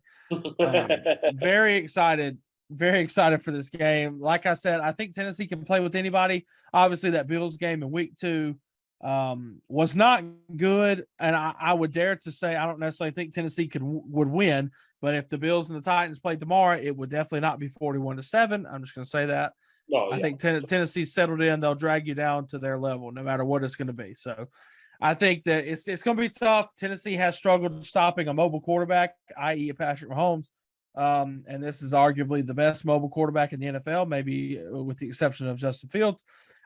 Very excited for this game. Like I said, I think Tennessee can play with anybody. Obviously, that Bills game in week 2 was not good. And I would dare to say, I don't necessarily think Tennessee would win, but if the Bills and the Titans played tomorrow, it would definitely not be 41-7. I'm just going to say that. I think Tennessee settled in. They'll drag you down to their level, no matter what it's going to be. So I think that it's going to be tough. Tennessee has struggled stopping a mobile quarterback, i.e. Patrick Mahomes. And this is arguably the best mobile quarterback in the NFL, maybe with the exception of Justin Fields.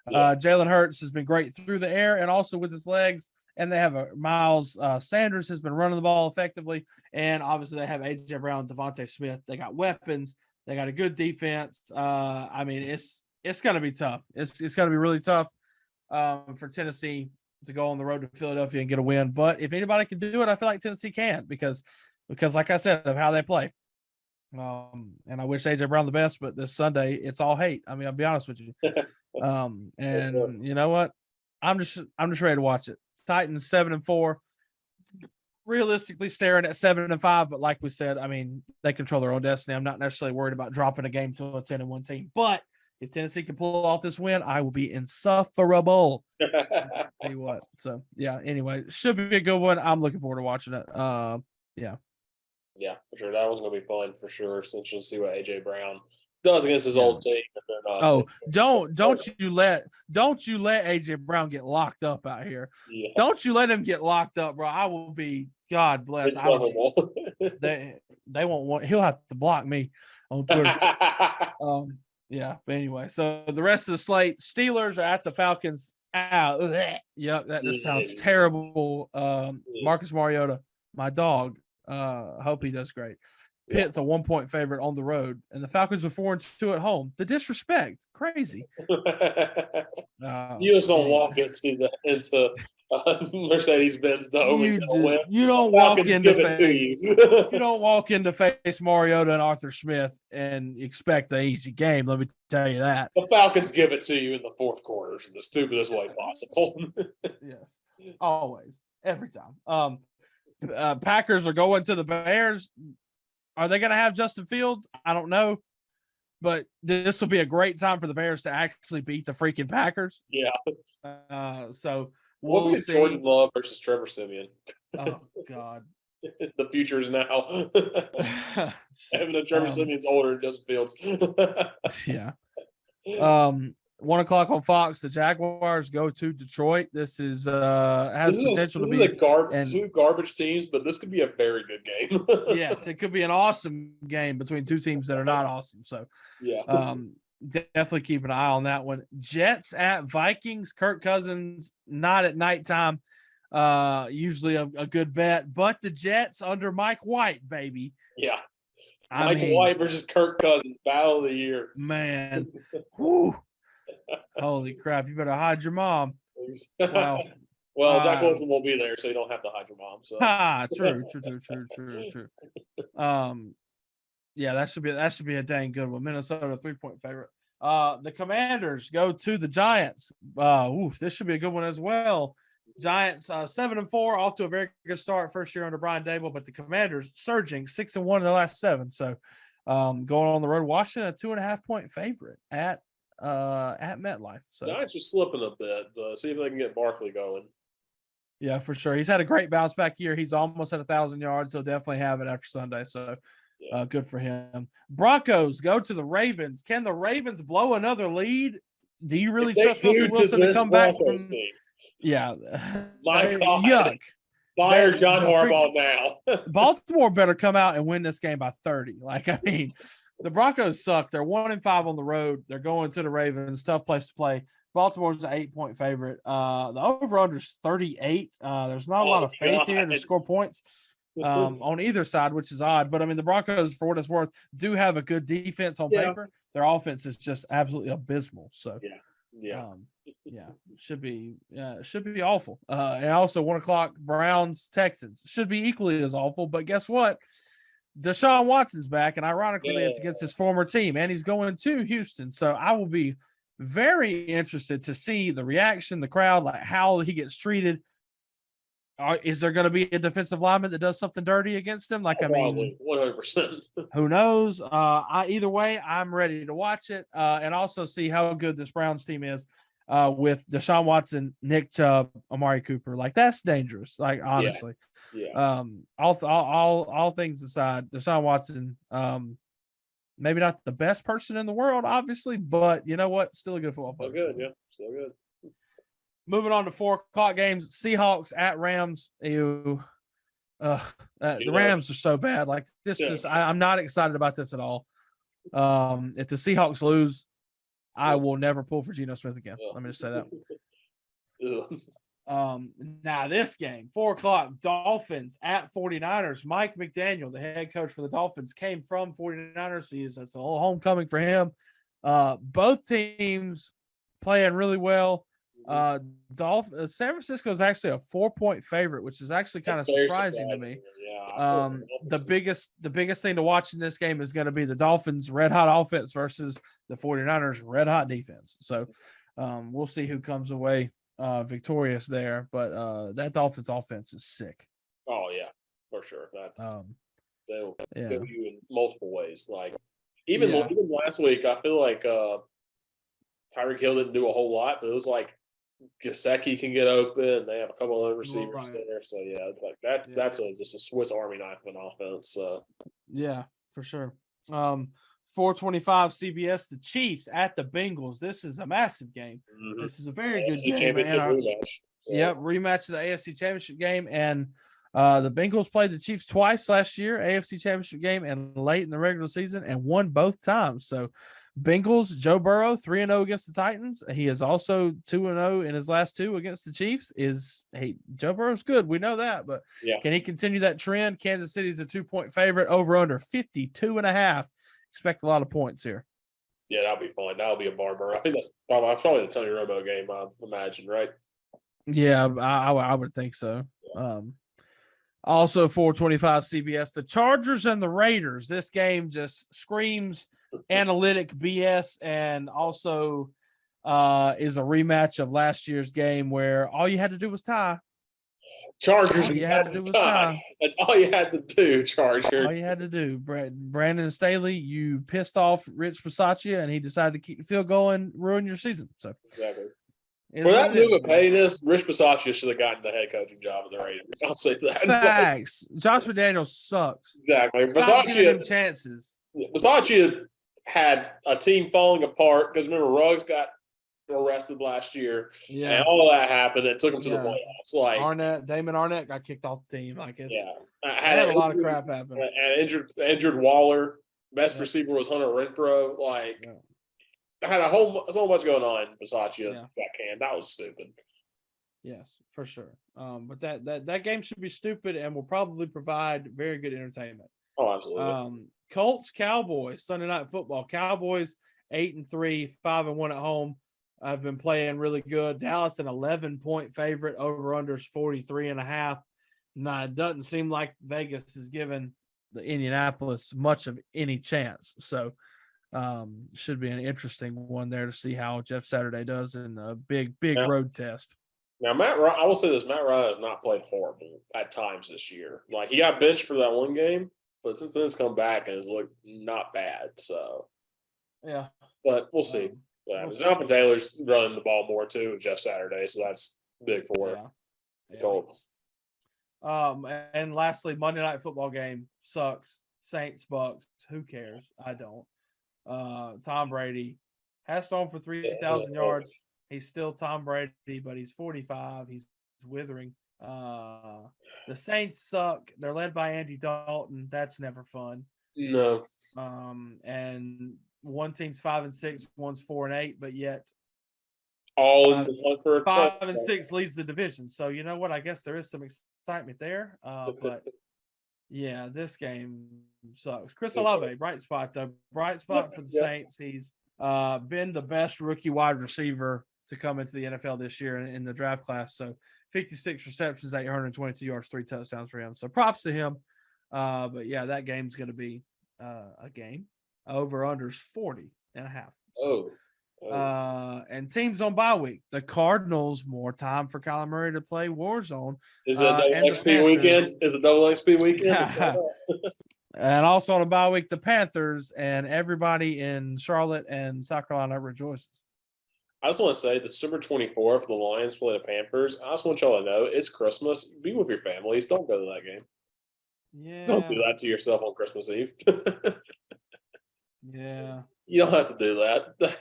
Jalen Hurts has been great through the air and also with his legs. And they have Miles Sanders has been running the ball effectively. And obviously they have AJ Brown, Devontae Smith. They got weapons. They got a good defense. I mean, it's going to be tough. It's going to be really tough for Tennessee to go on the road to Philadelphia and get a win. But if anybody can do it, I feel like Tennessee can because like I said, of how they play. And I wish AJ Brown the best, but this Sunday it's all hate. I mean, I'll be honest with you. And you know what? I'm just ready to watch it. Titans 7-4. Realistically staring at 7-5, but like we said, I mean, they control their own destiny. I'm not necessarily worried about dropping a game to a 10-1 team, but if Tennessee can pull off this win, I will be insufferable. Tell you what. So yeah, anyway, should be a good one. I'm looking forward to watching it. Yeah. Yeah, for sure. That was gonna be fun for sure. Since you'll see what AJ Brown does against his old team. Don't you let AJ Brown get locked up out here. Yeah. Don't you let him get locked up, bro. I will be, God bless. They won't want. He'll have to block me on Twitter. Yeah, but anyway, so the rest of the slate, Steelers are at the Falcons. Yep, that just sounds terrible. Marcus Mariota, my dog. Hope he does great. Pitt's a 1-point favorite on the road, and the Falcons are 4-2 at home. The disrespect, crazy. You just don't walk into Mercedes-Benz though. You don't walk into face. You don't walk into face Mariota and Arthur Smith and expect an easy game. Let me tell you that. The Falcons give it to you in the fourth quarter in the stupidest way possible. Yes, always, every time. Packers are going to the Bears. Are they going to have Justin Fields? I don't know. But this will be a great time for the Bears to actually beat the freaking Packers. Yeah. So we'll see. Jordan Love versus Trevor Siemian. Oh, God. The future is now. Having a Trevor Siemian's older than Justin Fields. Yeah. 1 o'clock on Fox. The Jaguars go to Detroit. This is has potential to be two garbage teams, but this could be a very good game. Yes, it could be an awesome game between two teams that are not awesome. So yeah, definitely keep an eye on that one. Jets at Vikings. Kirk Cousins not at nighttime. Usually a good bet, but the Jets under Mike White, baby. Yeah. Mike White versus Kirk Cousins, battle of the year. Man. Whew. Holy crap! You better hide your mom. Wow. Well, Zach Wilson won't be there, so you don't have to hide your mom. So. True. Yeah, that should be a dang good one. Minnesota 3-point favorite. The Commanders go to the Giants. This should be a good one as well. Giants 7-4, off to a very good start first year under Brian Dable, but the Commanders surging 6-1 in the last 7. So going on the road, Washington a 2.5-point favorite at MetLife. So Giants are slipping a bit, but see if they can get Barkley going. Yeah, for sure. He's had a great bounce back year. He's almost at 1,000 yards. He'll definitely have it after Sunday. So good for him. Broncos go to the Ravens. Can the Ravens blow another lead? Do you really trust Russell Wilson to come back from? Yeah. My God. Yuck. Fire John Harbaugh now. Baltimore better come out and win this game by 30. The Broncos suck. They're 1-5 on the road. They're going to the Ravens. Tough place to play. Baltimore's an 8-point favorite. The over-under is 38. There's not a lot of faith here to score points on either side, which is odd. But, I mean, the Broncos, for what it's worth, do have a good defense on paper. Their offense is just absolutely abysmal. So, should be awful. And also 1 o'clock, Browns, Texans. Should be equally as awful. But guess what? Deshaun Watson's back, and ironically, it's against his former team, and he's going to Houston. So I will be very interested to see the reaction, the crowd, like how he gets treated. Is there going to be a defensive lineman that does something dirty against him? 100%. Who knows? Either way, I'm ready to watch it and also see how good this Browns team is with Deshaun Watson, Nick Chubb, Amari Cooper. That's dangerous. Honestly. Yeah. All things aside, Deshaun Watson, maybe not the best person in the world, obviously, but you know what? Still a good football player. Still good, yeah. Still good. Moving on to 4 o'clock games, Seahawks at Rams. The Rams are so bad. I'm not excited about this at all. If the Seahawks lose, I will never pull for Geno Smith again. Let me just say that. Now this game, 4:00, Dolphins at 49ers. Mike McDaniel, the head coach for the Dolphins, came from 49ers. It's a little homecoming for him. Both teams playing really well. San Francisco is actually a 4-point favorite, which is actually kind of surprising to me. Yeah. The biggest thing to watch in this game is going to be the Dolphins' red hot offense versus the 49ers' red hot defense. So we'll see who comes away victorious there. But that Dolphins offense is sick. Oh yeah, for sure. That's they'll Yeah. kill you in multiple ways. Like even last week, I feel like Tyreek Hill didn't do a whole lot, but it was like Gesicki can get open. They have a couple of receivers there, so yeah, like that. Yeah. That's just a Swiss Army knife of an offense. Yeah, for sure. 4:25 CBS. The Chiefs at the Bengals. This is a massive game. Mm-hmm. This is a very good game. Rematch. Yep, rematch of the AFC Championship game, and the Bengals played the Chiefs twice last year, AFC Championship game, and late in the regular season, and won both times. So. Bengals, Joe Burrow, 3-0 against the Titans. He is also 2-0 in his last two against the Chiefs. Joe Burrow's good. We know that, but can he continue that trend? Kansas City's a 2-point favorite, over under 52.5. Expect a lot of points here. Yeah, that'll be fun. That'll be a barber. I think that's probably the Tony Romo game, I imagine, right? Yeah, I would think so. Yeah. Also, 4:25 CBS, the Chargers and the Raiders. This game just screams analytic BS, and also is a rematch of last year's game where all you had to do was tie. Chargers, all you had to do was tie. That's all you had to do, Chargers. All you had to do. Brandon Staley, you pissed off Rich Bisaccia, and he decided to keep the field goal and ruin your season. So exactly. For that move of pettiness, Rich Bisaccia should have gotten the head coaching job at the Raiders. I'll say that. Facts. Josh McDaniels sucks. Exactly. Stop giving him chances. Bisaccia had a team falling apart because remember Ruggs got arrested last year, and all of that happened. It took him to the playoffs. Like Damon Arnett got kicked off the team. Like it's had a lot of crap happen. And injured Waller. Best receiver was Hunter Renfrow. Like. I had so much going on. Bisaccia got canned. That was stupid. Yes, for sure. But that game should be stupid and will probably provide very good entertainment. Oh, absolutely. Colts, Cowboys, Sunday Night Football. Cowboys 8-3, 5-1 at home. I've been playing really good. Dallas an 11-point favorite. Over unders 43.5. Now it doesn't seem like Vegas is giving the Indianapolis much of any chance. So. Should be an interesting one there to see how Jeff Saturday does in a big road test. Now, I will say this: Matt Ryan has not played horrible at times this year. Like he got benched for that one game, but since then he's come back and has looked not bad. So, but we'll see. Jonathan Taylor's running the ball more too with Jeff Saturday, so that's big for the Colts. And lastly, Monday Night Football game sucks. Saints, Bucks. Who cares? I don't. Tom Brady has thrown for 3,000 yards. He's still Tom Brady, but he's 45. He's withering. The Saints suck. They're led by Andy Dalton. That's never fun. No. And one team's 5-6, one's 4-8, but yet all in the 5-6 leads the division. So you know what? I guess there is some excitement there. But yeah, this game sucks. Chris Olave, bright spot though. Bright spot for the Saints. He's been the best rookie wide receiver to come into the NFL this year in the draft class. So 56 receptions, 822 yards, 3 touchdowns for him. So props to him. But yeah, that game's going to be a game. Over unders 40.5. So, and teams on bye week. The Cardinals, more time for Kyler Murray to play Warzone. Is it a double XP weekend? Is it double XP weekend? And also on a bye week, the Panthers and everybody in Charlotte and South Carolina rejoices. I just want to say December 24th, the Lions play the Panthers. I just want y'all to know it's Christmas. Be with your families. Don't go to that game. Yeah. Don't do that to yourself on Christmas Eve. Yeah. You don't have to do that.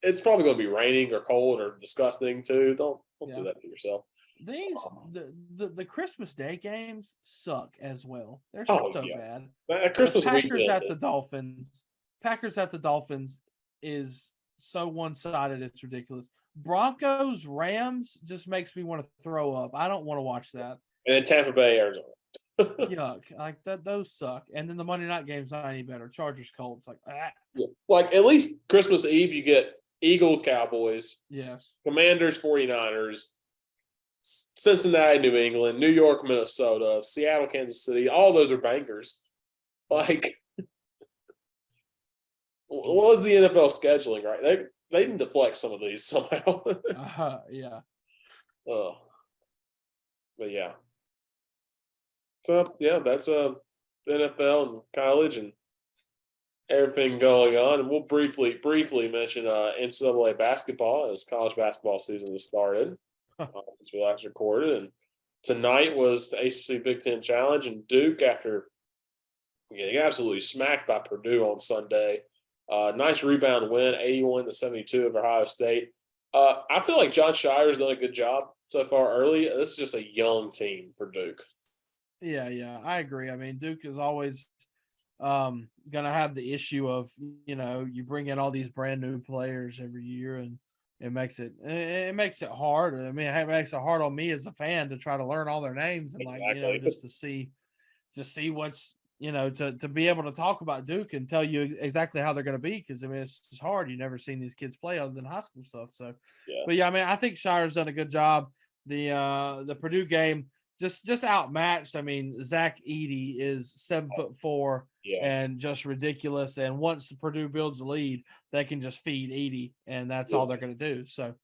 It's probably going to be raining or cold or disgusting too. Don't do that to yourself. The Christmas Day games suck as well. They're bad. Christmas Packers weekend. at the Dolphins. Packers at the Dolphins is so one-sided. It's ridiculous. Broncos Rams just makes me want to throw up. I don't want to watch that. And then Tampa Bay, Arizona. Yuck. Like that, those suck. And then the Monday night game's not any better. Chargers Colts. Like Yeah. Like at least Christmas Eve, you get Eagles, Cowboys, yes. Commanders, 49ers, Cincinnati, New England, New York, Minnesota, Seattle, Kansas City. All those are bangers. Like, what was the NFL scheduling, right? They need to flex some of these somehow. Yeah. But yeah. So yeah, that's NFL and college and everything going on. And we'll briefly mention NCAA basketball as college basketball season has started since we last recorded. And tonight was the ACC Big Ten Challenge, and Duke, after getting absolutely smacked by Purdue on Sunday, nice rebound win, 81-72 of Ohio State. I feel like John Shire's done a good job so far early. This is just a young team for Duke. Yeah, I agree. I mean, Duke is always going to have the issue of, you bring in all these brand new players every year, and it makes it hard. I mean, it makes it hard on me as a fan to try to learn all their names and Exactly. just to see what's, to be able to talk about Duke and tell you exactly how they're going to be. Cause I mean, it's just hard. You've never seen these kids play other than high school stuff. So, Yeah. But yeah, I mean, I think Shire's done a good job. The Purdue game just outmatched. I mean, Zach Edey is 7'4" and just ridiculous. And once Purdue builds a lead, they can just feed Edey, and that's all they're going to do. So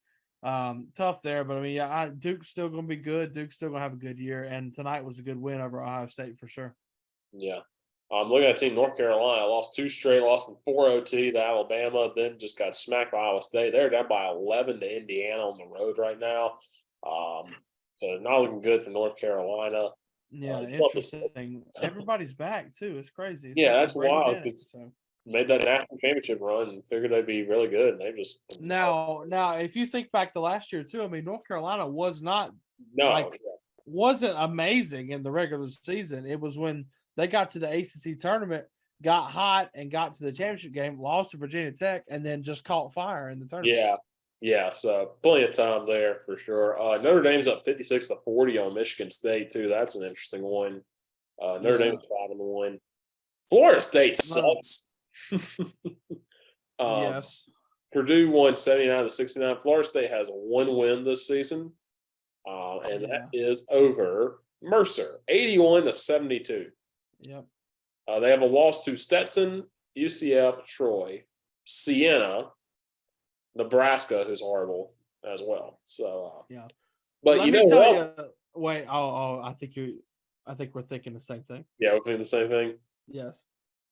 tough there. But I mean, yeah, Duke's still going to be good. Duke's still going to have a good year. And tonight was a good win over Ohio State for sure. Yeah. Looking at Team North Carolina, lost 2 straight, lost in 4 OT to Alabama, then just got smacked by Iowa State. They're down by 11 to Indiana on the road right now. So not looking good for North Carolina. Yeah, interesting. Everybody's back too. It's crazy. It's that's wild. Made that national championship run and figured they'd be really good. And they just now if you think back to last year too, I mean, North Carolina was not wasn't amazing in the regular season. It was when they got to the ACC tournament, got hot, and got to the championship game, lost to Virginia Tech, and then just caught fire in the tournament. Yeah, so plenty of time there for sure. Notre Dame's up 56-40 on Michigan State too. That's an interesting one. Notre Dame's 5-1. Florida State sucks. Yes. Purdue won 79-69. Florida State has 1 win this season, and that is over Mercer, 81-72. Yep. They have a loss to Stetson, UCF, Troy, Siena, Nebraska, who's horrible as well. So but Let me tell you. Wait, I think we're thinking the same thing. Yeah, we're thinking the same thing. Yes.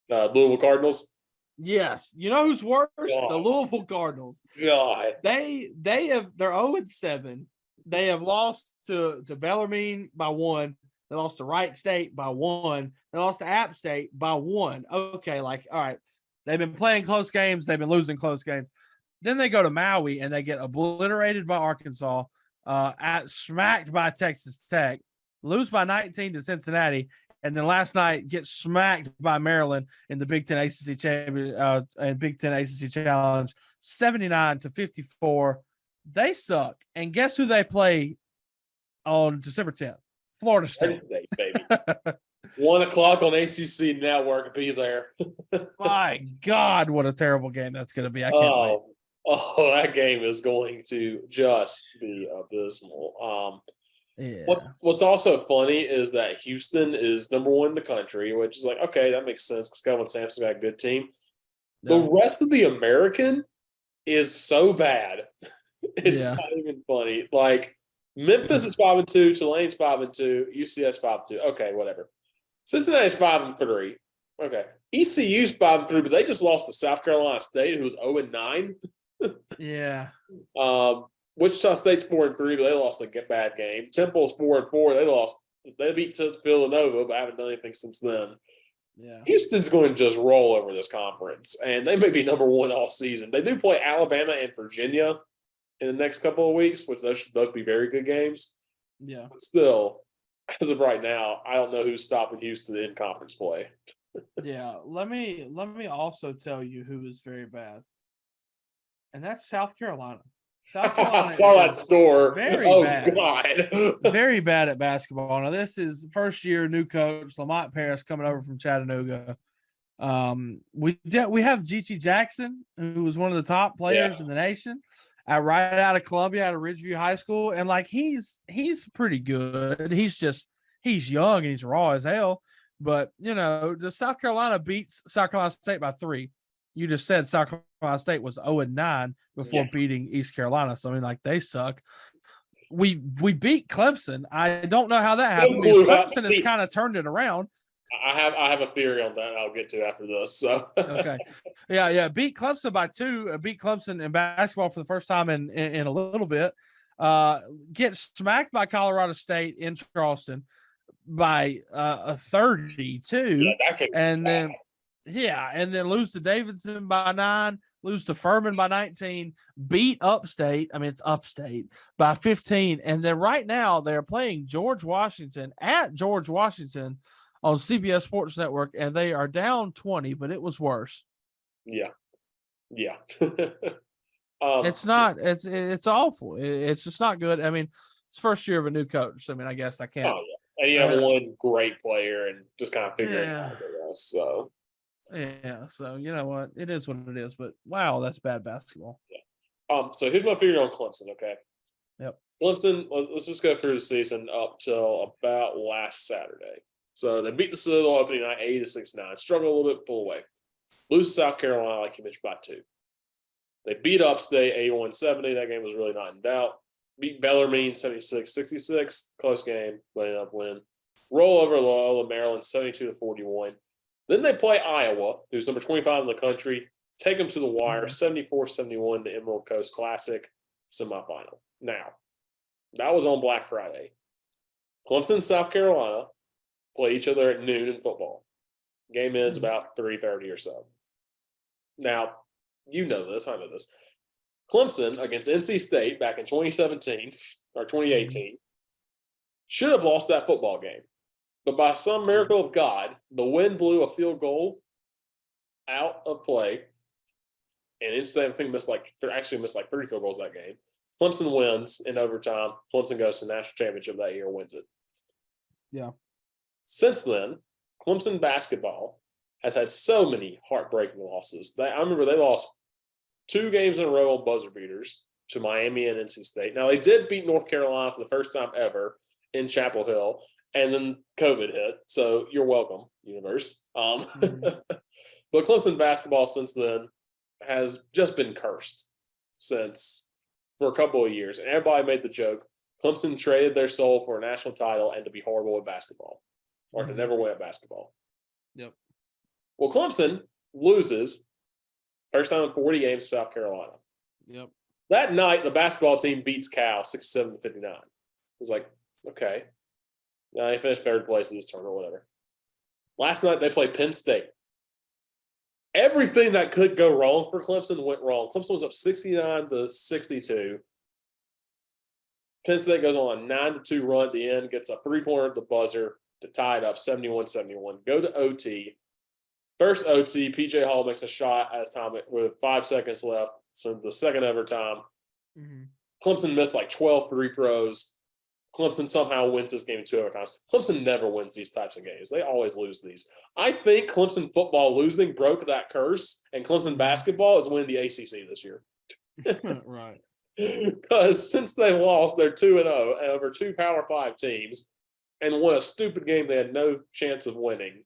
Louisville Cardinals. Yes. You know who's worse? God. The Louisville Cardinals. God. They're 0-7. They have lost to Bellarmine by 1. They lost to Wright State by 1. They lost to App State by 1. Okay, all right. They've been playing close games. They've been losing close games. Then they go to Maui and they get obliterated by Arkansas, smacked by Texas Tech, lose by 19 to Cincinnati, and then last night get smacked by Maryland in the Big Ten ACC and Big Ten ACC Challenge, 79-54. They suck. And guess who they play on December 10th? Florida State, baby. 1 o'clock on ACC Network. Be there. My God, what a terrible game that's going to be! I can't wait. Oh, that game is going to just be abysmal. What's also funny is that Houston is number 1 in the country, which is like, okay, that makes sense because Kelvin Sampson's got a good team. No. The rest of the American is so bad. It's not even funny. Like, Memphis is 5-2, Tulane's 5-2, UCF's 5-2. Okay, whatever. Cincinnati's 5-3. Okay. ECU's 5-3, but they just lost to South Carolina State, who was 0-9. Yeah. Wichita State's 4-3, but they lost a bad game. Temple's 4-4. They beat Villanova, but haven't done anything since then. Yeah. Houston's going to just roll over this conference, and they may be number 1 all season. They do play Alabama and Virginia in the next couple of weeks, which those should both be very good games. Yeah. But still, as of right now, I don't know who's stopping Houston in conference play. Yeah. Let me also tell you who is very bad. And that's South Carolina. South I Carolina saw that is score. very Oh bad. God. Very bad at basketball. Now, this is first year new coach Lamont Paris coming over from Chattanooga. We have G.T. Jackson, who was one of the top players in the nation, right out of Columbia, out of Ridgeview High School, and like he's pretty good. He's young and he's raw as hell. But the South Carolina beats South Carolina State by 3. You just said South Carolina State was 0-9 before beating East Carolina. So I mean, like, they suck. We beat Clemson. I don't know how that happened because Clemson has kind of turned it around. I have a theory on that I'll get to after this. So okay. Yeah. Beat Clemson by 2. Beat Clemson in basketball for the first time in a little bit. Get smacked by Colorado State in Charleston by a 32. And then lose to Davidson by 9, lose to Furman by 19, beat Upstate. I mean, it's Upstate by 15. And then right now they're playing George Washington at George Washington on CBS Sports Network, and they are down 20, but it was worse. Yeah. It's not. It's awful. It's just not good. I mean, it's first year of a new coach. I mean, I guess I can't. Oh yeah, and you have one great player, and just kind of figure it out. So you know what? It is what it is. But wow, that's bad basketball. Yeah. So here's my theory on Clemson. Okay. Yep. Clemson. Let's just go through the season up till about last Saturday. So they beat the Citadel opening night 80-69. Struggled a little bit, pull away. Lose to South Carolina, like you mentioned, by 2. They beat Upstate 81-70. That game was really not in doubt. Beat Bellarmine 76-66. Close game, but ended up winning. Roll over Loyola Maryland 72-41. Then they play Iowa, who's number 25 in the country. Take them to the wire 74-71, the Emerald Coast Classic semifinal. Now, that was on Black Friday. Clemson, South Carolina play each other at noon in football. Game ends about 3:30 or so. Now, you know this, I know this. Clemson against NC State back in 2017 or 2018 should have lost that football game. But by some miracle of God, the wind blew a field goal out of play. And NC State, I think, missed like 3 field goals that game. Clemson wins in overtime. Clemson goes to the national championship that year, wins it. Yeah. Since then, Clemson basketball has had so many heartbreaking losses. I remember they lost 2 games in a row on buzzer beaters to Miami and NC State. Now, they did beat North Carolina for the first time ever in Chapel Hill, and then COVID hit. So you're welcome, universe. But Clemson basketball since then has just been cursed for a couple of years. And everybody made the joke, Clemson traded their soul for a national title and to be horrible at basketball. Or to never win at basketball. Yep. Well, Clemson loses first time in 40 games to South Carolina. Yep. That night, the basketball team beats Cal 67-59. It was like, okay. Now they finished 3rd place in this tournament, whatever. Last night, they played Penn State. Everything that could go wrong for Clemson went wrong. Clemson was up 69-62. Penn State goes on a 9-2 run at the end, gets a 3-pointer at the buzzer to tie it up 71-71. Go to OT. First OT, PJ Hall makes a shot as time with 5 seconds left. So the second overtime. Clemson missed like 12 free throws. Clemson somehow wins this game in 2 overtimes. Clemson never wins these types of games. They always lose these. I think Clemson football losing broke that curse, and Clemson basketball is winning the ACC this year. Right. Because since they lost, they're 2-0 over 2 Power 5 teams and won a stupid game they had no chance of winning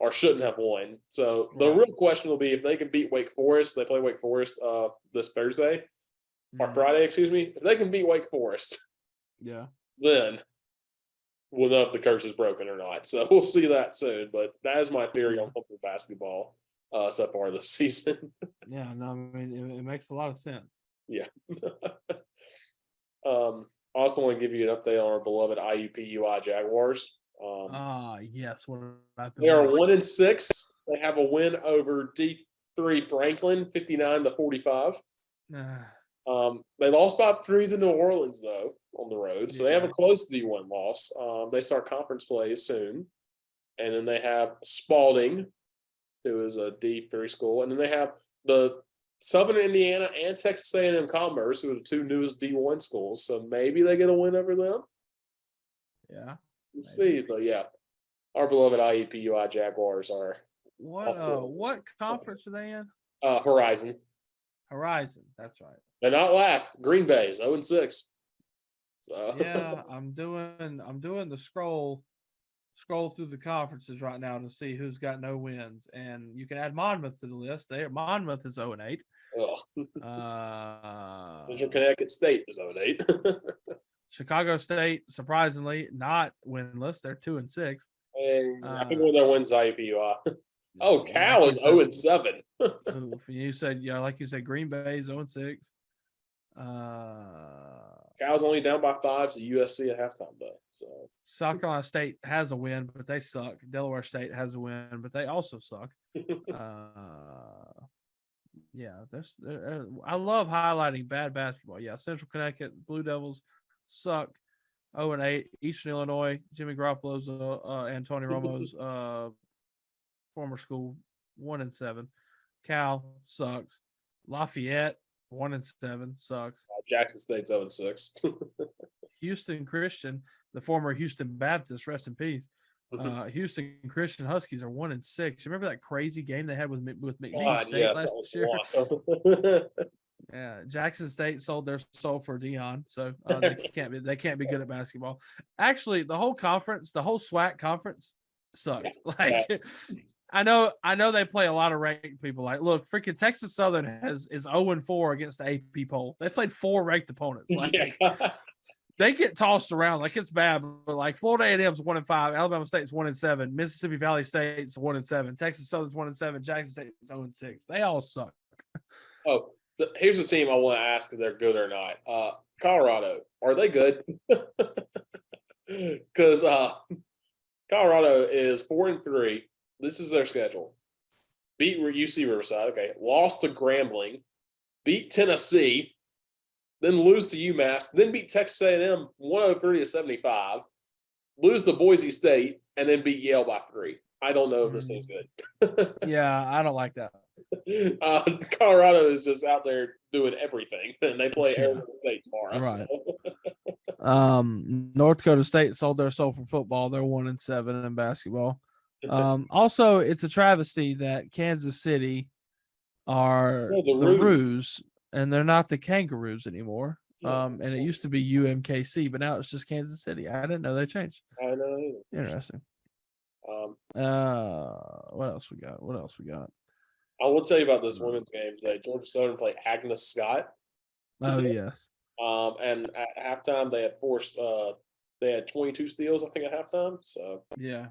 or shouldn't have won. So the real question will be if they can beat Wake Forest. They play Wake Forest this Thursday or Friday, excuse me. If they can beat Wake Forest, then we'll know if the curse is broken or not. So we'll see that soon. But that is my theory on football basketball so far this season. Yeah, no, I mean, it makes a lot of sense. Yeah. I also want to give you an update on our beloved IUPUI Jaguars. Yes. They are 1-6. They have a win over D3 Franklin, 59-45. They lost by 3 to New Orleans, though, on the road. So they have a close D1 loss. They start conference play soon. And then they have Spalding, who is a D3 school. And then they have the Southern Indiana and Texas A&M Commerce, who are the two newest D1 schools. So maybe they get a win over them. Yeah. We'll see. But yeah, our beloved IUPUI Jaguars are What conference are they in? Horizon. Horizon. That's right. They're not last. Green Bay is 0-6. So. Yeah, I'm doing the scroll through the conferences right now to see who's got no wins, and you can add Monmouth to the list. Monmouth is 0-8. Central Connecticut State is 0-8. Chicago State, surprisingly, not winless. They're 2-6. I think one of their wins is IUPUI. Cal is 0-7. You said, yeah, like you said, Green Bay is 0-6. Cal's only down by 5 to USC at halftime, though. So South Carolina State has a win, but they suck. Delaware State has a win, but they also suck. Yeah, I love highlighting bad basketball. Yeah, Central Connecticut Blue Devils suck. 0-8. Eastern Illinois, Jimmy Garoppolo's and Tony Romo's former school, 1-7. Cal sucks. Lafayette, 1-7, sucks. Jackson State's 0-6. Houston Christian, the former Houston Baptist, rest in peace. Houston Christian Huskies are 1-6. You remember that crazy game they had with McNeese State last year? Yeah, Jackson State sold their soul for Dion, so they can't be good at basketball. Actually, the whole conference, the whole SWAC conference, sucks. I know they play a lot of ranked people. Like, look, freaking Texas Southern is 0-4 against the AP poll. They played 4 ranked opponents. They get tossed around like it's bad, but like Florida A&M's 1-5, Alabama State's 1-7, Mississippi Valley State's 1-7, Texas Southern's 1-7, Jackson State's 0-6. They all suck. Oh, here's a team I want to ask if they're good or not. Colorado, are they good? Because Colorado is 4-3. This is their schedule. Beat UC Riverside, okay. Lost to Grambling, beat Tennessee, then lose to UMass, then beat Texas A&M 103-75, lose to Boise State, and then beat Yale by 3. I don't know if this thing's good. Yeah, I don't like that. Colorado is just out there doing everything, and they play Arizona State tomorrow. Right. So. North Dakota State sold their soul for football. They're 1-7 in basketball. Also, it's a travesty that Kansas City are the Roos, and they're not the Kangaroos anymore. And it used to be UMKC, but now it's just Kansas City. I didn't know they changed. I know either. Interesting. What else we got? I will tell you about this women's game today. Georgia Southern played Agnes Scott. Oh, yes. And at halftime, they had 22 steals, I think, at halftime. So yeah.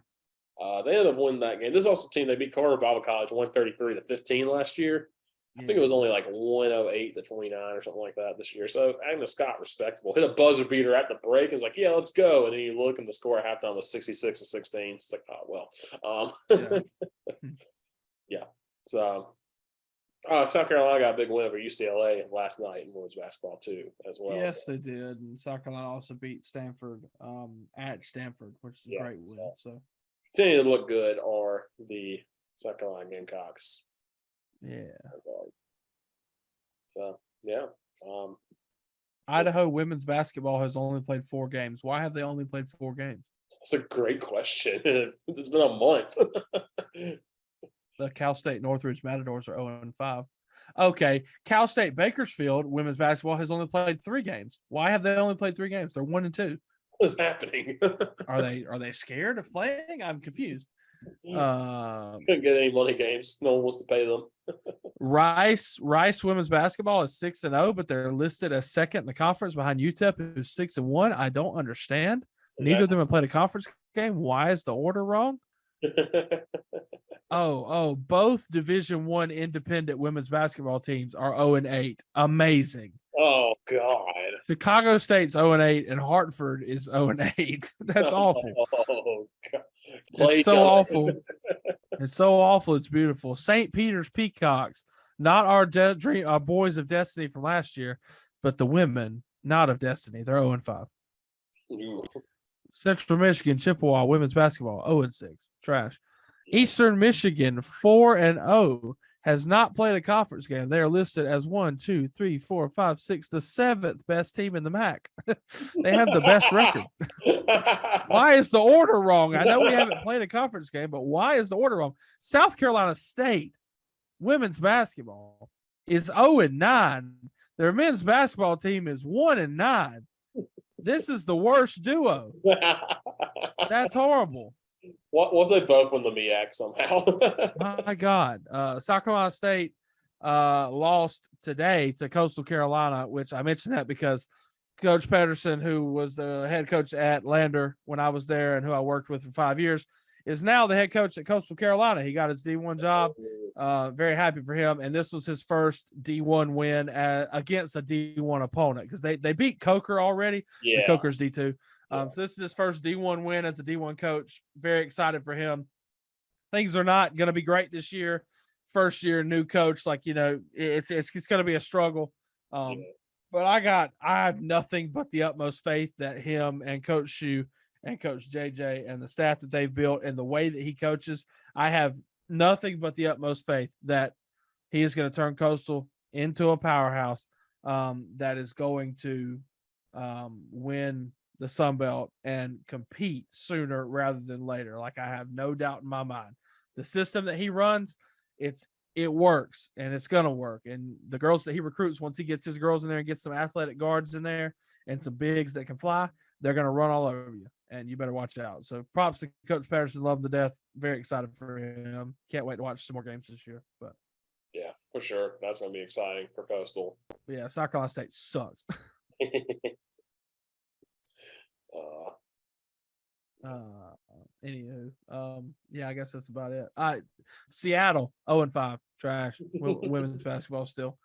They ended up winning that game. This is also a team, they beat Carter Bible College 133-15 last year. I think it was only like 108-29 or something like that this year. So Agnes Scott, respectable. Hit a buzzer beater at the break. And was like, yeah, let's go. And then you look and the score at halftime was 66-16. It's like, oh, well. Yeah. So South Carolina got a big win over UCLA last night in women's basketball too, as well. Yes, they did. And South Carolina also beat Stanford at Stanford, which is a great win. So continue to look good are the South Carolina Gamecocks. Yeah. So yeah. Idaho women's basketball has only played 4 games. Why have they only played 4 games? That's a great question. It's been a month. The Cal State Northridge Matadors are 0-5. Okay, Cal State Bakersfield women's basketball has only played 3 games. Why have they only played 3 games? They're 1-2. What is happening? Are they scared of playing? I'm confused. Couldn't get any money games. No one wants to pay them. Rice women's basketball is 6-0, but they're listed as second in the conference behind UTEP, who's 6-1. I don't understand. Neither of them have played a conference game. Why is the order wrong? Both Division I independent women's basketball teams are 0-8. Amazing. Oh God. Chicago State's 0-8 and Hartford is 0-8. That's awful. Oh God. It's so awful. It's so awful. It's beautiful. St. Peter's Peacocks, not our boys of destiny from last year, but the women, not of destiny. They're 0-5. Central Michigan Chippewa women's basketball 0-6. Trash. Eastern Michigan 4-0. has not played a conference game. They are listed as 1, 2, 3, 4, 5, 6, the 7th best team in the MAC. They have the best record. Why is the order wrong? I know we haven't played a conference game, but why is the order wrong? South Carolina State women's basketball is 0-9. Their men's basketball team is 1-9. This is the worst duo. That's horrible. What if they both win the MEAC somehow? My God. South Carolina State lost today to Coastal Carolina, which I mentioned that because Coach Pedersen, who was the head coach at Lander when I was there and who I worked with for 5 years, is now the head coach at Coastal Carolina. He got his D1 job. Very happy for him. And this was his first D1 win against a D1 opponent because they beat Kroeger already. Yeah. Kroeger's D2. So this is his first D1 win as a D1 coach. Very excited for him. Things are not going to be great this year. First year, new coach. Like, it's going to be a struggle. But I have nothing but the utmost faith that him and Coach Shu and Coach JJ and the staff that they've built and the way that he coaches, I have nothing but the utmost faith that he is going to turn Coastal into a powerhouse that is going to win the Sun Belt and compete sooner rather than later. Like, I have no doubt in my mind. The system that he runs, it works and it's going to work. And the girls that he recruits, once he gets his girls in there and gets some athletic guards in there and some bigs that can fly, they're going to run all over you. And you better watch out. So props to Coach Patterson. Love him to death. Very excited for him. Can't wait to watch some more games this year. But yeah, for sure. That's going to be exciting for Coastal. Yeah, South Carolina State sucks. Anywho, yeah, I guess that's about it. Seattle 0-5, trash. Women's basketball still.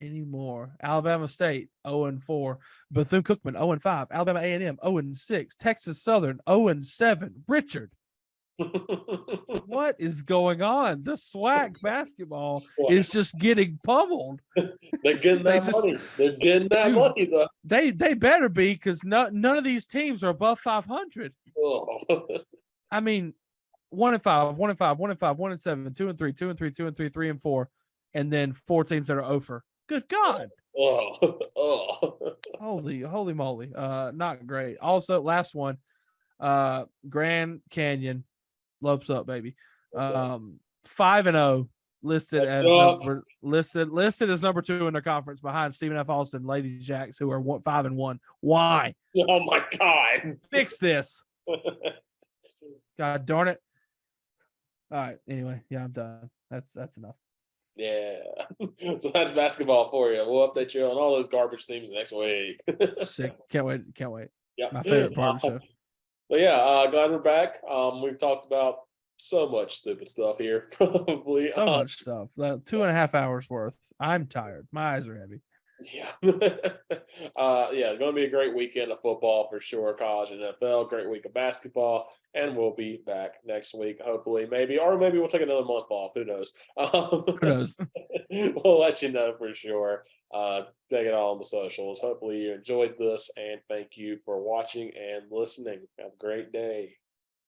Anymore. Alabama State 0-4. Bethune-Cookman 0-5. Alabama A&M 0-6. Texas Southern 0-7. Richard. What is going on? The SWAC basketball is just getting pummeled. They're getting that money. They're getting that money, though. They better be, because none of these teams are above 500. Oh. I mean, 1-5, 1-5, 1-5, 1-7, 2-3, 2-3, 2-3, 3-4, and then 4 teams that are over. Good God. Holy moly. Not great. Also, last one, Grand Canyon. Lopes up, baby. 5-0, listed as number 2 in their conference behind Stephen F. Austin, Lady Jacks, who are 5-1. Why? Oh my God. Fix this. God darn it. All right. Anyway, yeah, I'm done. That's enough. Yeah. So that's basketball for you. We'll update you on all those garbage teams next week. Sick. Can't wait. Yeah. My favorite part of the show. But yeah, glad we're back. We've talked about so much stupid stuff here. Probably so much stuff. 2.5 hours worth. I'm tired. My eyes are heavy. Yeah. Yeah, going to be a great weekend of football for sure. College and NFL, great week of basketball, and we'll be back next week, hopefully, maybe we'll take another month off. Who knows? Who knows? We'll let you know for sure. Take it all on the socials. Hopefully you enjoyed this, and thank you for watching and listening. Have a great day.